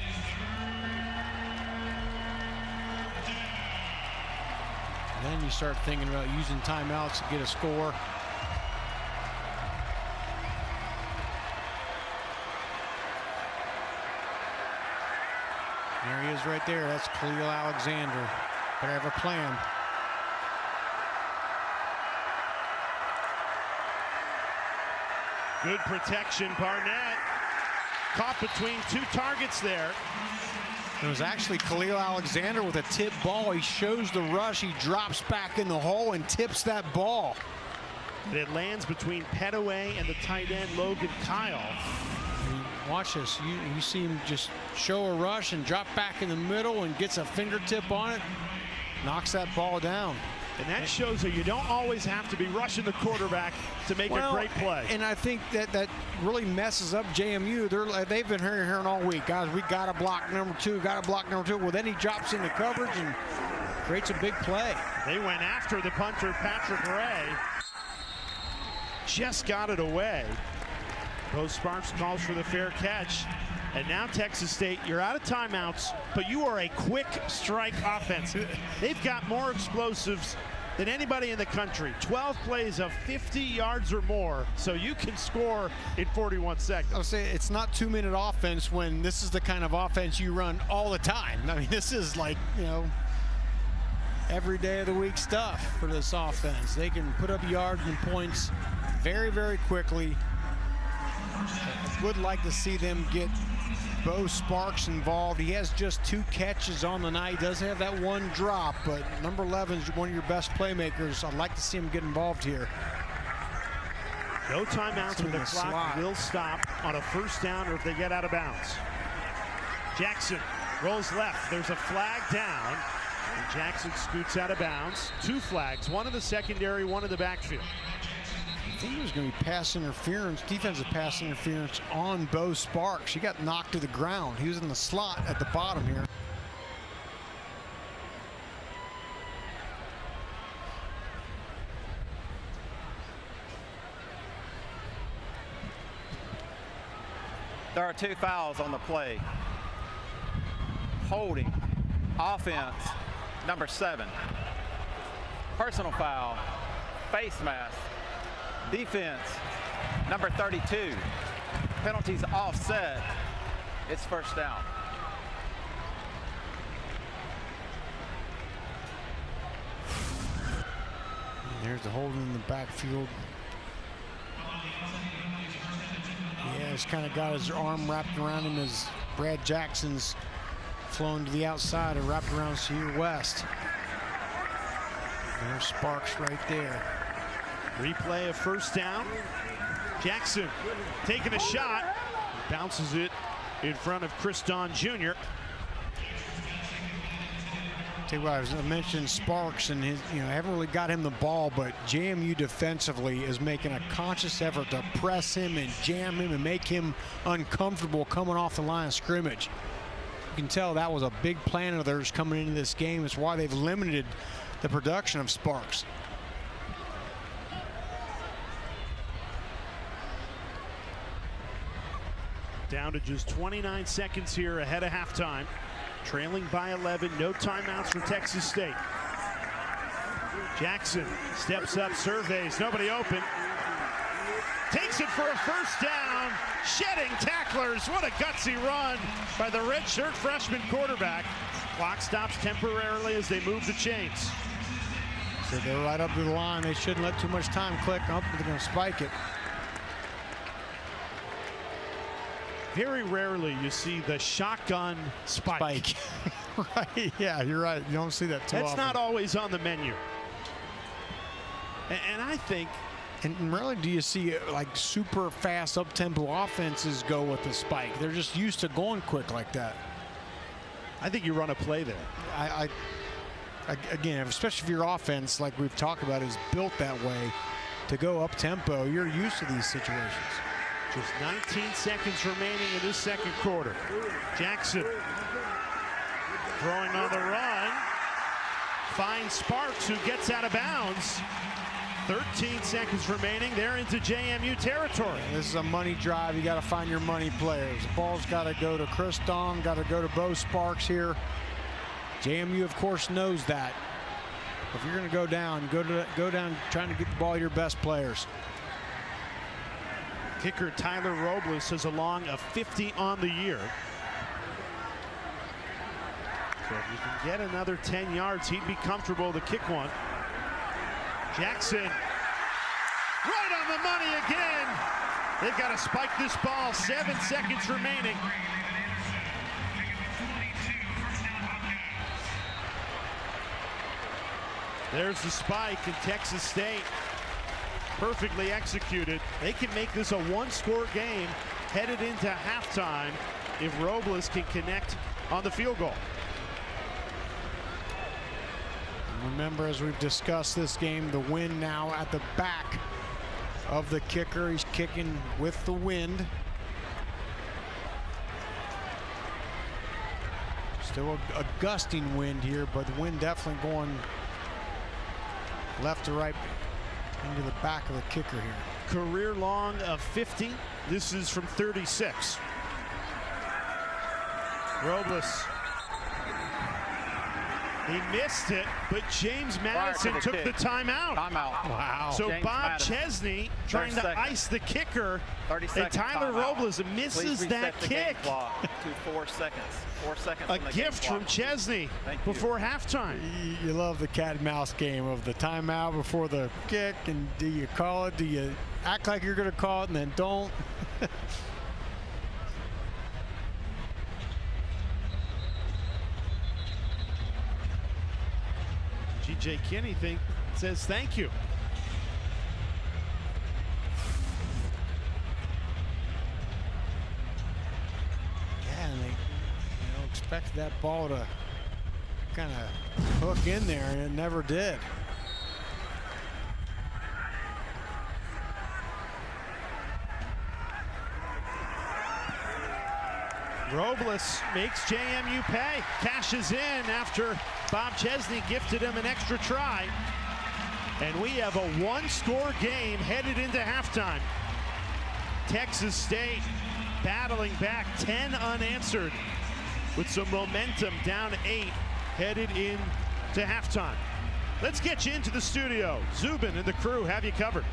And then you start thinking about using timeouts to get a score. There he is right there. That's Khalil Alexander. Better have a plan. Good protection. Barnett caught between two targets there. It was actually Khalil Alexander with a tip ball. He shows the rush. He drops back in the hole and tips that ball. It lands between Petaway and the tight end Logan Kyle. Watch this. You see him just show a rush and drop back in the middle and gets a fingertip on it. Knocks that ball down. And that shows that you don't always have to be rushing the quarterback to make a great play. And I think that really messes up JMU. They've been hearing all week, guys, we got to block number two, got to block number two. Well, then he drops into coverage and creates a big play. They went after the punter, Patrick Ray. Just got it away. Bo Sparks calls for the fair catch. And now Texas State, you're out of timeouts, but you are a quick strike offense. They've got more explosives than anybody in the country. 12 plays of 50 yards or more, so you can score in 41 seconds. I'll say it's not 2-minute offense when this is the kind of offense you run all the time. I mean, this is like, you know, every day of the week stuff for this offense. They can put up yards and points very, very quickly. I would like to see them get Bo Sparks involved. He has just 2 catches on the night. He does have that 1 drop, but number 11 is one of your best playmakers. I'd like to see him get involved here. No timeouts when the clock will stop on a first down or if they get out of bounds. Jackson rolls left. There's a flag down, and Jackson scoots out of bounds. 2 flags, 1 in the secondary, 1 in the backfield. I think it was going to be pass interference, defensive pass interference on Bo Sparks. He got knocked to the ground. He was in the slot at the bottom here. There are 2 fouls on the play. Holding, offense, number 7. Personal foul, face mask. Defense, number 32. Penalties offset. It's first down. There's the holding in the backfield. Yeah, he's kind of got his arm wrapped around him as Brad Jackson's flown to the outside and wrapped around Sierra West. There's Sparks right there. Replay of first down. Jackson taking a shot. Bounces it in front of Chris Don Jr. Tell you what, I mentioned Sparks and his, haven't really got him the ball, but JMU defensively is making a conscious effort to press him and jam him and make him uncomfortable coming off the line of scrimmage. You can tell that was a big plan of theirs coming into this game. It's why they've limited the production of Sparks. Down to just 29 seconds here ahead of halftime. Trailing by 11, no timeouts for Texas State. Jackson steps up, surveys, nobody open. Takes it for a first down, shedding tacklers. What a gutsy run by the redshirt freshman quarterback. Clock stops temporarily as they move the chains. So they're right up to the line. They shouldn't let too much time click up. They're going to spike it. Very rarely you see the shotgun spike. Right, yeah, you're right. You don't see that too often. That's not always on the menu. And I think... And rarely do you see like super fast up-tempo offenses go with the spike. They're just used to going quick like that. I think you run a play there. Again, especially if your offense, like we've talked about, is built that way to go up-tempo, you're used to these situations. Just 19 seconds remaining in this second quarter. Jackson throwing on the run. Finds Sparks, who gets out of bounds. 13 seconds remaining. They're into JMU territory. This is a money drive. You got to find your money players. The ball's got to go to Chris Dong, got to go to Bo Sparks here. JMU, of course, knows that. If you're going to go down trying to get the ball to your best players. Kicker Tyler Robles has along a 50 on the year. So if you can get another 10 yards, he'd be comfortable to kick one. Jackson, right on the money again. They've got to spike this ball. 7 seconds remaining. There's the spike in Texas State. Perfectly executed. They can make this a one-score game headed into halftime if Robles can connect on the field goal. Remember, as we've discussed this game, the wind now at the back of the kicker. He's kicking with the wind. Still a gusting wind here, but the wind definitely going left to right into the back of the kicker here. Career long of 50. This is from 36. Robles. He missed it, but James Madison took the timeout. Wow. So James Bob Madison. Chesney trying to ice the kicker, 30 and seconds Tyler timeout. Robles misses that the game kick. clock to 4 seconds. 4 seconds. A from the game gift clock. from Chesney Thank you. before halftime. You love the cat and mouse game of the timeout before the kick, and do you call it? Do you act like you're going to call it and then don't? G.J. Kinney says thank you. Yeah, and they expect that ball to kind of hook in there, and it never did. Robles makes JMU pay, cashes in after Bob Chesney gifted him an extra try. And we have a one-score game headed into halftime. Texas State battling back, 10 unanswered, with some momentum, down 8, headed into halftime. Let's get you into the studio. Zubin and the crew have you covered.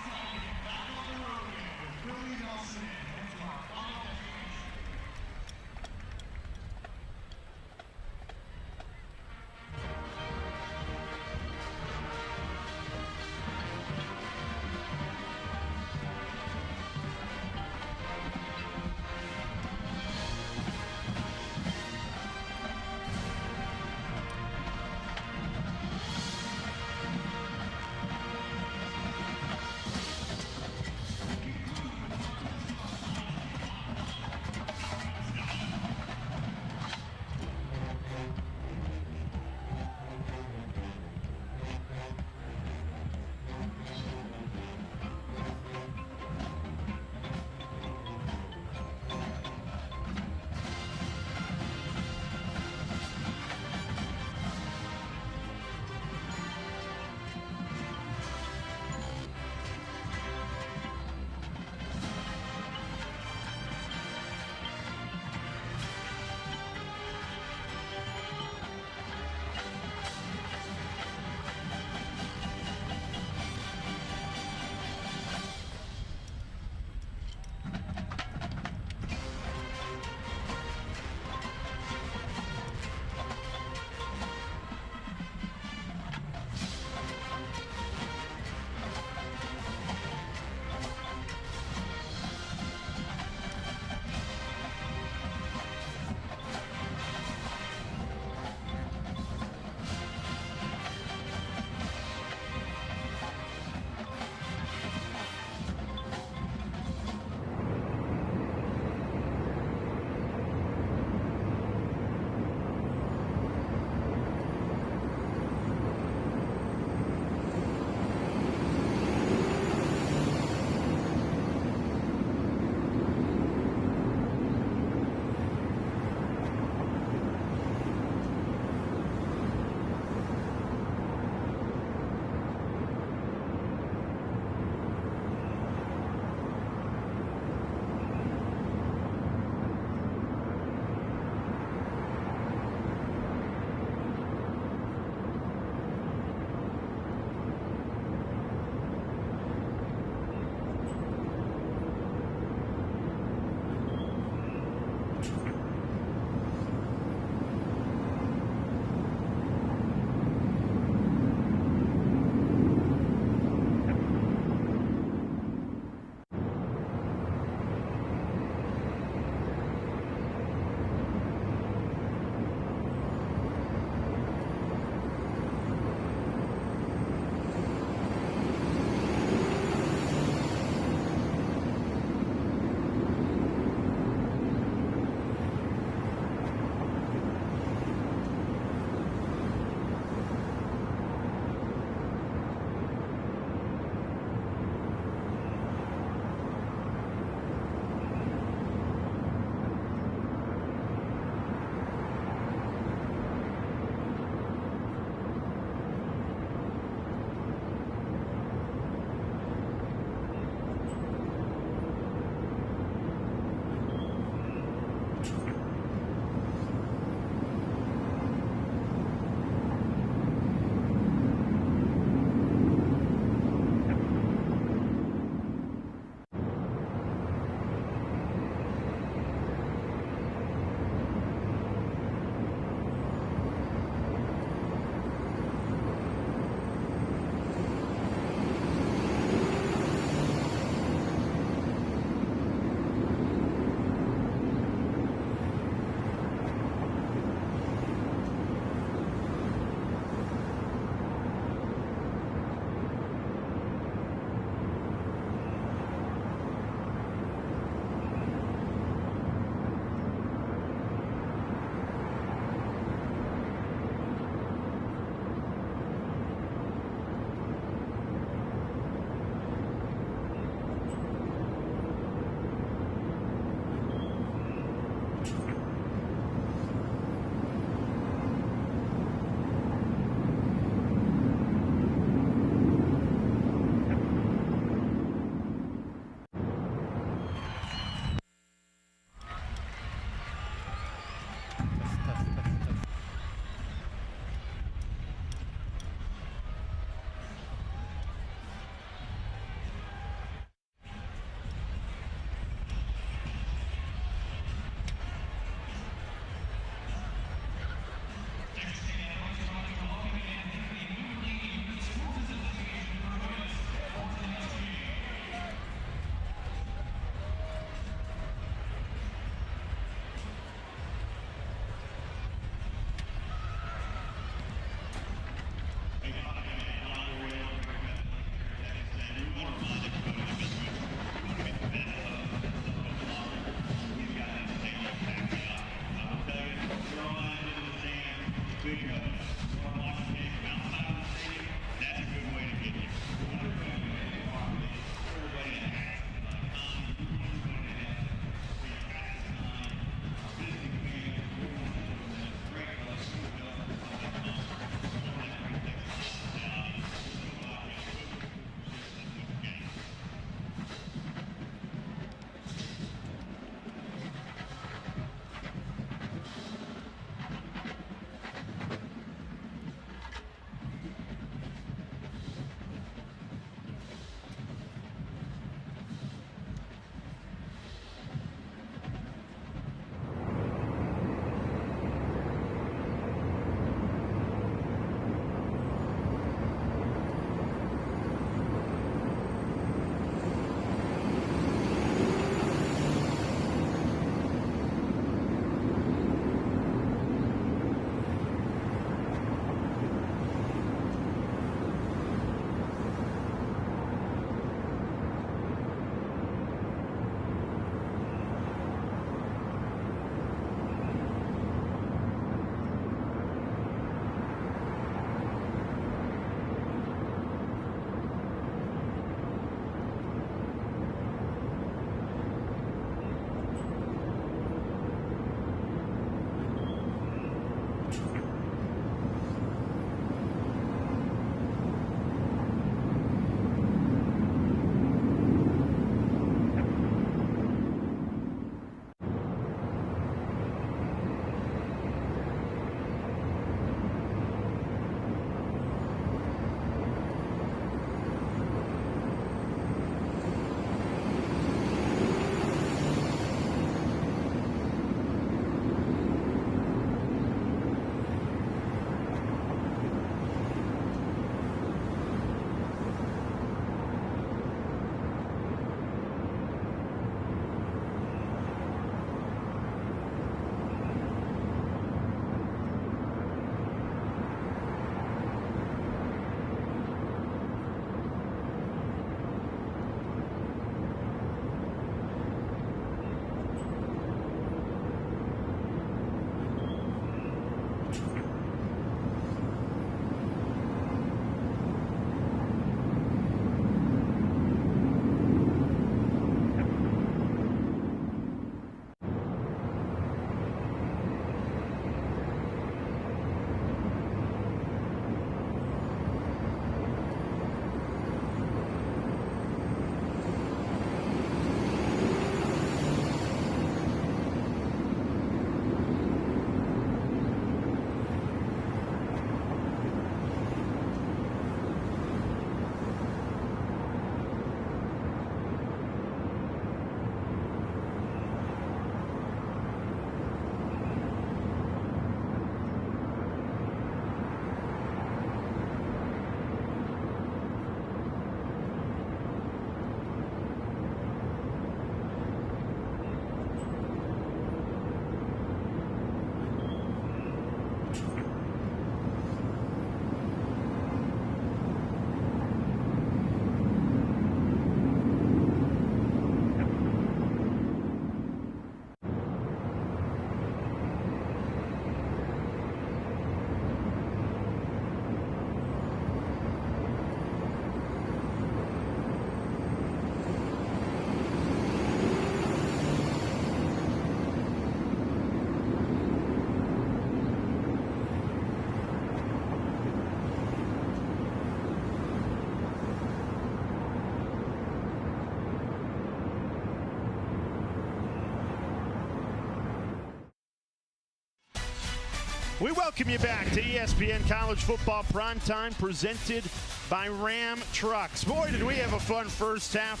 We welcome you back to ESPN College Football Primetime, presented by Ram Trucks. Boy, did we have a fun first half.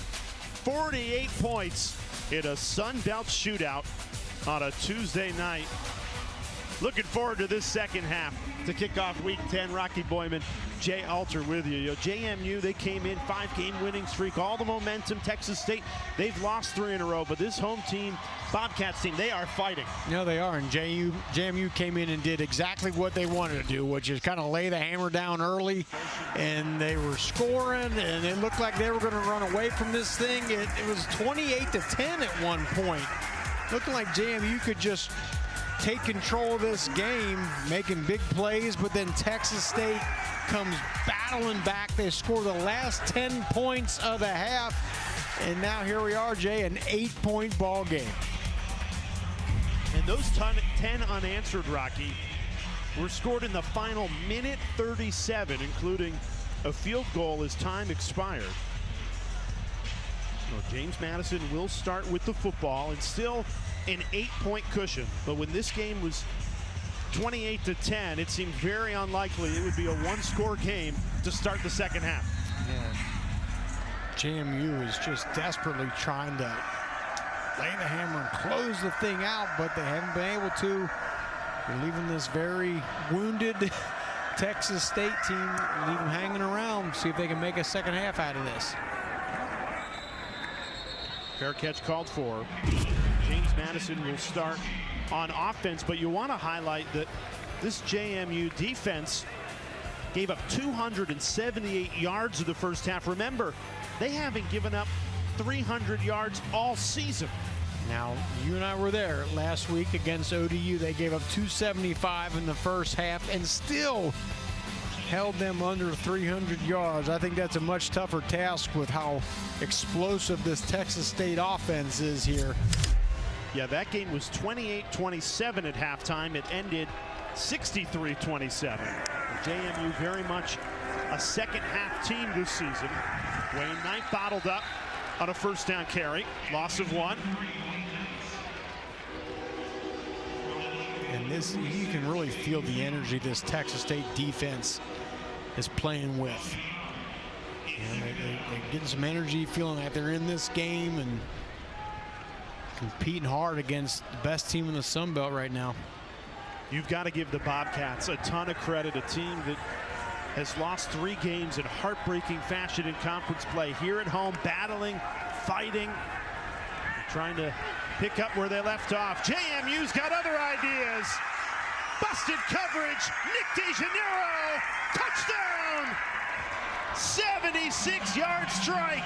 48 points in a Sun Belt shootout on a Tuesday night. Looking forward to this second half to kick off Week 10. Rocky Boyman, Jay Alter with you. JMU, they came in 5-game winning streak, all the momentum. Texas State, they've lost 3 in a row, but this home team, Bobcats team, they are fighting. No, they are, and JMU came in and did exactly what they wanted to do, which is kind of lay the hammer down early, and they were scoring, and it looked like they were going to run away from this thing. It was 28-10 at one point. Looking like JMU could just take control of this game, making big plays, but then Texas State comes battling back. They score the last 10 points of the half, and now here we are, Jay, an 8-point ball game. And those 10 unanswered, Rocky, were scored in the final minute 37, including a field goal as time expired. Well, James Madison will start with the football, and still an 8-point cushion. But when this game was 28-10, it seemed very unlikely it would be a one-score game to start the second half. Yeah. JMU is just desperately trying to lay the hammer and close the thing out, but they haven't been able to. They're leaving this very wounded Texas State team, leave them hanging around, see if they can make a second half out of this. Fair catch called for. James Madison will start on offense, but you want to highlight that this JMU defense gave up 278 yards of the first half. Remember, they haven't given up 300 yards all season. Now, you and I were there last week against ODU. They gave up 275 in the first half and still held them under 300 yards. I think that's a much tougher task with how explosive this Texas State offense is here. Yeah, that game was 28-27 at halftime. It ended 63-27. JMU very much a second half team this season. Wayne Knight bottled up on a first down carry. Loss of 1. And this, you can really feel the energy this Texas State defense is playing with. And they're getting some energy, feeling like they're in this game and competing hard against the best team in the Sun Belt right now. You've got to give the Bobcats a ton of credit, a team that has lost 3 games in heartbreaking fashion in conference play. Here at home, battling, fighting, trying to pick up where they left off. JMU's got other ideas. Busted coverage, Nick DeJaneiro, touchdown! 76-yard strike.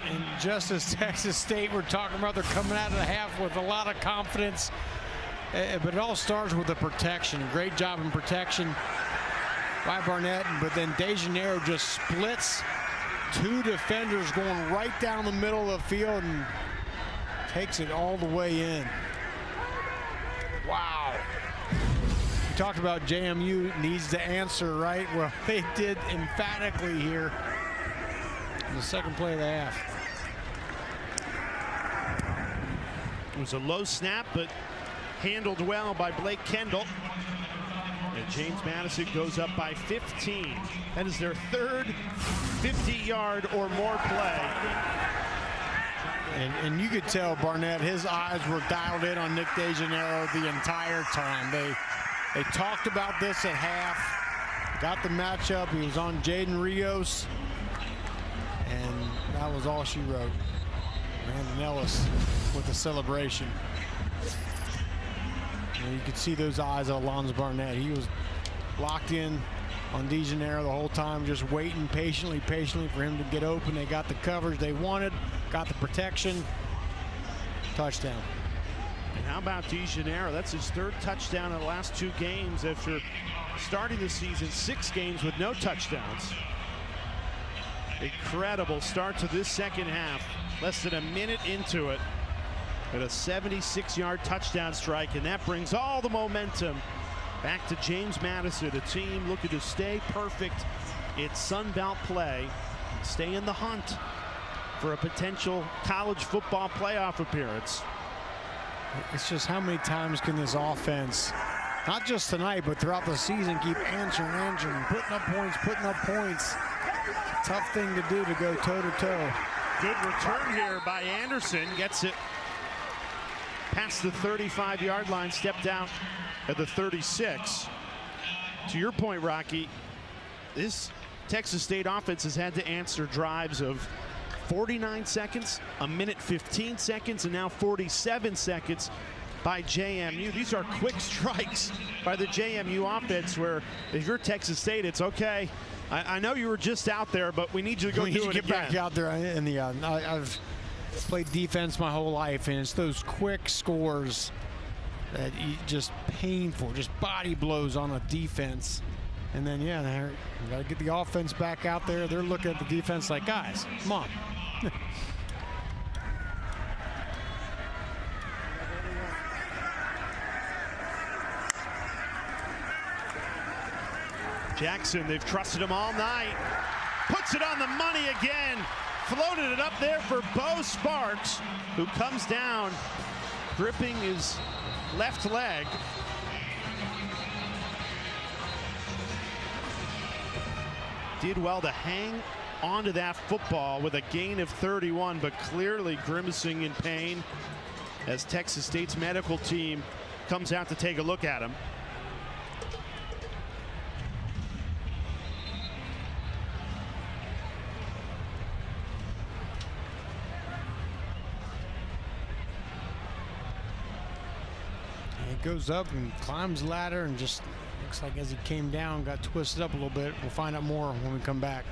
And just as Texas State, we're talking about, they're coming out of the half with a lot of confidence. But it all starts with the protection. Great job in protection by Barnett. But then DeJaneiro just splits 2 defenders going right down the middle of the field and takes it all the way in. Wow. We talked about JMU needs to answer, right? Well, they did emphatically here in the second play of the half. It was a low snap, but handled well by Blake Kendall. And James Madison goes up by 15. That is their third 50-yard or more play. And you could tell Barnett, his eyes were dialed in on Nick DeJaneiro the entire time. They talked about this at half, got the matchup. He was on Jaden Rios, and that was all she wrote. Brandon Ellis with the celebration. And you could see those eyes of Alonzo Barnett. He was locked in on DeJaneiro the whole time, just waiting patiently for him to get open. They got the coverage they wanted, got the protection. Touchdown. And how about DeJaneiro? That's his 3rd touchdown in the last 2 games after starting the season 6 games with no touchdowns. Incredible start to this second half. Less than a minute into it, with a 76-yard touchdown strike, and that brings all the momentum back to James Madison, a team looking to stay perfect. It's Sun Belt play. stay in the hunt for a potential college football playoff appearance. It's just how many times can this offense, not just tonight, but throughout the season, keep answering, putting up points. It's a tough thing to do, to go toe-to-toe. Good return here by Anderson. Gets it past the 35-yard line, stepped out at the 36. To your point, Rocky, this Texas State offense has had to answer drives of 49 seconds, a minute 15 seconds, and now 47 seconds by JMU. These are quick strikes by the JMU offense, where if you're Texas State, it's okay. I know you were just out there, but we need you to go do it again. Get back out there in the. I've played defense my whole life, and it's those quick scores that just painful, just body blows on a defense. And then, yeah, you got to get the offense back out there. They're looking at the defense like, guys, come on. Jackson, they've trusted him all night. Puts it on the money again. Floated it up there for Bo Sparks, who comes down, gripping his left leg. Did well to hang onto that football with a gain of 31, but clearly grimacing in pain as Texas State's medical team comes out to take a look at him. He goes up and climbs the ladder, and just looks like as he came down, got twisted up a little bit. We'll find out more when we come back.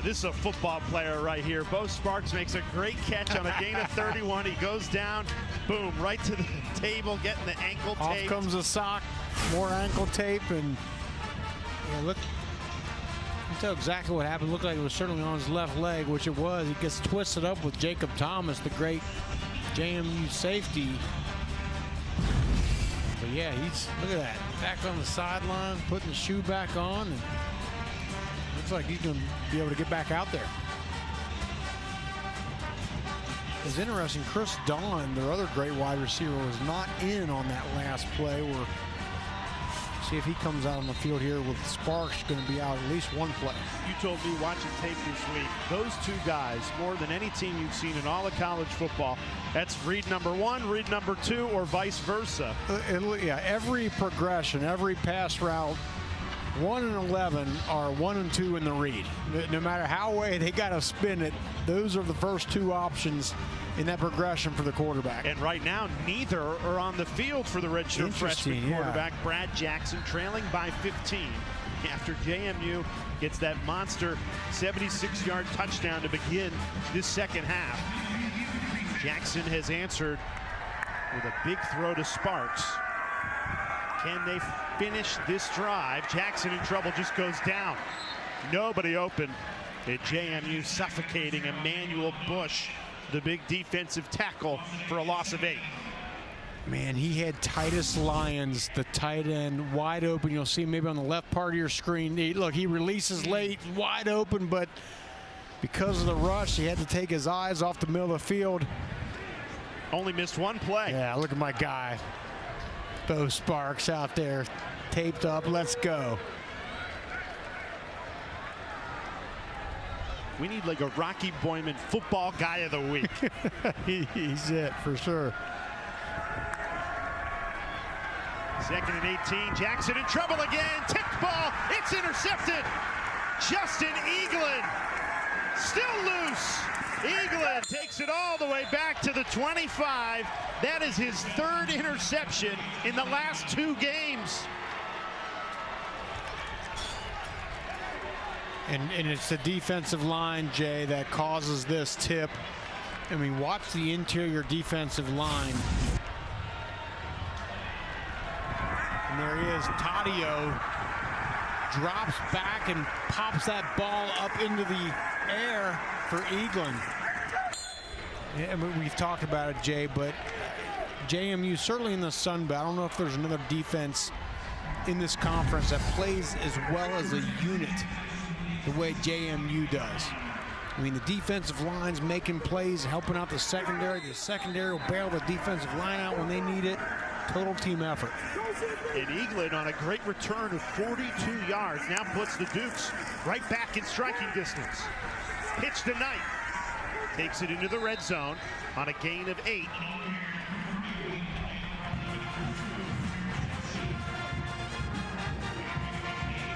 This is a football player right here. Bo Sparks makes a great catch on a gain of 31. He goes down, Boom, right to the table, getting the ankle tape. Off comes a sock, more ankle tape, and look. You can tell exactly what happened. Looked like it was certainly on his left leg, which it was. He gets twisted up with Jacob Thomas, the great JMU safety. But yeah, look at that. Back on the sideline, putting the shoe back on, and looks like he's going to be able to get back out there. It's interesting, Chris Dawn, their other great wide receiver, was not in on that last play. We'll see if he comes out on the field here with Sparks going to be out at least one play. You told me watching tape this week, those two guys, more than any team you've seen in all of college football, that's read number one, read number two, or vice versa. Yeah, every progression, every pass route, 1 and 11 are 1 and 2 in the read. No matter how way they got to spin it, those are the first two options in that progression for the quarterback. And right now, neither are on the field for the redshirt freshman quarterback, Brad Jackson, trailing by 15 after JMU gets that monster 76-yard touchdown to begin this second half. Jackson has answered with a big throw to Sparks. Can they finish this drive? Jackson in trouble, just goes down. Nobody open at JMU, suffocating Emmanuel Bush, the big defensive tackle, for a loss of 8. Man, he had Titus Lyons, the tight end, wide open. You'll see maybe on the left part of your screen. Look, he releases late, wide open, but because of the rush, he had to take his eyes off the middle of the field. Only missed one play. Yeah, look at my guy. Bo Sparks out there, taped up. Let's go. We need like a Rocky Boyman football guy of the week. He's it for sure. 2nd and 18. Jackson in trouble again. Tipped ball. It's intercepted. Justin Eaglin still loose. Eaglin takes it all the way back to the 25. That is his 3rd interception in the last 2 games. And it's the defensive line, Jay, that causes this tip. I mean, watch the interior defensive line. And there he is. Taddeo drops back and pops that ball up into the air for Eaglin. Yeah, I mean, we've talked about it, Jay, but JMU, certainly in the Sun Belt, I don't know if there's another defense in this conference that plays as well as a unit the way JMU does. I mean, the defensive line's making plays, helping out the secondary. The secondary will bail the defensive line out when they need it. Total team effort. And Eaglin on a great return of 42 yards now puts the Dukes right back in striking distance. Pitch to Knight. Takes it into the red zone on a gain of 8.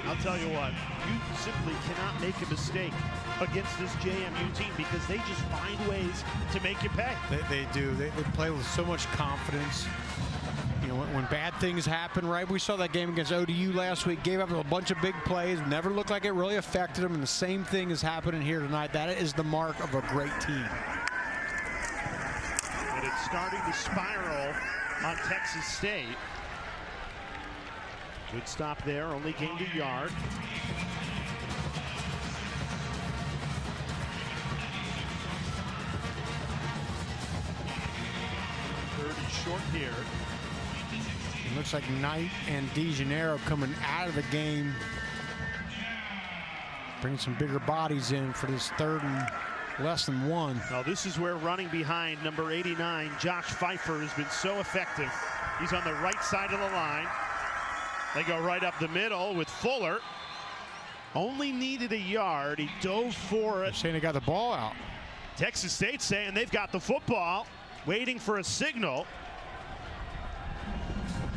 I'll tell you what, you simply cannot make a mistake against this JMU team because they just find ways to make you pay. They do. They play with so much confidence. You know, when bad things happen, right? We saw that game against ODU last week, gave up a bunch of big plays, never looked like it really affected them, and the same thing is happening here tonight. That is the mark of a great team. And it's starting to spiral on Texas State. Good stop there, only gained a yard. 3rd and short here. It looks like Knight and DeGennaro coming out of the game. Bring some bigger bodies in for this 3rd and less than 1. Now this is where running behind number 89, Josh Pfeiffer, has been so effective. He's on the right side of the line. They go right up the middle with Fuller. Only needed a yard. He dove for it. They're saying they got the ball out. Texas State saying they've got the football, waiting for a signal.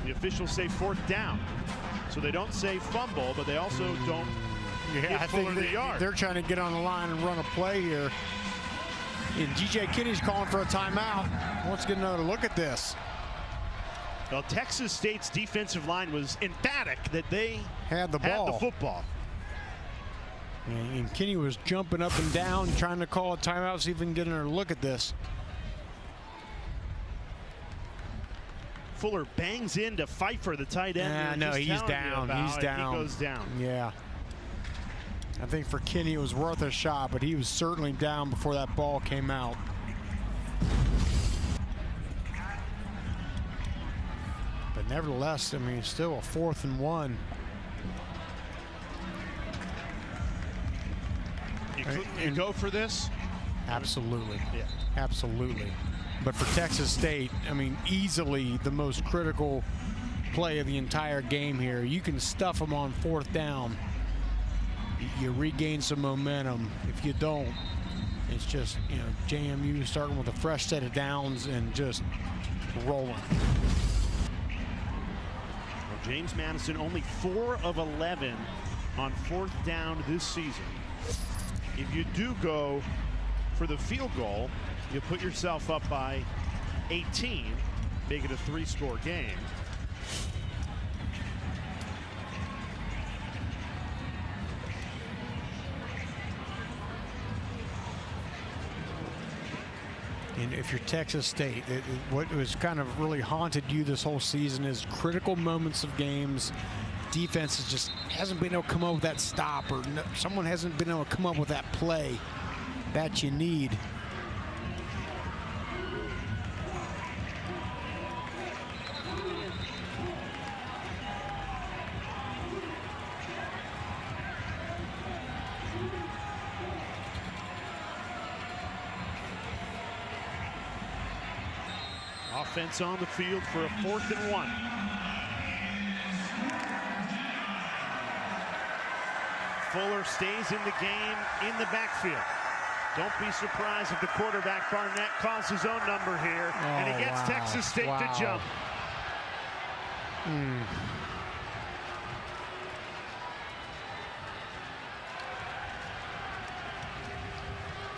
The officials say 4th down. So they don't say fumble, but they also don't give Fuller the yard. They're trying to get on the line and run a play here. And G.J. Kinney's calling for a timeout. Let's get another look at this. Well, Texas State's defensive line was emphatic that they had the football. And Kinney was jumping up and down, trying to call a timeout, see if we can get another look at this. Fuller bangs in to fight for the tight end. Yeah, no, he's down. He's down. He goes down. Yeah. I think for Kinney it was worth a shot, but he was certainly down before that ball came out. But nevertheless, I mean, still a 4th and 1. You go for this? Absolutely. Yeah. Absolutely. But for Texas State, I mean, easily the most critical play of the entire game here. You can stuff them on 4th down. You regain some momentum. If you don't, it's just, you know, JMU starting with a fresh set of downs and just rolling. Well, James Madison only 4 of 11 on 4th down this season. If you do go for the field goal, you put yourself up by 18, make it a 3-score game. And if you're Texas State, what was kind of really haunted you this whole season is critical moments of games. Defense just hasn't been able to come up with that stop, or someone hasn't been able to come up with that play that you need. Offense on the field for a 4th and 1. Fuller stays in the game in the backfield. Don't be surprised if the quarterback, Barnett, calls his own number here, and he gets Texas State to jump.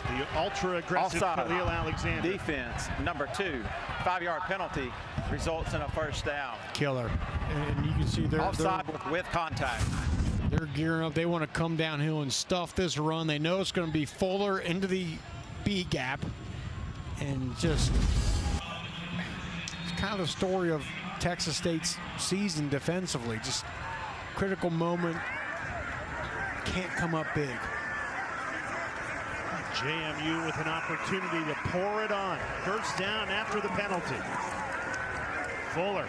The ultra-aggressive Khalil Alexander. Defense, number 2, 5-yard penalty, results in a 1st down. Killer. And you can see they're offside with contact. They're gearing up. They want to come downhill and stuff this run. They know it's going to be Fuller into the B gap. And just, it's kind of the story of Texas State's season defensively. Just critical moment, can't come up big. JMU with an opportunity to pour it on. 1st down after the penalty. Fuller.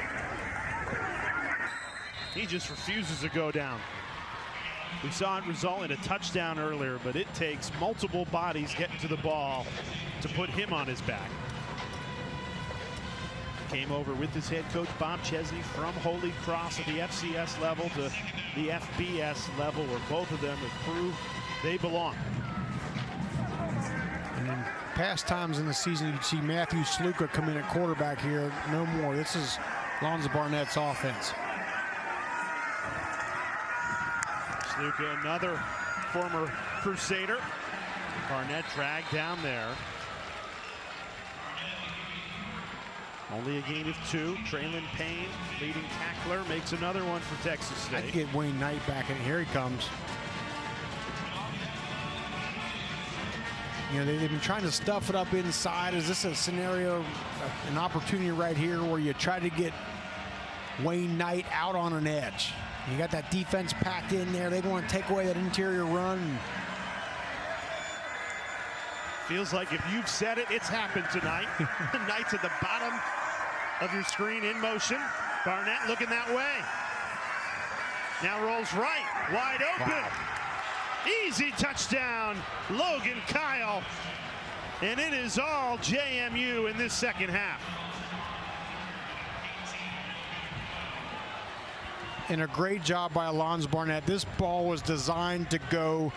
He just refuses to go down. We saw it result in a touchdown earlier, but it takes multiple bodies getting to the ball to put him on his back. Came over with his head coach, Bob Chesney, from Holy Cross at the FCS level to the FBS level, where both of them have proved they belong. And in past times in the season, you'd see Matthew Sluka come in at quarterback here. No more. This is Lonzo Barnett's offense. Sluka, another former Crusader. Barnett dragged down there. Only a gain of 2. Traylon Payne, leading tackler, makes another one for Texas State. I'd get Wayne Knight back in. Here he comes. You know, they've been trying to stuff it up inside. Is this a scenario, an opportunity right here where you try to get Wayne Knight out on an edge? You got that defense packed in there. They want to take away that interior run. Feels like if you've said it, it's happened tonight. Knight's at the bottom of your screen in motion. Barnett looking that way. Now rolls right, wide open. Wow. Easy touchdown, Logan Kyle. And it is all JMU in this 2nd half. And a great job by Alonzo Barnett. This ball was designed to go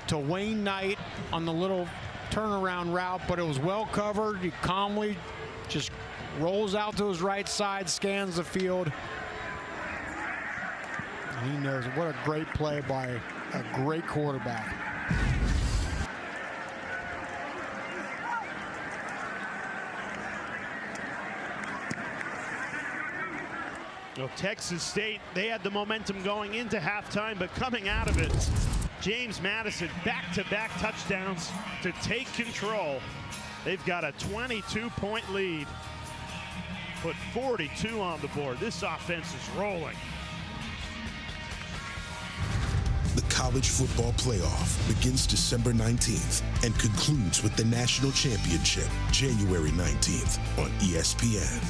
to Wayne Knight on the little turnaround route, but it was well covered. He calmly just rolls out to his right side, scans the field. And he knows what a great play by a great quarterback. Well, Texas State, they had the momentum going into halftime, but coming out of it, James Madison back-to-back touchdowns to take control. They've got a 22-point lead. put 42 on the board. This offense is rolling. The College Football Playoff begins December 19th and concludes with the National Championship January 19th on ESPN.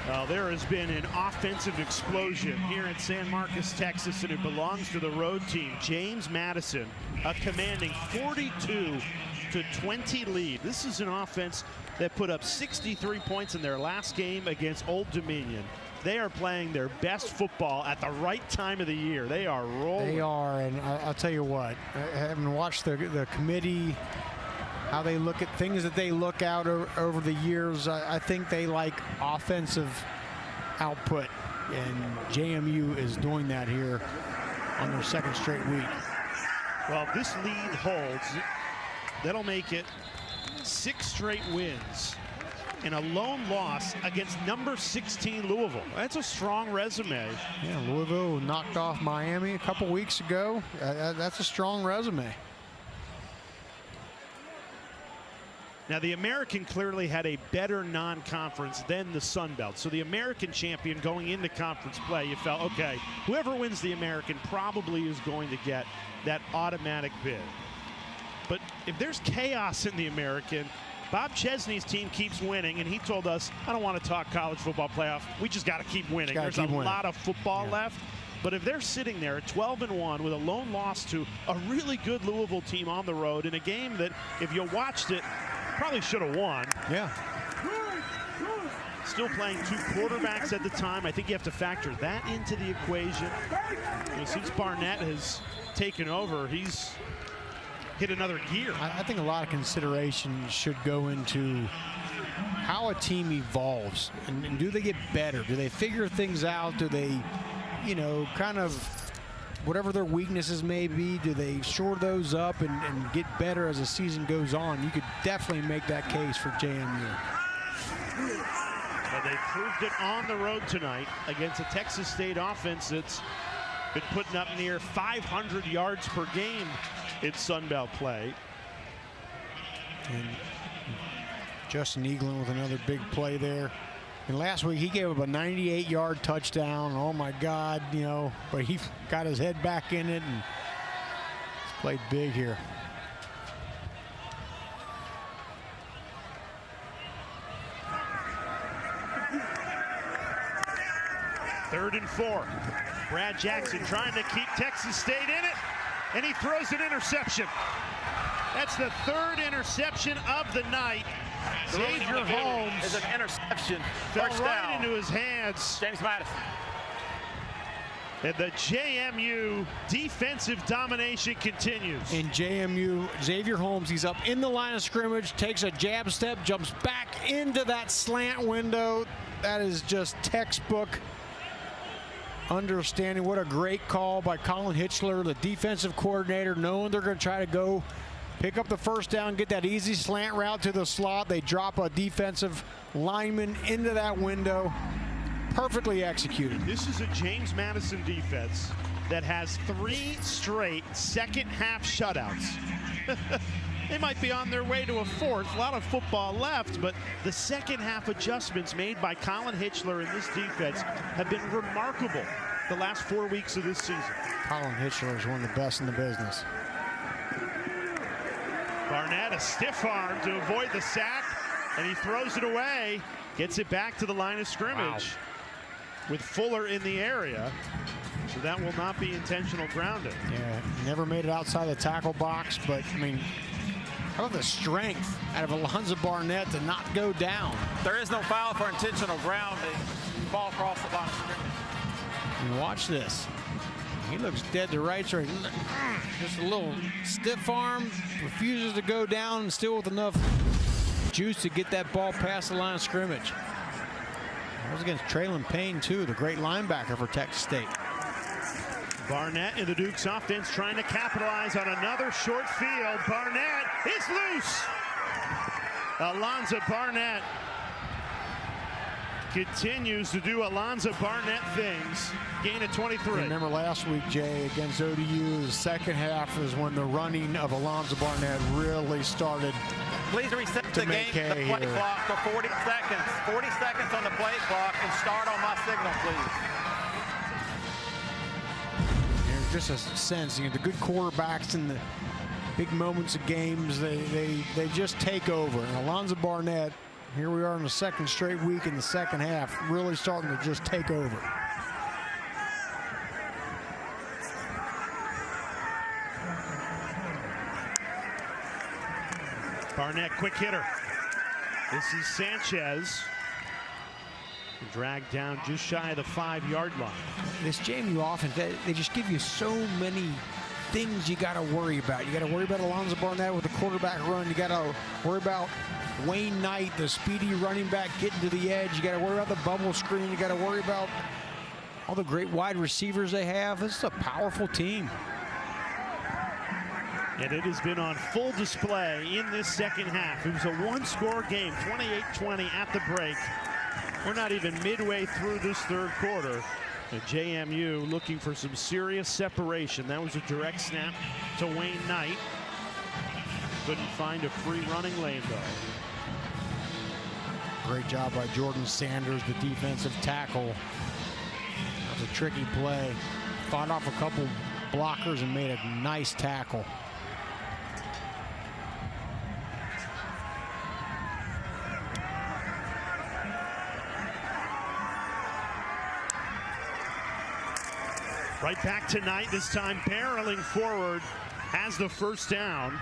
Well, there has been an offensive explosion here in San Marcos, Texas, and it belongs to the road team. James Madison, a commanding 42-20 lead. This is an offense that put up 63 points in their last game against Old Dominion. They are playing their best football at the right time of the year. They are rolling. They are, and I'll tell you what, having watched the committee, how they look at things that they look out over the years, I think they like offensive output, and JMU is doing that here on their second straight week. Well, if this lead holds, that'll make it 6 straight wins and a lone loss against number 16 Louisville. That's a strong resume. Yeah, Louisville knocked off Miami a couple weeks ago. That's a strong resume. Now, the American clearly had a better non-conference than the Sun Belt. So the American champion going into conference play, you felt, okay, whoever wins the American probably is going to get that automatic bid. But if there's chaos in the American, Bob Chesney's team keeps winning, and he told us, I don't want to talk college football playoff. We just got to keep winning. There's a lot of football left. But if they're sitting there at 12-1 with a lone loss to a really good Louisville team on the road in a game that, if you watched it, probably should have won. Yeah. Still playing 2 quarterbacks at the time. I think you have to factor that into the equation. Since Barnett has taken over, he's hit another gear. I think a lot of consideration should go into how a team evolves, and do they get better? Do they figure things out? Do they, you know, kind of whatever their weaknesses may be, do they shore those up and get better as the season goes on? You could definitely make that case for JMU. But they proved it on the road tonight against a Texas State offense that's been putting up near 500 yards per game in Sun Belt play. And Justin Eaglin with another big play there. And last week he gave up a 98-yard touchdown. Oh my God, you know, but he got his head back in it and he's played big here. Third and 4. Brad Jackson trying to keep Texas State in it, and he throws an interception. That's the third interception of the night. Xavier Holmes is an interception. fell First right down. into his hands. James Madison. And the JMU defensive domination continues. In JMU, Xavier Holmes, he's up in the line of scrimmage, takes a jab step, jumps back into that slant window. That is just textbook understanding. What a great call by Colin Hitchler, the defensive coordinator, knowing they're going to try to go pick up the first down, get that easy slant route to the slot. They drop a defensive lineman into that window. Perfectly executed. This is a James Madison defense that has 3 straight second-half shutouts. They might be on their way to a 4th. A lot of football left, but the second-half adjustments made by Colin Hitchler in this defense have been remarkable the last 4 weeks of this season. Colin Hitchler is one of the best in the business. Barnett, a stiff arm to avoid the sack, and he throws it away, gets it back to the line of scrimmage with Fuller in the area. So that will not be intentional grounding. Yeah, never made it outside the tackle box, but I mean, how about the strength out of Alonzo Barnett to not go down? There is no foul for intentional grounding. Ball across the line of scrimmage. And watch this. He looks dead to rights right. Just a little stiff arm, refuses to go down, and still with enough juice to get that ball past the line of scrimmage. That was against Traylon Payne, too, the great linebacker for Texas State. Barnett in the Duke's offense trying to capitalize on another short field. Barnett is loose. Alonzo Barnett continues to do Alonzo Barnett things. Gain of 23. Remember last week, Jay, against ODU, the second half is when the running of Alonzo Barnett really started. Please reset the game, the play clock for 40 seconds. 40 seconds on the play clock and start on my signal, please. There's just a sense, you know, the good quarterbacks in the big moments of games, they just take over. And Alonzo Barnett, here we are in the second straight week in the second half, really starting to just take over. Barnett, quick hitter. This is Sanchez. Dragged down just shy of the 5-yard line. This JMU offense, they just give you so many things you got to worry about. You got to worry about Alonzo Barnett with the quarterback run. You got to worry about Wayne Knight, the speedy running back, getting to the edge. You got to worry about the bubble screen. You got to worry about all the great wide receivers they have. This is a powerful team. And it has been on full display in this second half. It was a one-score game, 28-20 at the break. We're not even midway through this third quarter. And JMU looking for some serious separation. That was a direct snap to Wayne Knight. Couldn't find a free running lane, though. Great job by Jordan Sanders, the defensive tackle. That was a tricky play. Fought off a couple blockers and made a nice tackle. Right back tonight, this time barreling forward, has the first down.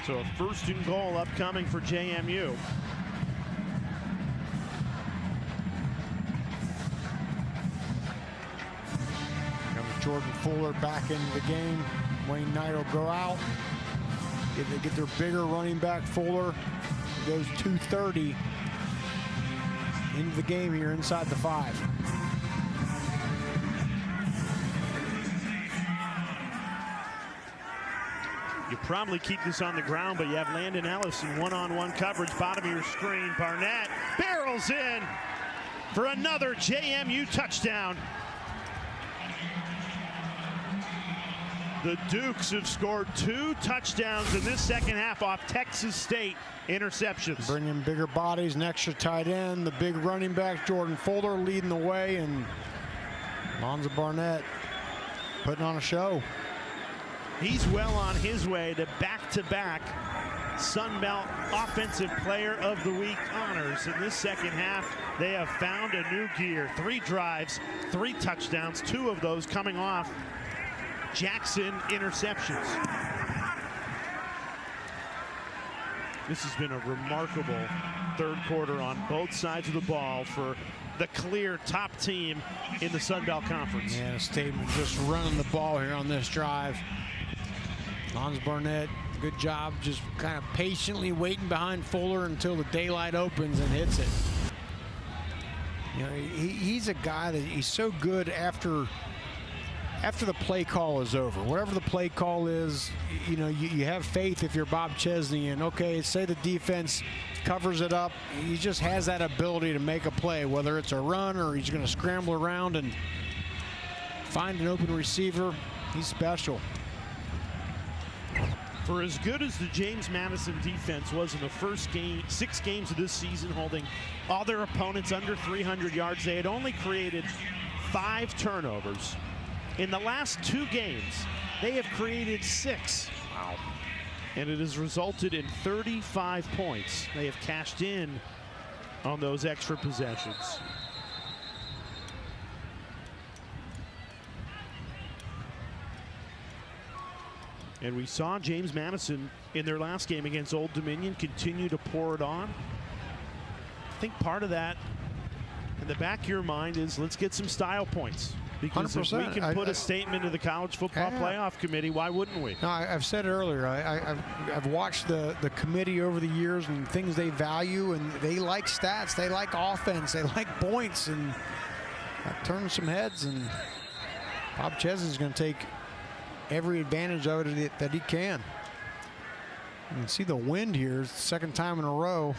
So a first and goal upcoming for JMU. Comes Jordan Fuller back into the game. Wayne Knight will go out. They get their bigger running back, Fuller. He goes 230 into the game here inside the 5. You probably keep this on the ground, but you have Landon Ellis in one-on-one coverage, bottom of your screen. Barnett barrels in for another JMU touchdown. The Dukes have scored 2 touchdowns in this second half off Texas State interceptions. Bringing bigger bodies, an extra tight end, the big running back, Jordan Fuller leading the way, and Lonzo Barnett putting on a show. He's well on his way to back-to-back Sun Belt Offensive Player of the Week honors. In this second half, they have found a new gear. 3 drives, 3 touchdowns, 2 of those coming off Jackson interceptions. This has been a remarkable third quarter on both sides of the ball for the clear top team in the Sun Belt Conference. Yeah, State just running the ball here on this drive. Lonzo Barnett, good job just kind of patiently waiting behind Fuller until the daylight opens and hits it. You know, he's a guy that he's so good after the play call is over. Whatever the play call is, you know, you have faith if you're Bob Chesney, and okay, say the defense covers it up. He just has that ability to make a play, whether it's a run or he's going to scramble around and find an open receiver. He's special. For as good as the James Madison defense was in the first 6 games of this season, holding all their opponents under 300 yards, they had only created 5 turnovers. In the last 2 games, they have created 6. Wow. And it has resulted in 35 points. They have cashed in on those extra possessions. And we saw James Madison in their last game against Old Dominion continue to pour it on. I think part of that in the back of your mind is let's get some style points. Because 100%. if we can put a statement to the College Football Playoff Committee, why wouldn't we? No, I've said it earlier. I've watched the committee over the years and things they value, and they like stats, they like offense, they like points, and that turns some heads. And Bob Chesney is going to take every advantage of it that he can. You can see the wind here. It's the second time in a row.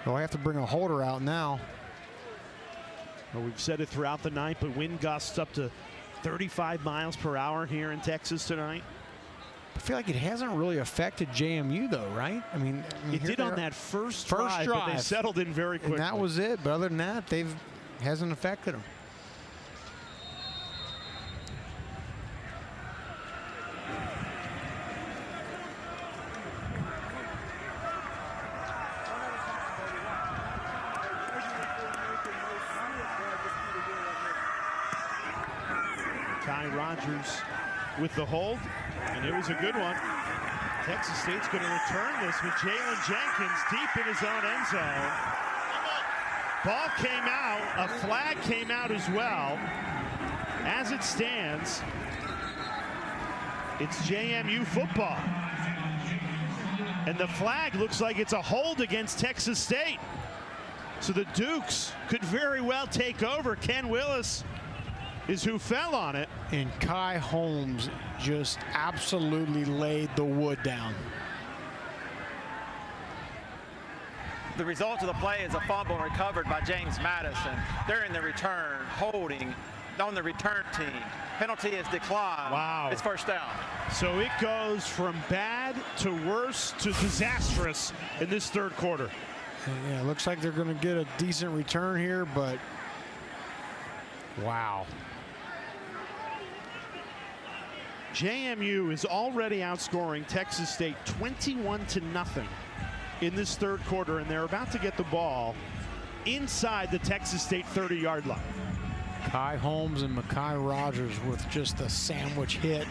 They'll have to bring a holder out now. Well, we've said it throughout the night, but wind gusts up to 35 miles per hour here in Texas tonight. I feel like it hasn't really affected JMU, though, right? I mean it did on that first drive, but they settled in very quickly. And that was it. But other than that, hasn't affected them. Rogers with the hold, and it was a good one. Texas State's going to return this with Jalen Jenkins deep in his own end zone. Ball came out, a flag came out as well. As it stands, it's JMU football. And the flag looks like it's a hold against Texas State. So the Dukes could very well take over. Ken Willis is who fell on it. And Kai Holmes just absolutely laid the wood down. The result of the play is a fumble recovered by James Madison. They're in the return, holding on the return team. Penalty is declined. Wow. It's first down. So it goes from bad to worse to disastrous in this third quarter. Yeah, it looks like they're going to get a decent return here, but wow. JMU is already outscoring Texas State 21-0 in this third quarter, and they're about to get the ball inside the Texas State 30-yard line. Kai Holmes and Mekhi Rogers with just a sandwich hit,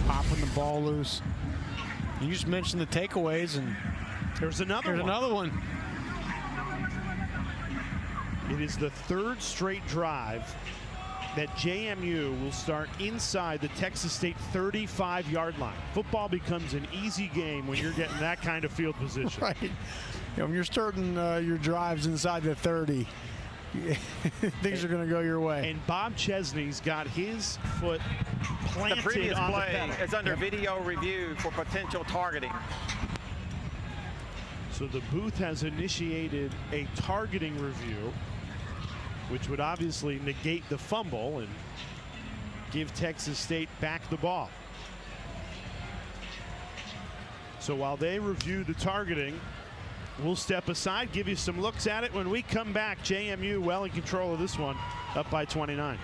popping the ball loose. You just mentioned the takeaways, and there's another one. It is the 3rd straight drive that JMU will start inside the Texas State 35-yard line. Football becomes an easy game when you're getting that kind of field position. Right. You know, when you're starting your drives inside the 30, things are going to go your way. And Bob Chesney's got his foot planted the previous on play the pedal. is under video review for potential targeting. So the booth has initiated a targeting review, which would obviously negate the fumble, and give Texas State back the ball. So while they review the targeting, we'll step aside, give you some looks at it. When we come back, JMU well in control of this one, up by 29.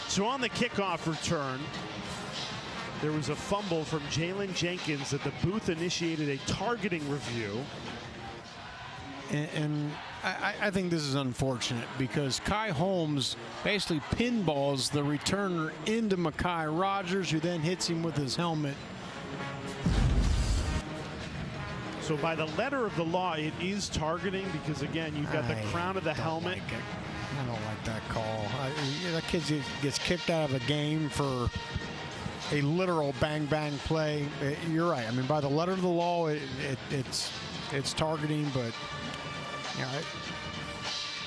So on the kickoff return, there was a fumble from Jalen Jenkins that the booth initiated a targeting review. And I think this is unfortunate because Kai Holmes basically pinballs the returner into Mekhi Rogers, who then hits him with his helmet. So by the letter of the law, it is targeting because, again, you've got the crown of the helmet. I don't like that call. That kid gets kicked out of a game for a literal bang-bang play. You're right. I mean, by the letter of the law, it's targeting, but you know,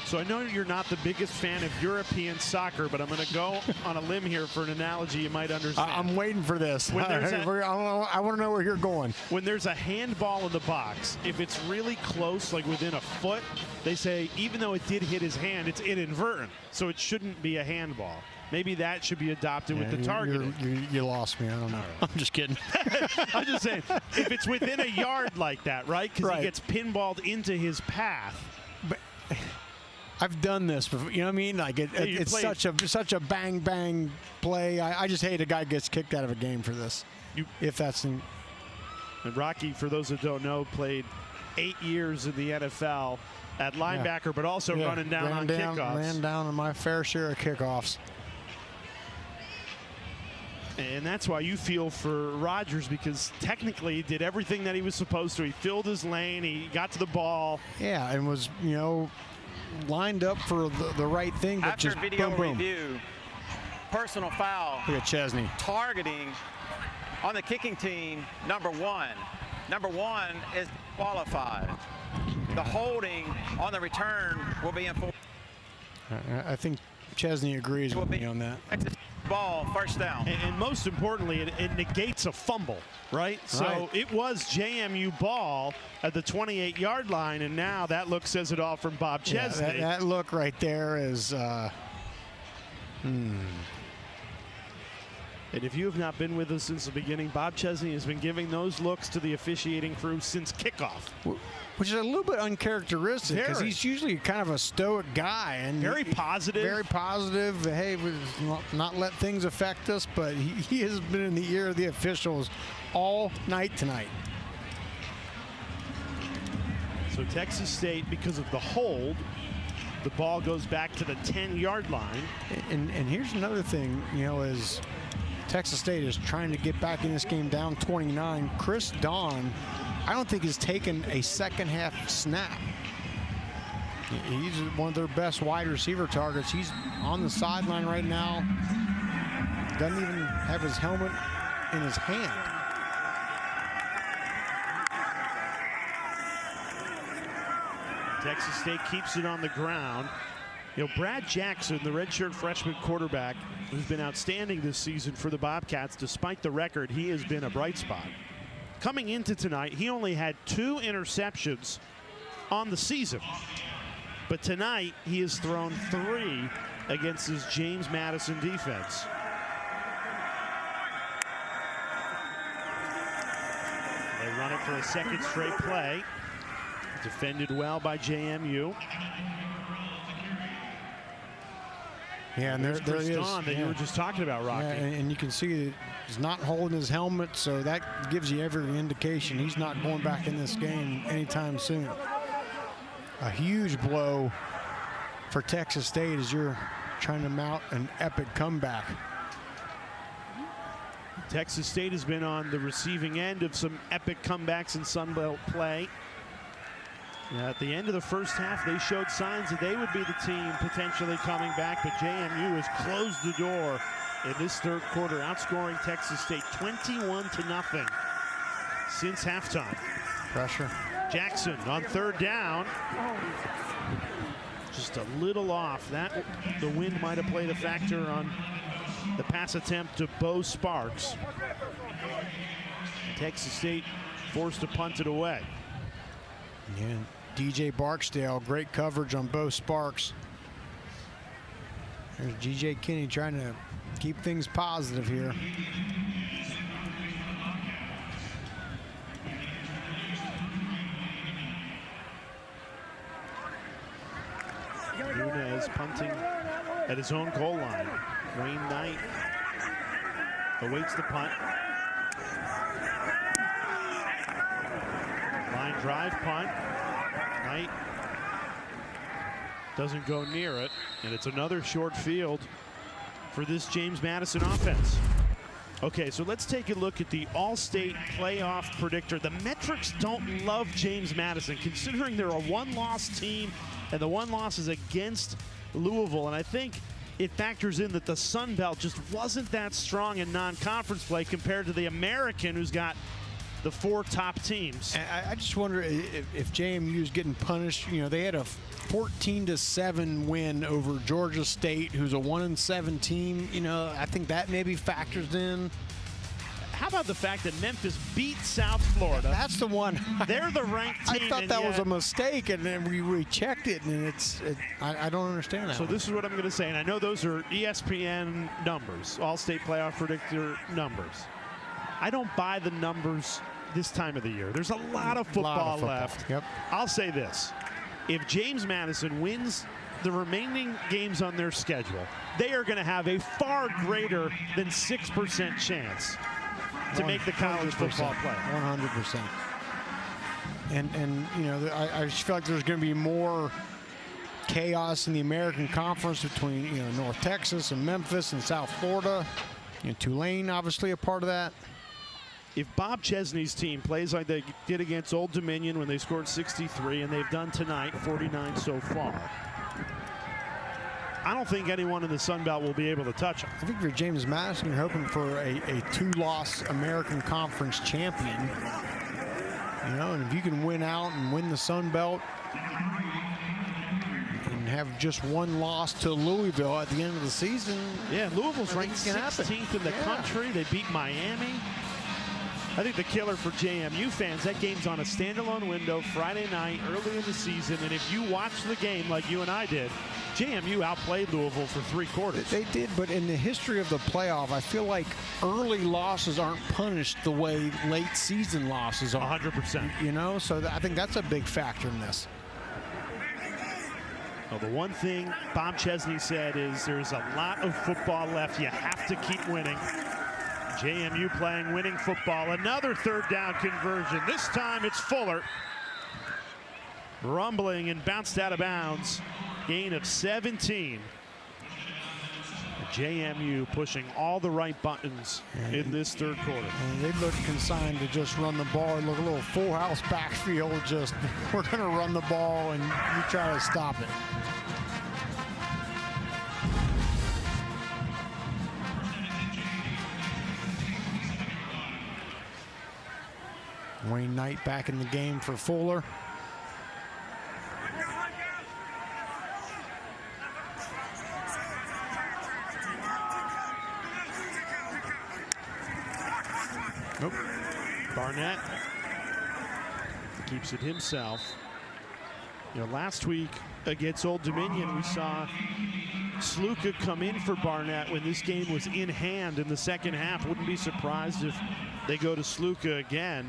so I know you're not the biggest fan of European soccer, but I'm going to go on a limb here for an analogy you might understand. I'm waiting for this. I want to know where you're going. When there's a handball in the box, if it's really close, like within a foot, they say even though it did hit his hand, it's inadvertent, so it shouldn't be a handball. Maybe that should be adopted with the targeting. You lost me. I don't know. I'm just kidding. I'm just saying, if it's within a yard like that, right? Because he gets pinballed into his path. But I've done this before. You know what I mean? Like it's such a bang bang play. I just hate a guy gets kicked out of a game for this. If that's in. And Rocky, for those that don't know, played 8 years in the NFL at linebacker, but also running down on kickoffs. Ran down on my fair share of kickoffs. And that's why you feel for Rodgers, because technically he did everything that he was supposed to. He filled his lane, he got to the ball. Yeah, and was, you know, lined up for the right thing, but After just video boom, boom. review, personal foul. Look at Chesney. Targeting on the kicking team, number one. Number one is qualified. The holding on the return will be enforced. I think Chesney agrees with me on that. Ball, first down. And most importantly, it negates a fumble, right? So it was JMU ball at the 28-yard line, and now that look says it all from Bob Chesney. Yeah, that look right there is And if you have not been with us since the beginning, Bob Chesney has been giving those looks to the officiating crew since kickoff. Which is a little bit uncharacteristic, because he's usually kind of a stoic guy. And very positive. Very positive. Hey, not let things affect us, but he has been in the ear of the officials all night tonight. So Texas State, because of the hold, the ball goes back to the 10-yard line. And here's another thing, you know, is Texas State is trying to get back in this game down 29. Chris Dawn, I don't think has taken a second half snap. He's one of their best wide receiver targets. He's on the sideline right now. Doesn't even have his helmet in his hand. Texas State keeps it on the ground. You know, Brad Jackson, the redshirt freshman quarterback, who's been outstanding this season for the Bobcats, despite the record, he has been a bright spot. Coming into tonight, he only had 2 interceptions on the season. But tonight, he has thrown 3 against his James Madison defense. They run it for a second straight play. Defended well by JMU. Yeah, and there Chris he is. Dawn that you were just talking about, Rocky. Yeah, and you can see that he's not holding his helmet, so that gives you every indication he's not going back in this game anytime soon. A huge blow for Texas State as you're trying to mount an epic comeback. Texas State has been on the receiving end of some epic comebacks in Sun Belt play. At the end of the first half, they showed signs that they would be the team potentially coming back, but JMU has closed the door in this third quarter, outscoring Texas State 21-0 since halftime. Pressure. Jackson on third down. Just a little off. The wind might have played a factor on the pass attempt to Bo Sparks. Texas State forced to punt it away. Yeah. DJ Barksdale, great coverage on Bo Sparks. There's G.J. Kinney trying to keep things positive here. Nunez punting at his own goal line. Wayne Knight awaits the punt. Line drive punt. Knight doesn't go near it, and it's another short field for this James Madison offense. Okay, so let's take a look at the All-State playoff predictor. The metrics don't love James Madison, considering they're a one-loss team, and the one loss is against Louisville. And I think it factors in that the Sun Belt just wasn't that strong in non-conference play compared to the American, who's got the 4 top teams. I just wonder if JMU is getting punished. You know, they had a 14-7 win over Georgia State, who's a 1-7 team. You know, I think that maybe factors in. How about the fact that Memphis beat South Florida? That's the one. They're the ranked team. I thought that was a mistake, and then we checked it, and I don't understand that. So this is what I'm going to say, and I know those are ESPN numbers, All-State playoff predictor numbers. I don't buy the numbers this time of the year. There's a lot of football left. Yep. I'll say this. If James Madison wins the remaining games on their schedule, they are going to have a far greater than 6% chance to make the college football play. 100%. And you know, I just feel like there's going to be more chaos in the American Conference between, you know, North Texas and Memphis and South Florida. Tulane, obviously, a part of that. If Bob Chesney's team plays like they did against Old Dominion when they scored 63, and they've done tonight, 49 so far, I don't think anyone in the Sun Belt will be able to touch them. I think for James Madison, you're hoping for a two-loss American Conference champion. You know, and if you can win out and win the Sun Belt and have just one loss to Louisville at the end of the season. Yeah, Louisville's ranked 16th in the country. They beat Miami. I think the killer for JMU fans, that game's on a standalone window Friday night early in the season, and if you watch the game like you and I did, JMU outplayed Louisville for 3 quarters. They did, but in the history of the playoff, I feel like early losses aren't punished the way late season losses are. 100%. You know, so I think that's a big factor in this. Well, the one thing Bob Chesney said is there's a lot of football left. You have to keep winning. JMU playing winning football. Another 3rd down conversion. This time it's Fuller. Rumbling and bounced out of bounds. Gain of 17. JMU pushing all the right buttons in this 3rd quarter. And they look consigned to just run the ball. Look, a little full house backfield. Just, we're going to run the ball and you try to stop it. Wayne Knight back in the game for Fuller. Nope. Barnett keeps it himself. You know, last week against Old Dominion, we saw Sluka come in for Barnett when this game was in hand in the 2nd half. Wouldn't be surprised if they go to Sluka again.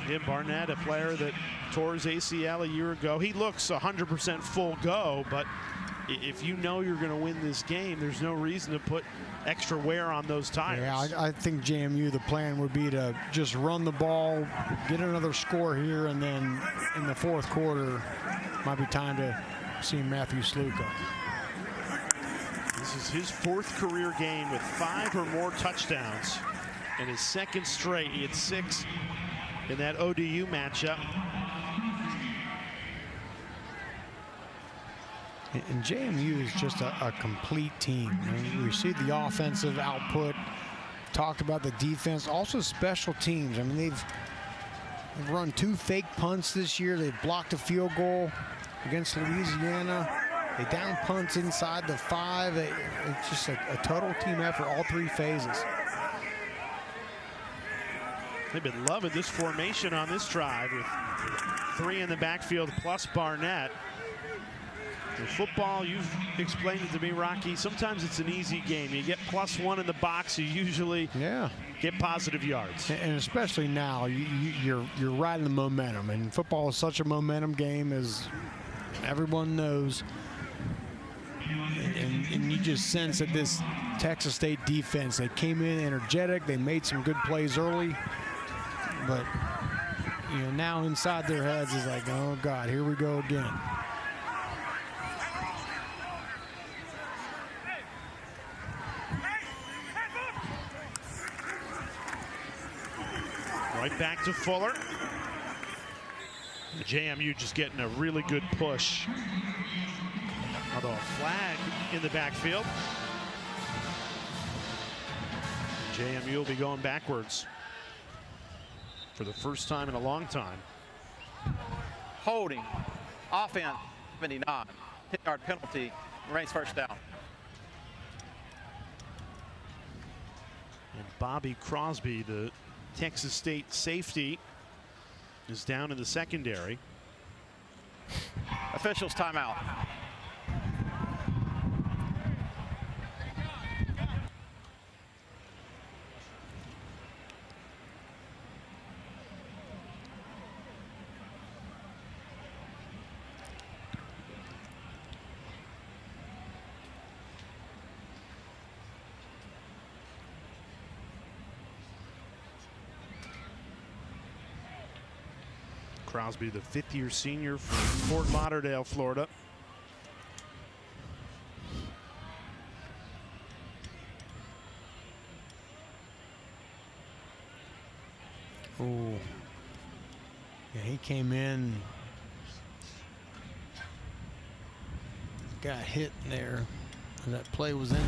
Yeah, Barnett, a player that tore his ACL a year ago. He looks 100% full go, but if you know you're going to win this game, there's no reason to put extra wear on those tires. Yeah, I think JMU, the plan would be to just run the ball, get another score here, and then in the 4th quarter, might be time to see Matthew Sluka. This is his 4th career game with 5 or more touchdowns. And his 2nd straight. He had 6 in that ODU matchup. And JMU is just a complete team. I mean, we see the offensive output, talked about the defense, also special teams. I mean, they've run 2 fake punts this year. They've blocked a field goal against Louisiana. They down punts inside the 5. It's just a total team effort, all 3 phases. They've been loving this formation on this drive with 3 in the backfield plus Barnett. In football, you've explained it to me, Rocky, sometimes it's an easy game. You get +1 in the box, you usually get positive yards. And especially now, you're riding the momentum. And football is such a momentum game, as everyone knows. And you just sense that this Texas State defense, they came in energetic, they made some good plays early. But, you know, now inside their heads is like, oh, God, here we go again. Right back to Fuller. JMU just getting a really good push. Although a flag in the backfield. JMU will be going backwards for the first time in a long time. Holding. Offense, 79. 10-yard penalty. Remains 1st down. And Bobby Crosby, the Texas State safety, is down in the secondary. Officials timeout. Crosby, the 5th-year senior from Fort Lauderdale, Florida. Oh. Yeah, he came in, got hit there, and that play was ended.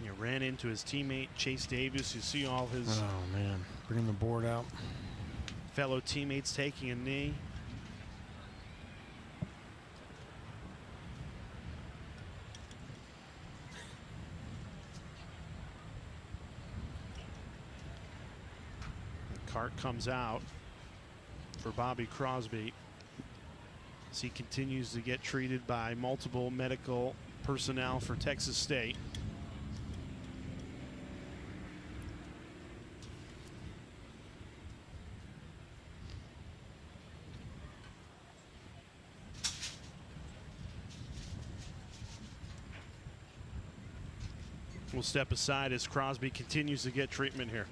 He ran into his teammate Chase Davis. You see all his bringing the board out. fellow teammates taking a knee. The cart comes out for Bobby Crosby as he continues to get treated by multiple medical personnel for Texas State. We'll step aside as Crosby continues to get treatment here.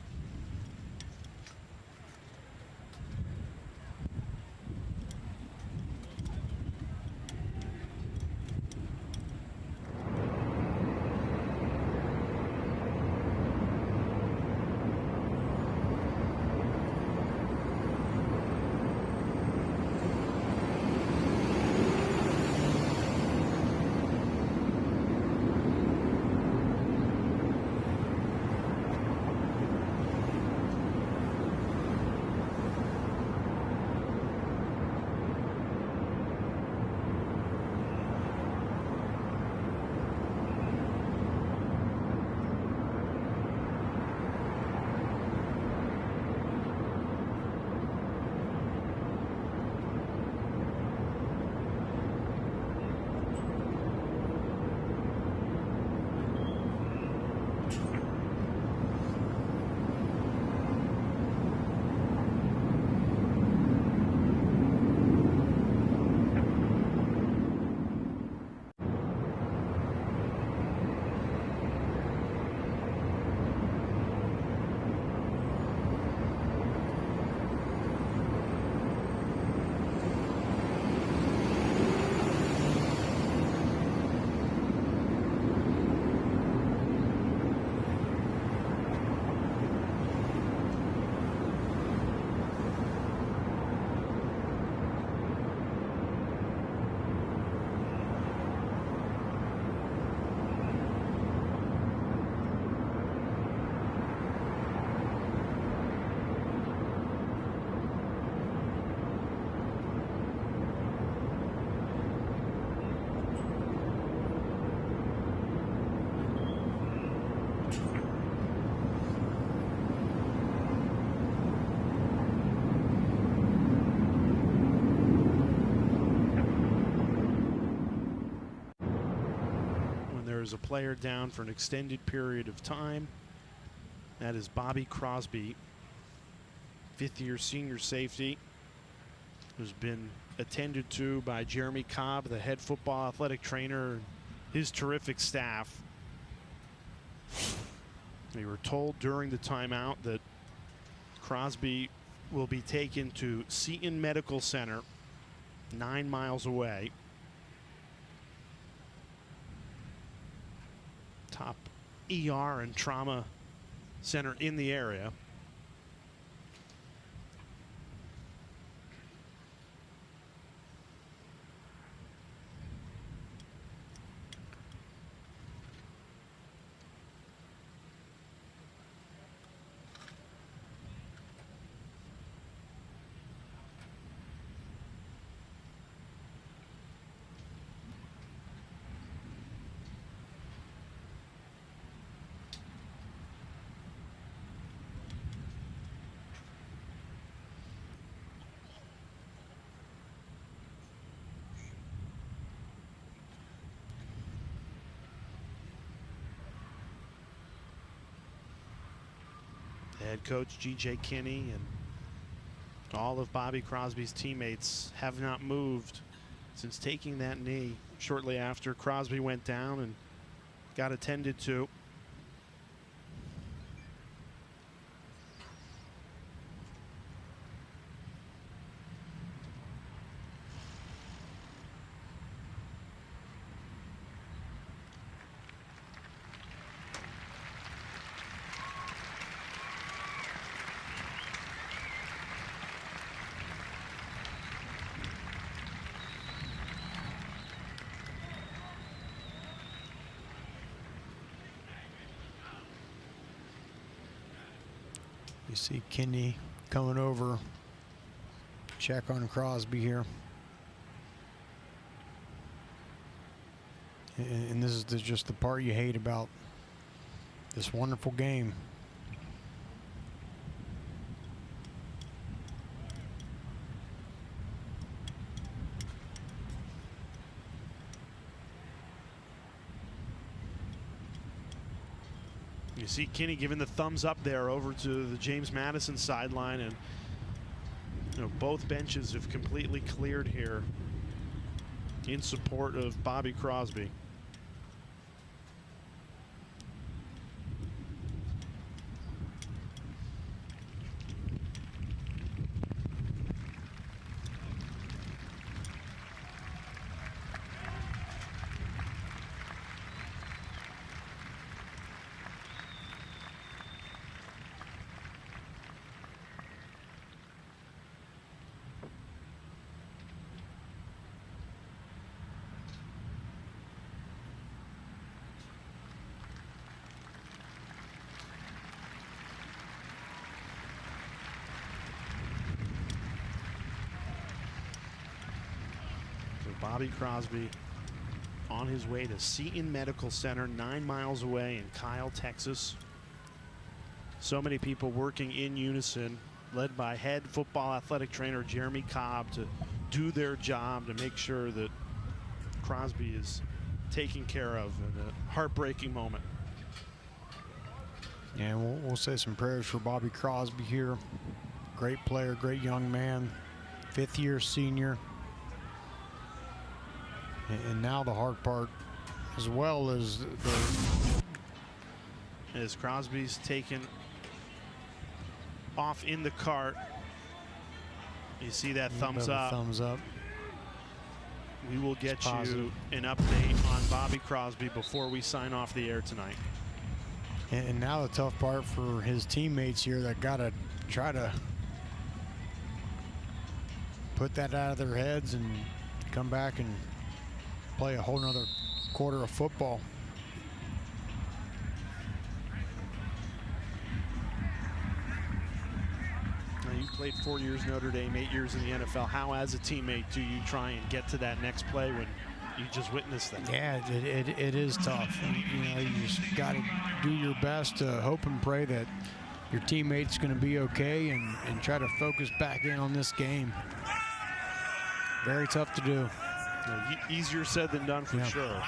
There's a player down for an extended period of time. That is Bobby Crosby, fifth-year senior safety, who's been attended to by Jeremy Cobb, the head football athletic trainer, and his terrific staff. We were told during the timeout that Crosby will be taken to Seton Medical Center, 9 miles away. Top ER and trauma center in the area. Head coach G.J. Kinney and all of Bobby Crosby's teammates have not moved since taking that knee shortly after Crosby went down and got attended to. You see Kinney coming over, check on Crosby here. And this is just the part you hate about this wonderful game. You see Kinney giving the thumbs up there over to the James Madison sideline, and both benches have completely cleared here in support of Bobby Crosby. Bobby Crosby on his way to Seton Medical Center, 9 miles away in Kyle, Texas. So many people working in unison, led by head football athletic trainer Jeremy Cobb, to do their job to make sure that Crosby is taken care of in a heartbreaking moment. Yeah, we'll say some prayers for Bobby Crosby here. Great player, great young man, 5th-year senior. And now the hard part, as well as as Crosby's taken off in the cart. You see that thumbs up. Thumbs up. We will get you an update on Bobby Crosby before we sign off the air tonight. And now the tough part for his teammates here that got to try to put that out of their heads and come back and play a whole nother quarter of football. Now, you played 4 years Notre Dame, 8 years in the NFL. How, as a teammate, do you try and get to that next play when you just witnessed that? Yeah, it is tough. You just got to do your best to hope and pray that your teammate's going to be okay and try to focus back in on this game. Very tough to do. Easier said than done for sure.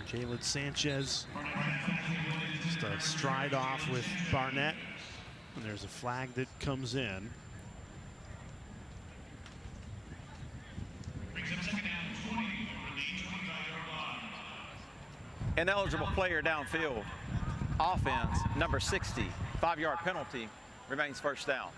Jalen Sanchez just a stride off with Barnett, and there's a flag that comes in. Ineligible player downfield. Offense, number 60, 5-yard penalty, remains first down.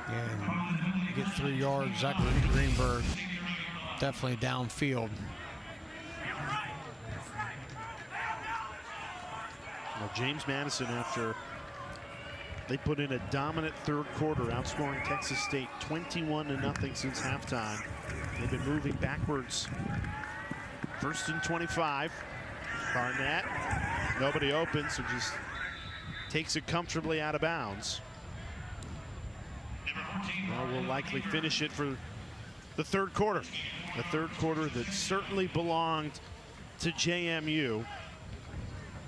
Yeah, and you get 3 yards. Zachary Greenberg definitely downfield. Well, James Madison, after they put in a dominant third quarter, outscoring Texas State 21-0 since halftime. They've been moving backwards. 1st and 25. Barnett, nobody open, so just takes it comfortably out of bounds. Well, we'll likely finish it for the third quarter. The third quarter that certainly belonged to JMU.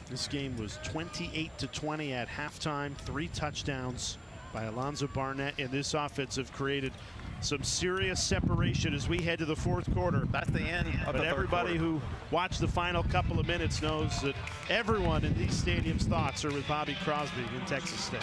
This game was 28-20 at halftime. 3 touchdowns by Alonzo Barnett, and this offense have created some serious separation as we head to the fourth quarter. That's the end of the third everybody quarter. who watched the final couple of minutes knows that everyone in these stadiums' thoughts are with Bobby Crosby in Texas State.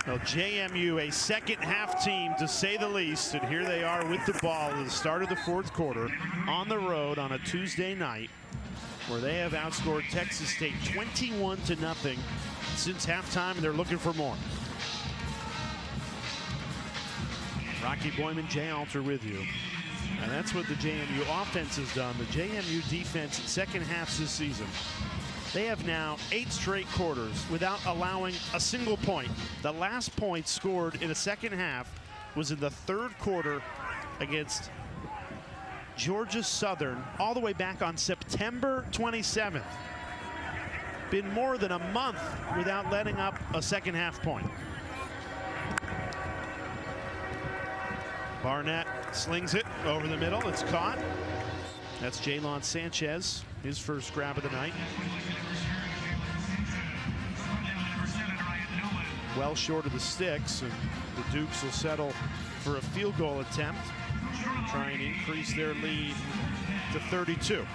Well, JMU, a second half team to say the least, and here they are with the ball at the start of the fourth quarter on the road on a Tuesday night, where they have outscored Texas State 21-0 since halftime, and they're looking for more. Rocky Boyman, Jay Alter with you. And that's what the JMU offense has done. The JMU defense in second halves this season, they have now 8 straight quarters without allowing a single point. The last point scored in the second half was in the third quarter against Georgia Southern, all the way back on September 27th. Been more than a month without letting up a second half point. Barnett slings it over the middle. It's caught. That's Jaylon Sanchez, his first grab of the night. Well short of the sticks, and the Dukes will settle for a field goal attempt, try and increase their lead to 32.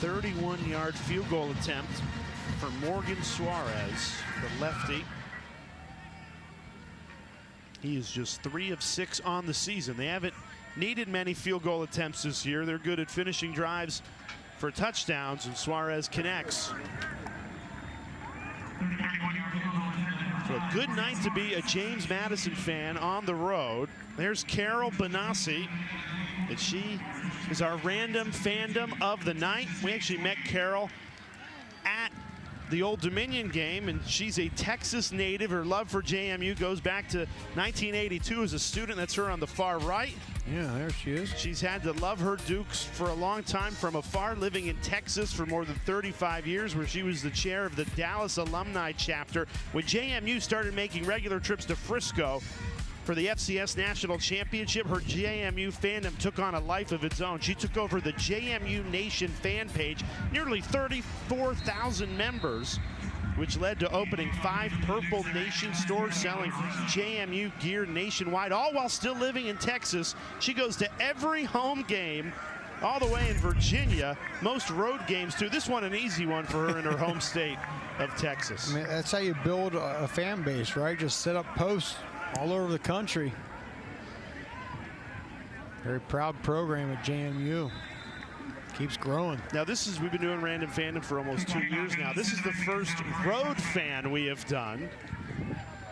A 31-yard field goal attempt for Morgan Suarez, the lefty. He is just 3 of 6 on the season. They haven't needed many field goal attempts this year. They're good at finishing drives for touchdowns, and Suarez connects. So a good night to be a James Madison fan on the road. There's Carol Benassi, and she is our random fandom of the night. We actually met Carol at the Old Dominion game, and she's a Texas native. Her love for JMU goes back to 1982 as a student. That's her on the far right. Yeah, there she is. She's had to love her Dukes for a long time from afar, living in Texas for more than 35 years, where she was the chair of the Dallas alumni chapter. When JMU started making regular trips to Frisco for the FCS National Championship, her JMU fandom took on a life of its own. She took over the JMU Nation fan page, nearly 34,000 members, which led to opening 5 Purple Nation stores selling JMU gear nationwide, all while still living in Texas. She goes to every home game, all the way in Virginia, most road games too. This one an easy one for her in her home state of Texas. I mean, that's how you build a fan base, right? Just set up posts all over the country. Very proud program at JMU. Keeps growing. Now we've been doing Random Fandom for almost 2 years now. This is the first road fan we have done.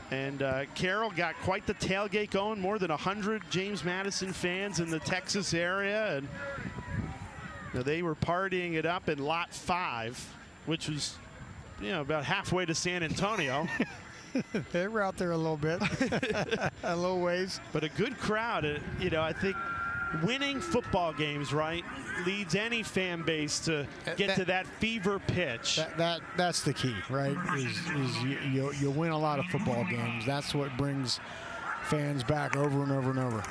And Carol got quite the tailgate going, more than 100 James Madison fans in the Texas area. And they were partying it up in Lot 5, which was, about halfway to San Antonio. They were out there a little bit, a little ways. But a good crowd. I think winning football games, right, leads any fan base to get to that fever pitch. That's the key, right? Is you win a lot of football games. That's what brings fans back over and over and over.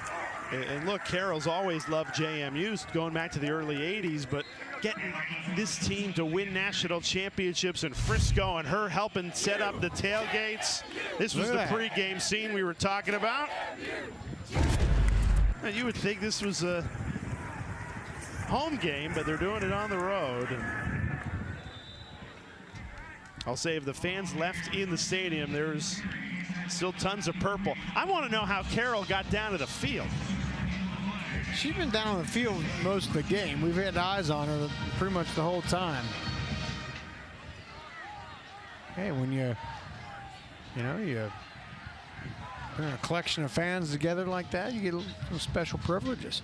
And look, Carol's always loved JMU, going back to the early 80s, but getting this team to win national championships in Frisco and her helping set up the tailgates. This was the pregame scene we were talking about. And you would think this was a home game, but they're doing it on the road. And I'll say if the fans left in the stadium, there's still tons of purple. I want to know how Carol got down to the field. She's been down on the field most of the game. We've had eyes on her pretty much the whole time. Hey, when you put a collection of fans together like that, you get some special privileges.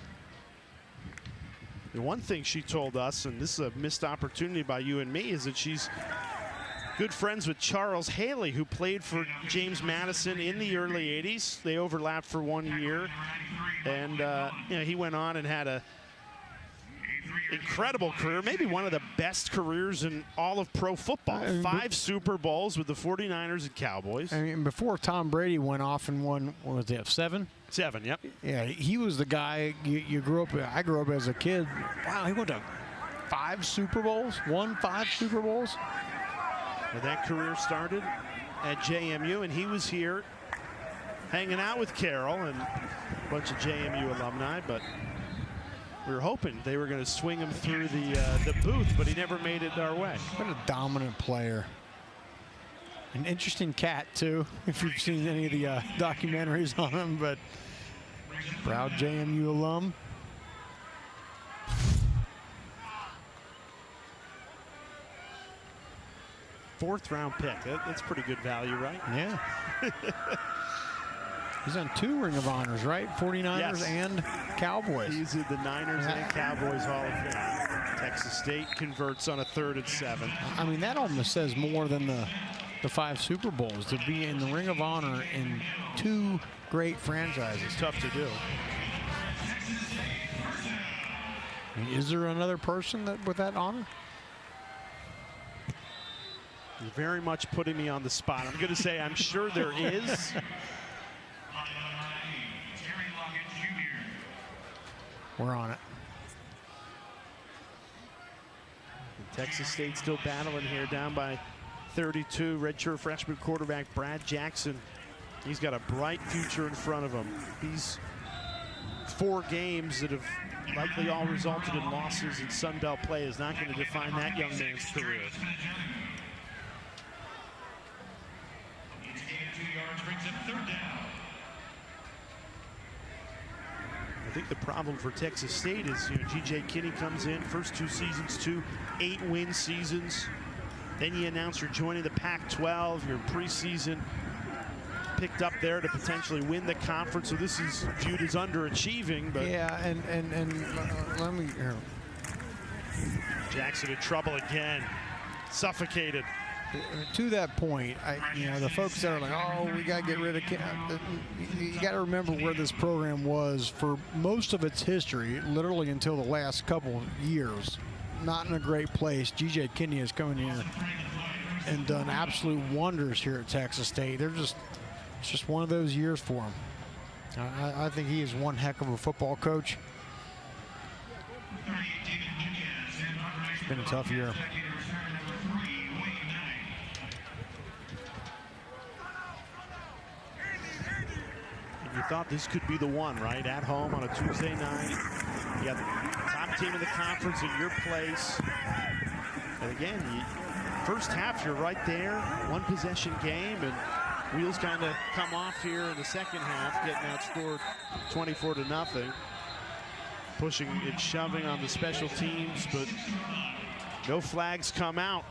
The one thing she told us, and this is a missed opportunity by you and me, is that she's good friends with Charles Haley, who played for James Madison in the early 80s. They overlapped for 1 year. And he went on and had a incredible career, maybe one of the best careers in all of pro football. 5 Super Bowls with the 49ers and Cowboys. I mean, before Tom Brady went off and won, what was it, 7? 7, yep. Yeah, he was the guy you grew up with. I grew up as a kid. Wow, he went to 5 Super Bowls, won 5 Super Bowls. Well, that career started at JMU, and he was here hanging out with Carroll and a bunch of JMU alumni, but we were hoping they were going to swing him through the booth, but he never made it our way. What a dominant player. An interesting cat, too, if you've seen any of the documentaries on him, but proud JMU alum. Fourth-round pick. That's pretty good value, right? Yeah. He's on 2 Ring of Honors, right? 49ers yes. And Cowboys. He's in the Niners and Cowboys Hall of Fame. Texas State converts on a 3rd and 7. I mean, that almost says more than the 5 Super Bowls, to be in the Ring of Honor in 2 great franchises. Tough to do. I mean, is there another person with that honor? You're very much putting me on the spot. I'm going to say I'm sure there is. We're on it. Texas State still battling here, down by 32. Redshirt freshman quarterback Brad Jackson. He's got a bright future in front of him. These 4 games that have likely all resulted in losses in Sun Belt play is not going to define that young man's career. I think the problem for Texas State is, G.J. Kinney comes in, first 2 seasons, 2 8-win seasons. Then you announce you're joining the Pac-12, your preseason picked up there to potentially win the conference. So this is viewed as underachieving. But yeah, and let me. Jackson in trouble again, suffocated. To that point, the folks that are like, oh, we got to get rid of you got to remember where this program was for most of its history, literally until the last couple of years. Not in a great place. G.J. Kinney has come in here and done absolute wonders here at Texas State. It's just one of those years for him. I think he is one heck of a football coach. It's been a tough year. You thought this could be the one, right? At home on a Tuesday night. You got the top team in the conference in your place. And again, first half, you're right there. 1 possession game, and wheels kind of come off here in the second half, getting outscored 24-0. Pushing and shoving on the special teams, but no flags come out.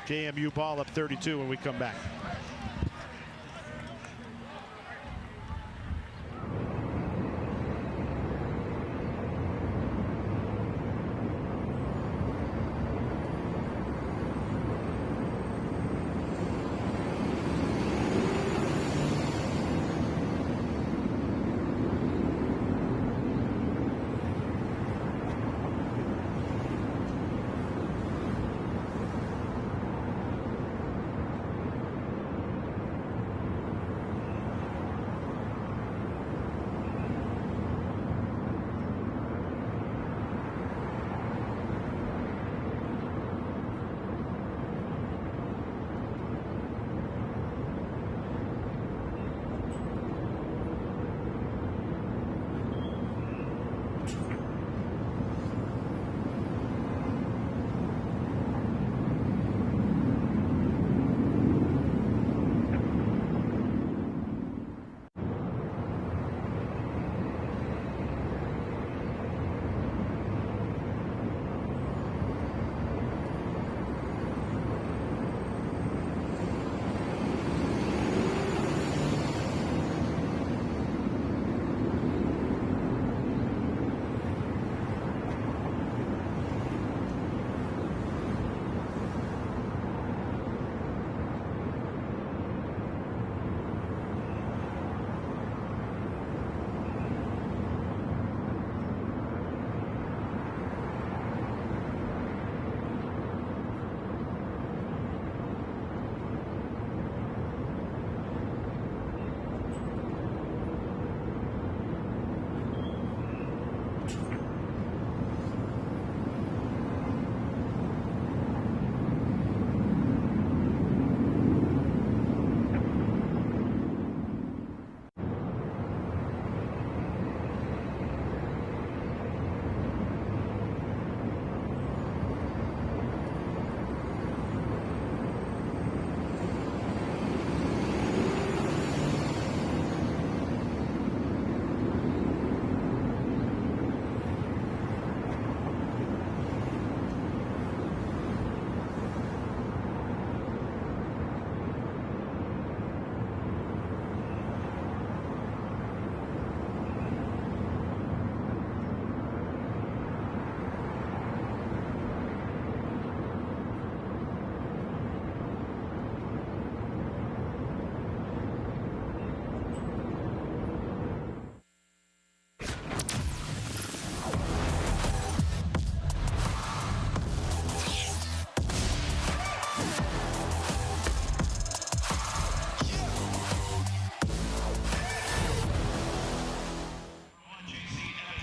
JMU ball up 32 when we come back.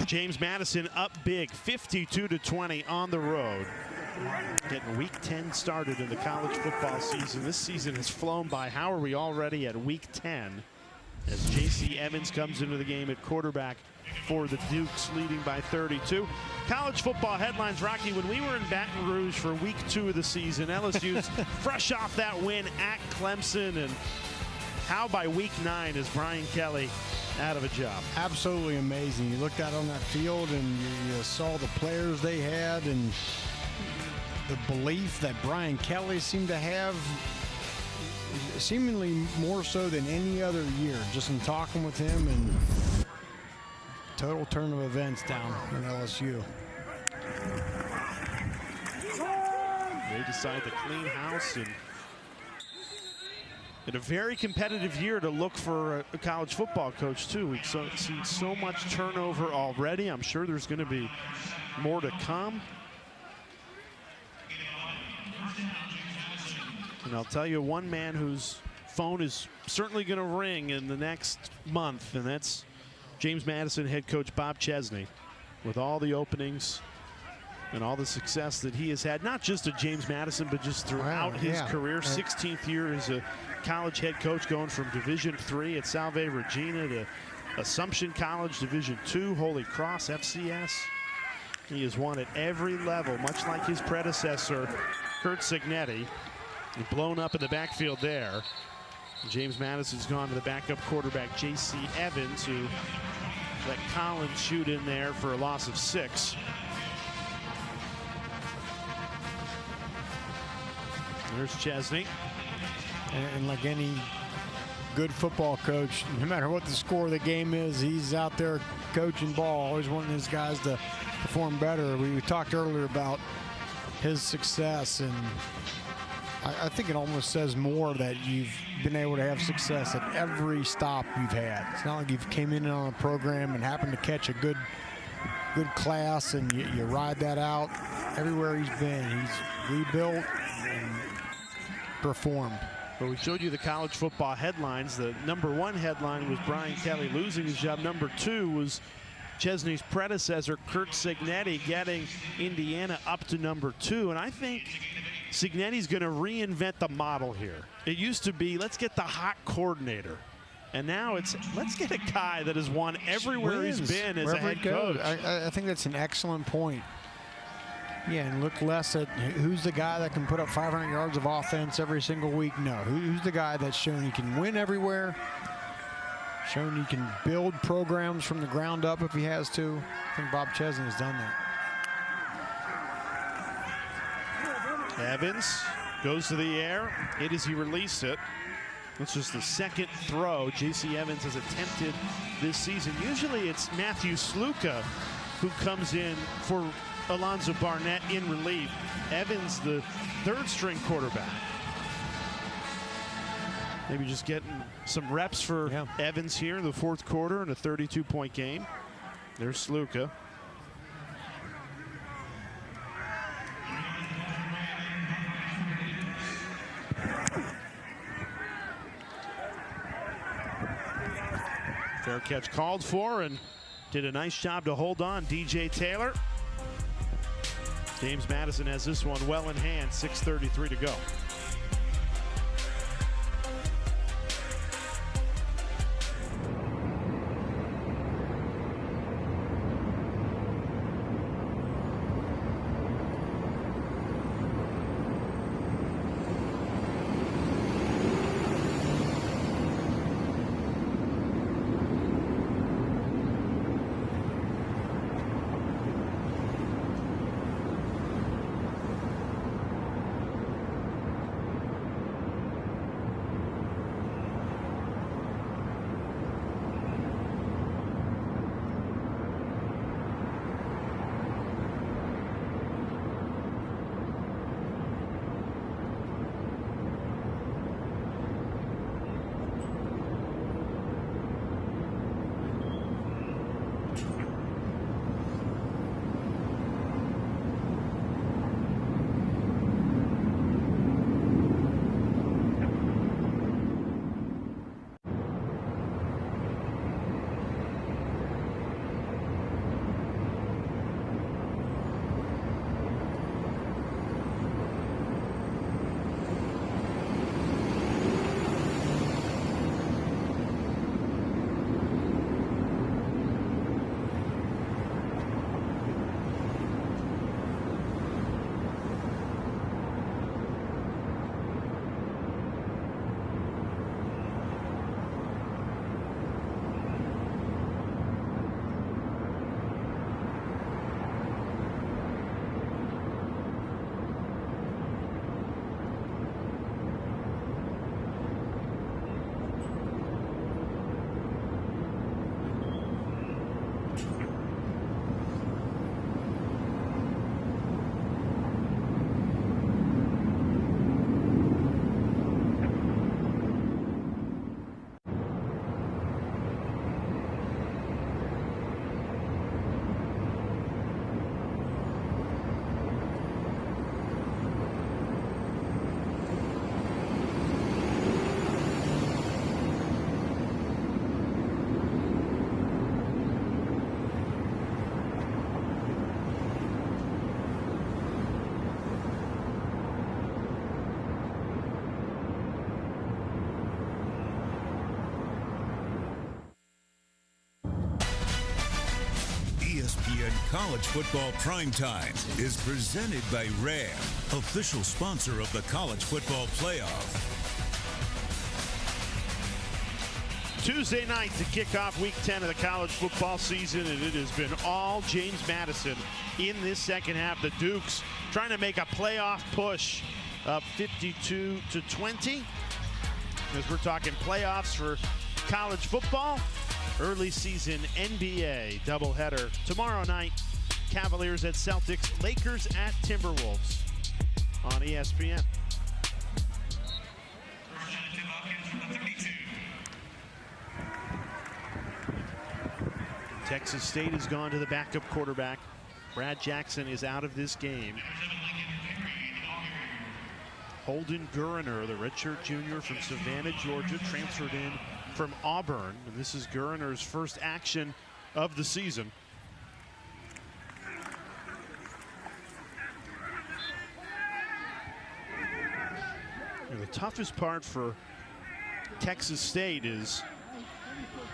James Madison up big, 52-20 on the road. Getting week 10 started in the college football season. This season has flown by. How are we already at week 10? As J.C. Evans comes into the game at quarterback for the Dukes, leading by 32. College football headlines, Rocky, when we were in Baton Rouge for week 2 of the season, LSU's fresh off that win at Clemson, and how by week 9 is Brian Kelly out of a job? Absolutely amazing. You looked out on that field and you saw the players they had and the belief that Brian Kelly seemed to have, seemingly more so than any other year, just in talking with him, and total turn of events down in LSU. They decide to clean house, and in a very competitive year to look for a college football coach too. We've seen so much turnover already. I'm sure there's going to be more to come. And I'll tell you one man whose phone is certainly going to ring in the next month, and that's James Madison head coach Bob Chesney. With all the openings and all the success that he has had, not just at James Madison, but just throughout his career. 16th year as a college head coach, going from Division III at Salve Regina to Assumption College, Division II, Holy Cross, FCS. He has won at every level, much like his predecessor, Curt Cignetti. Blown up in the backfield there. James Madison's gone to the backup quarterback, J.C. Evans, who let Collins shoot in there for a loss of 6. There's Chesney. And like any good football coach, no matter what the score of the game is, he's out there coaching ball, always wanting his guys to perform better. We talked earlier about his success, and I think it almost says more that you've been able to have success at every stop you've had. It's not like you've came in on a program and happened to catch a good class and you ride that out. Everywhere he's been, he's rebuilt and performed. Well, we showed you the college football headlines. The #1 headline was Brian Kelly losing his job. #2 was Chesney's predecessor, Curt Cignetti, getting Indiana up to #2. And I think Cignetti's going to reinvent the model here. It used to be, let's get the hot coordinator. And now it's, let's get a guy that has won everywhere he's been as a head coach. I think that's an excellent point. Yeah, and look less at who's the guy that can put up 500 yards of offense every single week. No, who's the guy that's shown he can win everywhere, shown he can build programs from the ground up if he has to. I think Bob Chesney has done that. Evans goes to the air. It as he released it. That's just the second throw J.C. Evans has attempted this season. Usually it's Matthew Sluka who comes in for Alonzo Barnett in relief. Evans, the third-string quarterback. Maybe just getting some reps for Evans here in the fourth quarter in a 32-point game. There's Sluka. Fair catch called for, and did a nice job to hold on, DJ Taylor. James Madison has this one well in hand, 6:33 to go. College Football Primetime is presented by Ram, official sponsor of the College Football Playoff. Tuesday night to kick off week 10 of the college football season, and it has been all James Madison in this second half. The Dukes trying to make a playoff push, up 52-20. As we're talking playoffs for college football, early season NBA doubleheader tomorrow night. Cavaliers at Celtics, Lakers at Timberwolves on ESPN. Texas State has gone to the backup quarterback. Brad Jackson is out of this game. Holden Guriner, the redshirt junior from Savannah, Georgia, transferred in from Auburn. And this is Guriner's first action of the season. And the toughest part for Texas State is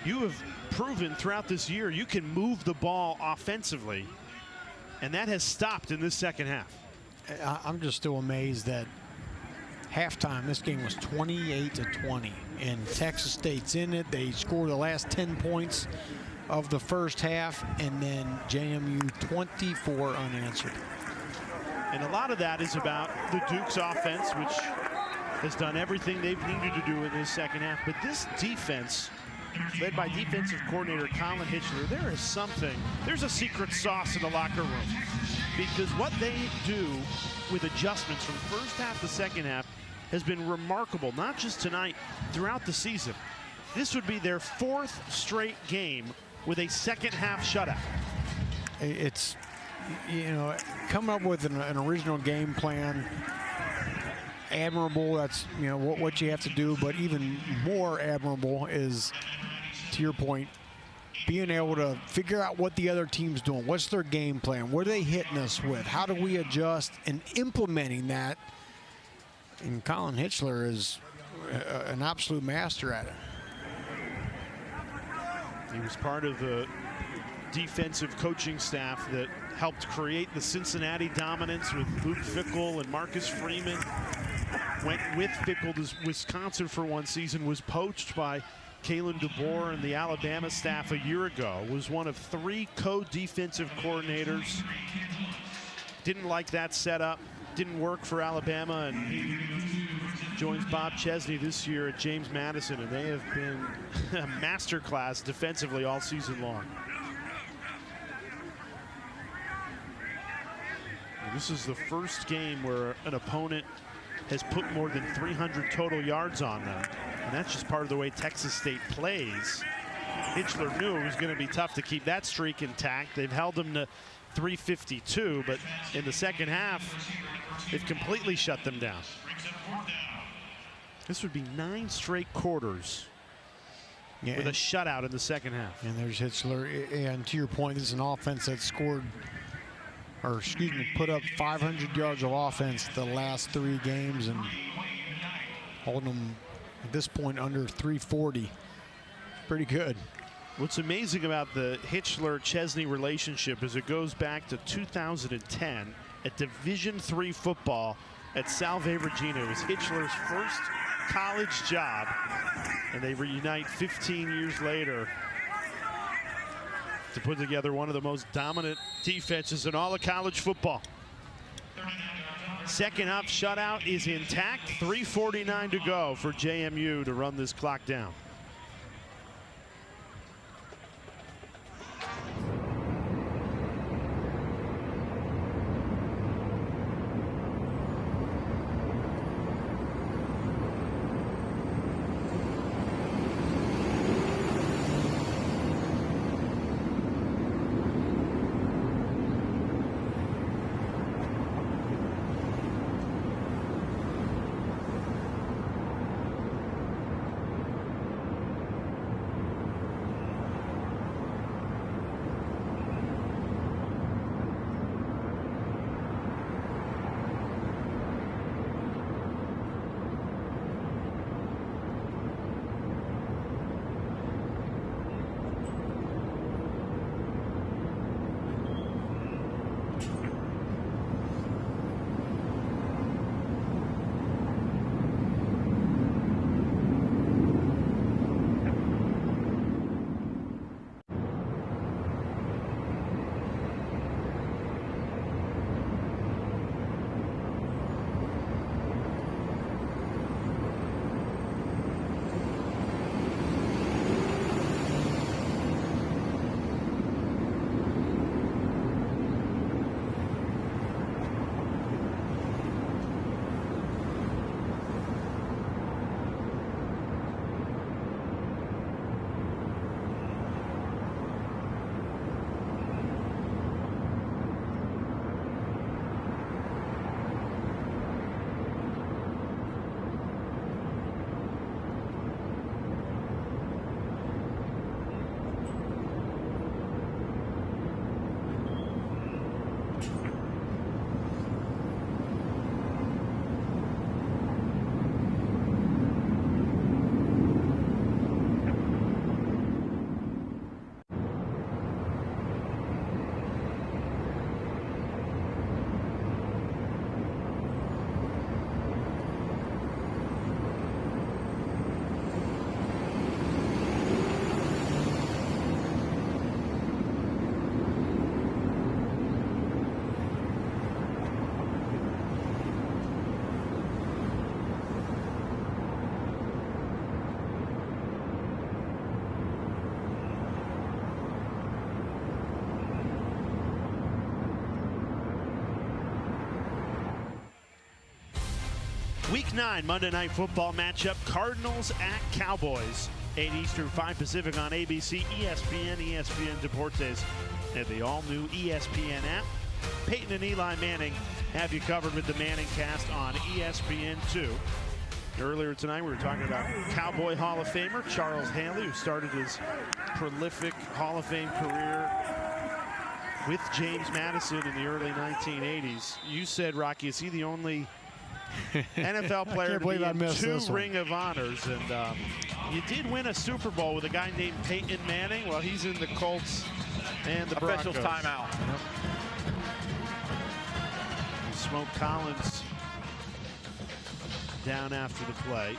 you have proven throughout this year you can move the ball offensively, and that has stopped in this second half. I'm just still amazed that halftime this game was 28-20, and Texas State's in it. They scored the last 10 points of the first half, and then JMU 24 unanswered. And a lot of that is about the Duke's offense, which has done everything they've needed to do in this second half. But this defense, led by defensive coordinator Colin Hitchler, there is something, there's a secret sauce in the locker room. Because what they do with adjustments from first half to second half has been remarkable, not just tonight, throughout the season. This would be their fourth straight game with a second half shutout. It's, you know, coming up with an original game plan, admirable. That's, you know, what you have to do, but even more admirable is, to your point, being able to figure out what the other team's doing. What's their game plan? What are they hitting us with? How do we adjust? And implementing that. And Colin Hitchler is an absolute master at it. He was part of the defensive coaching staff that helped create the Cincinnati dominance with Luke Fickell and Marcus Freeman. Went with Fickell to Wisconsin for one season, was poached by Kalen DeBoer and the Alabama staff a year ago, was one of 3 co-defensive coordinators. Didn't like that setup, didn't work for Alabama, and he joins Bob Chesney this year at James Madison, and they have been a masterclass defensively all season long. And this is the first game where an opponent has put more than 300 total yards on them. And that's just part of the way Texas State plays. Hitchler knew it was going to be tough to keep that streak intact. They've held them to 352, but in the second half, they've completely shut them down. This would be 9 straight quarters with a shutout in the second half. And there's Hitchler. And to your point, this is an offense that scored, or excuse me, put up 500 yards of offense the last 3 games, and holding them at this point under 340. Pretty good. What's amazing about the Hitchler-Chesney relationship is it goes back to 2010 at Division III football at Salve, Virginia. It was Hitchler's first college job, and they reunite 15 years later to put together one of the most dominant defenses in all of college football. Second half shutout is intact. 3:49 to go for JMU to run this clock down. Week 9 Monday Night Football matchup, Cardinals at Cowboys. 8 Eastern, 5 Pacific on ABC, ESPN, ESPN Deportes, and the all-new ESPN app. Peyton and Eli Manning have you covered with the Manning Cast on ESPN2. Earlier tonight, we were talking about Cowboy Hall of Famer Charles Haley, who started his prolific Hall of Fame career with James Madison in the early 1980s. You said, Rocky, is he the only NFL player to be in 2 Ring of Honors? And you did win a Super Bowl with a guy named Peyton Manning. Well, he's in the Colts and the Broncos. Officials timeout. Yep. Smoke Collins down after the play.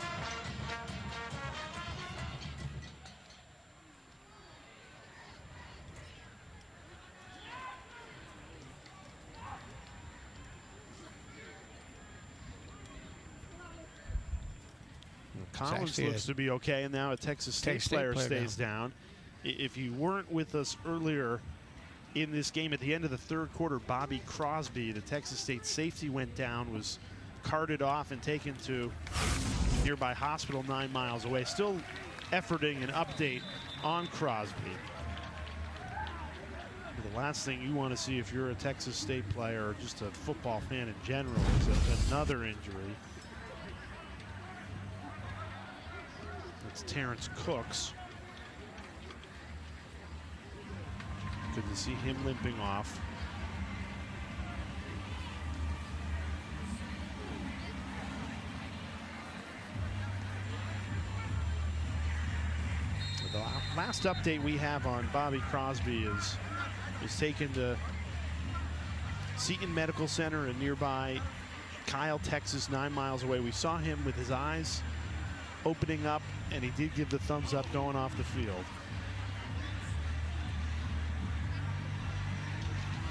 Collins looks to be okay, and now a Texas State player stays down. If you weren't with us earlier in this game, at the end of the 3rd quarter, Bobby Crosby, the Texas State safety, went down, was carted off and taken to nearby hospital 9 miles away. Still efforting an update on Crosby. The last thing you want to see if you're a Texas State player or just a football fan in general is another injury. It's Terrence Cooks. Good to see him limping off. The last update we have on Bobby Crosby is taken to Seton Medical Center in nearby Kyle, Texas, 9 miles away. We saw him with his eyes opening up, and he did give the thumbs up going off the field.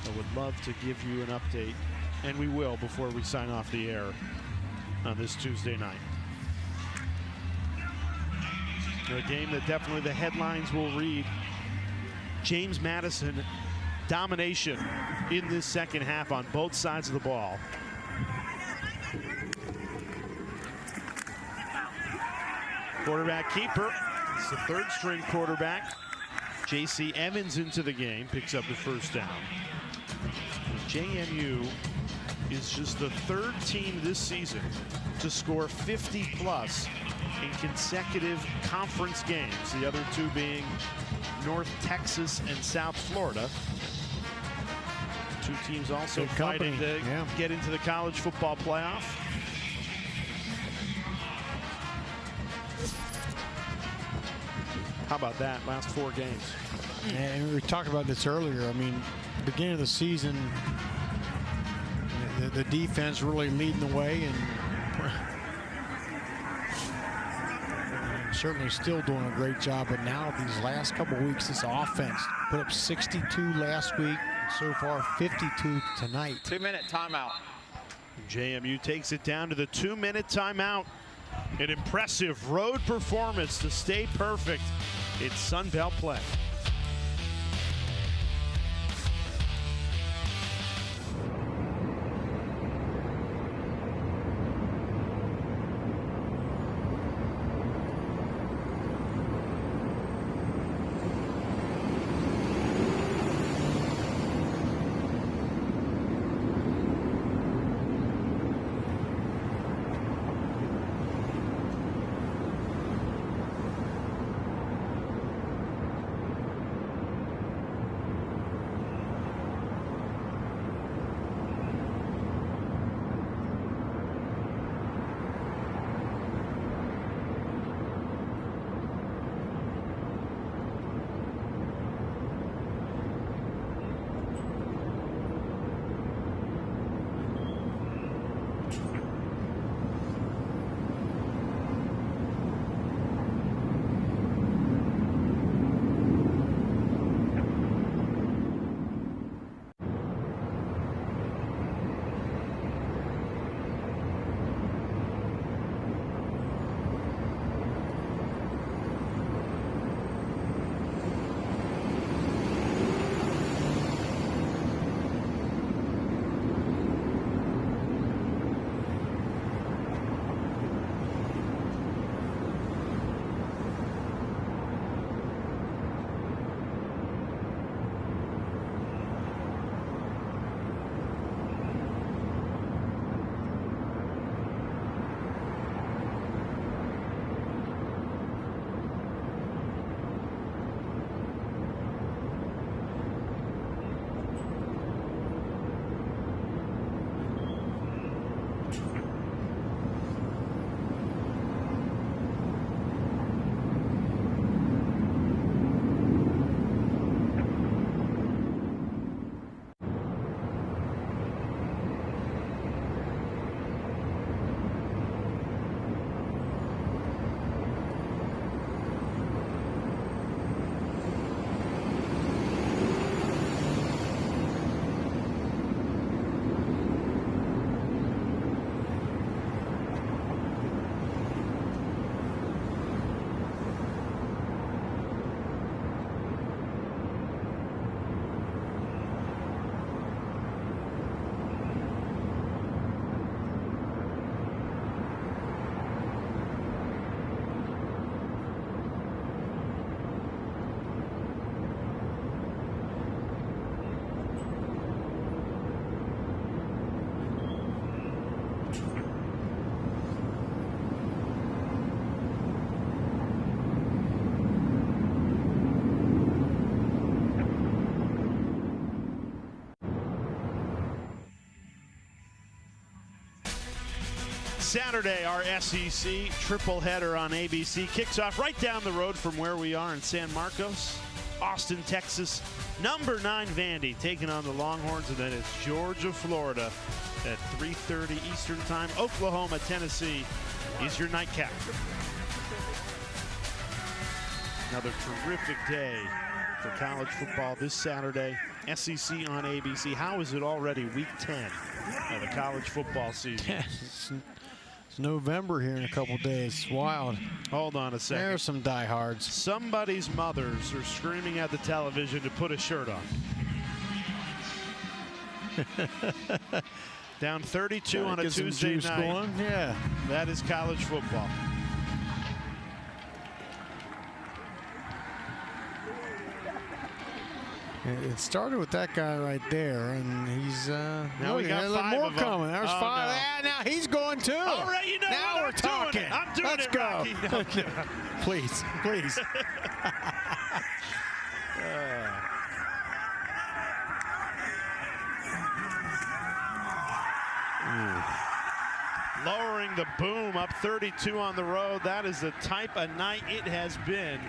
I would love to give you an update, and we will before we sign off the air on this Tuesday night. A game that definitely the headlines will read: James Madison domination in this second half on both sides of the ball. Quarterback keeper. It's the 3rd string quarterback. J.C. Evans into the game, picks up the first down. JMU is just the 3rd team this season to score 50+ in consecutive conference games. The other 2 being North Texas and South Florida. 2 teams also fighting to get into the college football playoff. How about that? Last 4 games. And we talked about this earlier. I mean, beginning of the season, the defense really leading the way, and certainly still doing a great job. But now these last couple weeks, this offense put up 62 last week, and so far 52 tonight. 2-minute timeout. JMU takes it down to the 2-minute timeout. An impressive road performance to stay perfect. It's Sun Belt play. Saturday, our SEC triple header on ABC kicks off right down the road from where we are in San Marcos. Austin, Texas, number 9 Vandy taking on the Longhorns, and then it's Georgia, Florida at 3:30 Eastern Time. Oklahoma, Tennessee is your nightcap. Another terrific day for college football this Saturday. SEC on ABC. How is it already week 10 of the college football season? It's November here in a couple days. It's wild. Hold on a second. There's some diehards. Somebody's mothers are screaming at the television to put a shirt on. Down 32 on a Tuesday night. Going. Yeah. That is college football. It started with that guy right there, and he's now we got 5 more of them. coming. There's 5. No. Yeah, now he's going too. All right, you know now what? we're talking. I'm doing Let's it, go. Rocky. No. Please, please. Lowering the boom, up 32 on the road. That is the type of night it has been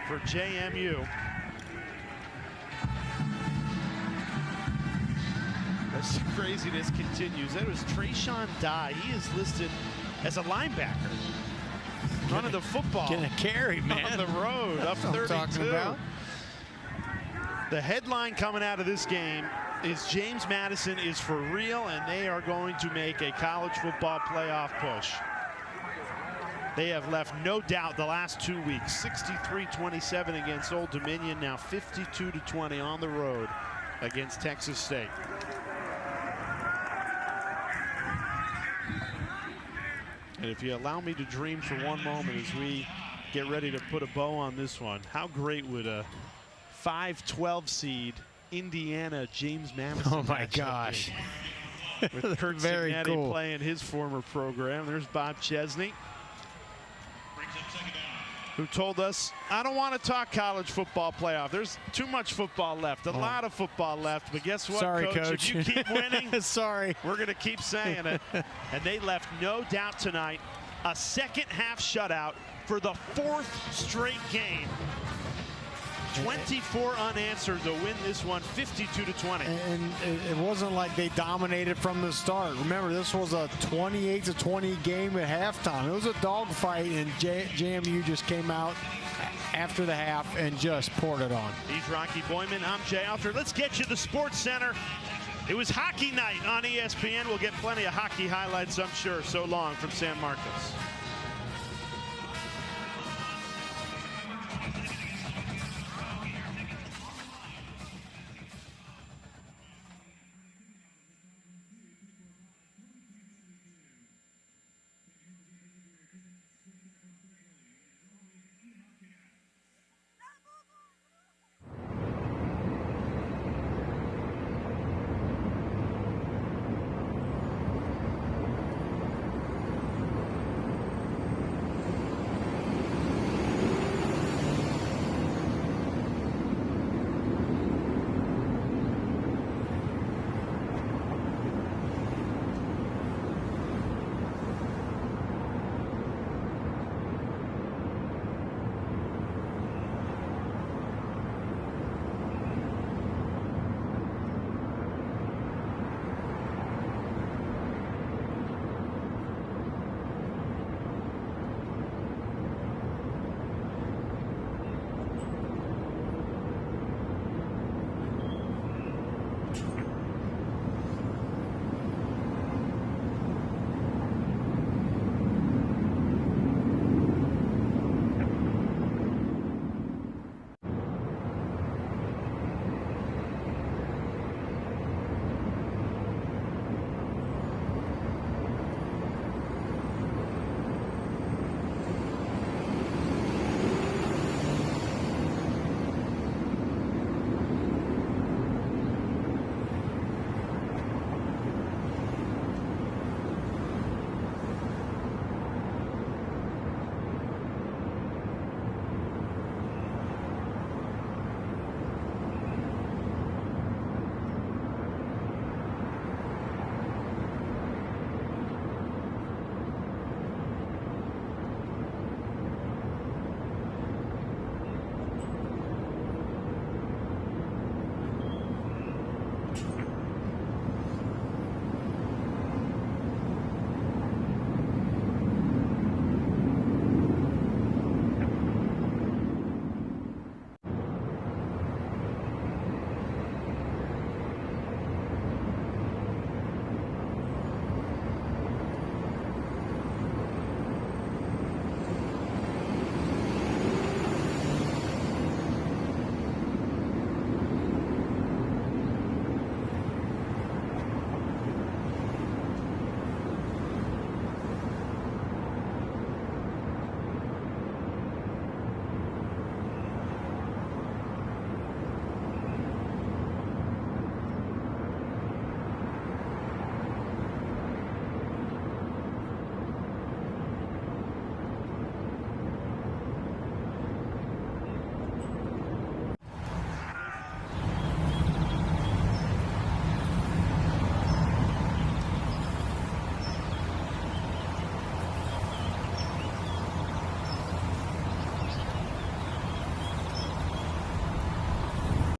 for JMU. This craziness continues. That was Trayshawn Dye. He is listed as a linebacker. Running the football. Getting a carry, man. On the road, up 32. The headline coming out of this game is James Madison is for real, and they are going to make a college football playoff push. They have left no doubt the last 2 weeks. 63-27 against Old Dominion, now 52-20 on the road against Texas State. And if you allow me to dream for one moment as we get ready to put a bow on this one, how great would a 5-12 seed Indiana James Madison? Oh my gosh. With Kurt Very Cignetti cool. playing his former program. There's Bob Chesney, who told us, I don't want to talk college football playoff. There's too much football left, a lot of football left. But guess what, Sorry, Coach? If you keep winning, sorry, we're going to keep saying it. And they left no doubt tonight. A second half shutout for the 4th straight game. 24 unanswered to win this one, 52-20. and it wasn't like they dominated from the start. Remember, this was a 28-20 game at halftime. It was a dogfight, and JMU just came out after the half and just poured it on. He's Rocky Boyman. I'm Jay Alford. Let's get you the Sports Center. It was hockey night on ESPN. We'll get plenty of hockey highlights, I'm sure. So long from San Marcos.